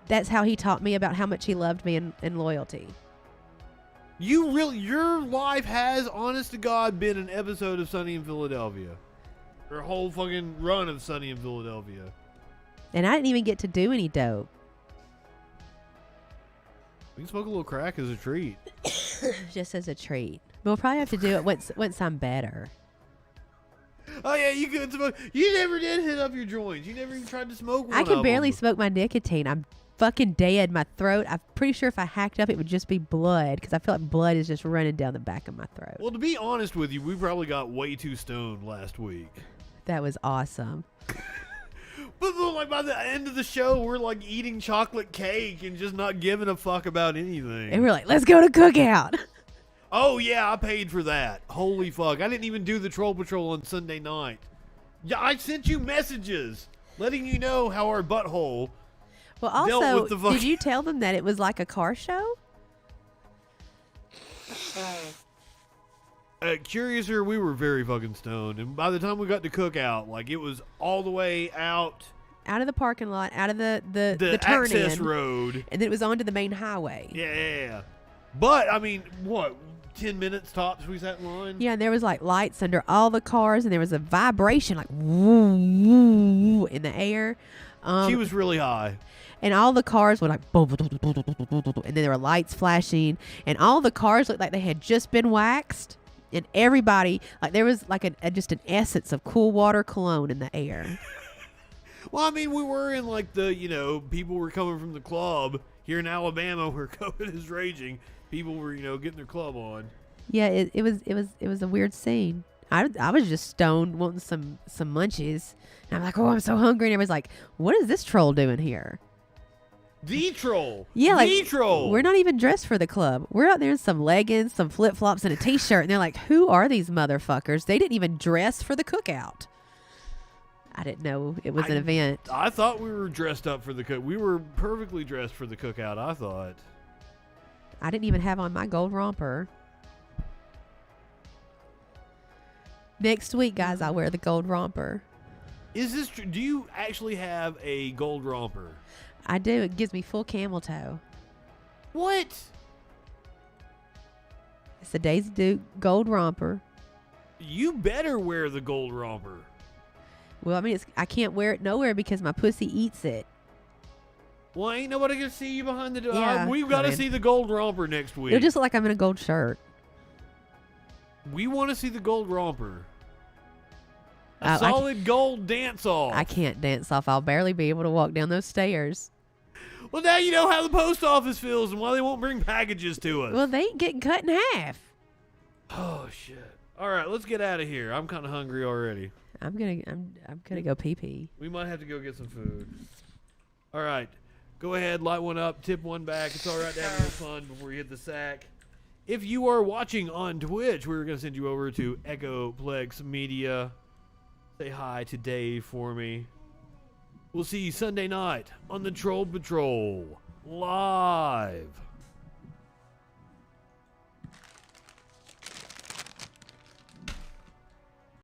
that's how he taught me about how much he loved me and loyalty. Your life has, honest to God, been an episode of Sunny in Philadelphia. Or a whole fucking run of Sunny in Philadelphia. And I didn't even get to do any dope. We can smoke a little crack as a treat. Just as a treat. We'll probably have to do it once I'm better. Oh, yeah, you could smoke. You never did hit up your joints. You never even tried to smoke one I can of barely them. smoke my nicotine. I'm fucking dead. My throat, I'm pretty sure if I hacked up, it would just be blood because I feel like blood is just running down the back of my throat. Well, to be honest with you, we probably got way too stoned last week. That was awesome. But like by the end of the show, we're like eating chocolate cake and just not giving a fuck about anything. And we're like, let's go to cookout. Oh, yeah, I paid for that. Holy fuck. I didn't even do the Troll Patrol on Sunday night. Yeah, I sent you messages letting you know how our butthole Well, also, with the fucking... did you tell them that it was like a car show? Curiouser, we were very fucking stoned. And by the time we got to cookout, like it was all the way out out of the parking lot, out of the turn access in, road, and then it was onto the main highway. Yeah. But I mean, what? 10 minutes tops we sat in line. Yeah, and there was like lights under all the cars, and there was a vibration like woo, woo, in the air. She was really high. And all the cars were like boom, boom, boom, boom, boom, boom, boom, boom, and then there were lights flashing, and all the cars looked like they had just been waxed, and everybody, like there was like just an essence of cool water cologne in the air. Well, I mean, we were in like people were coming from the club here in Alabama where COVID is raging. People were, getting their club on. Yeah, it was a weird scene. I was just stoned wanting some munchies. And I'm like, oh, I'm so hungry. And everybody's like, what is this troll doing here? The troll. Yeah, like the troll. We're not even dressed for the club. We're out there in some leggings, some flip flops, and a t-shirt. And they're like, who are these motherfuckers? They didn't even dress for the cookout. I didn't know it was an event. I thought we were dressed up for the cook. We were perfectly dressed for the cookout, I thought. I didn't even have on my gold romper. Next week, guys, I'll wear the gold romper. Is this true? Do you actually have a gold romper? I do. It gives me full camel toe. What? It's a Daisy Duke gold romper. You better wear the gold romper. Well, I mean, I can't wear it nowhere because my pussy eats it. Well, ain't nobody gonna see you behind the door. Yeah, We've got to see the gold romper next week. It'll just look like I'm in a gold shirt. We want to see the gold romper. A solid gold dance-off. I can't dance off. I'll barely be able to walk down those stairs. Well, now you know how the post office feels and why they won't bring packages to us. Well, they ain't getting cut in half. Oh, shit. All right, let's get out of here. I'm kind of hungry already. I'm gonna go pee-pee. We might have to go get some food. All right. Go ahead, light one up, tip one back. It's all right to have a little fun before you hit the sack. If you are watching on Twitch, we're going to send you over to Echoplex Media. Say hi to Dave for me. We'll see you Sunday night on the Troll Patrol live.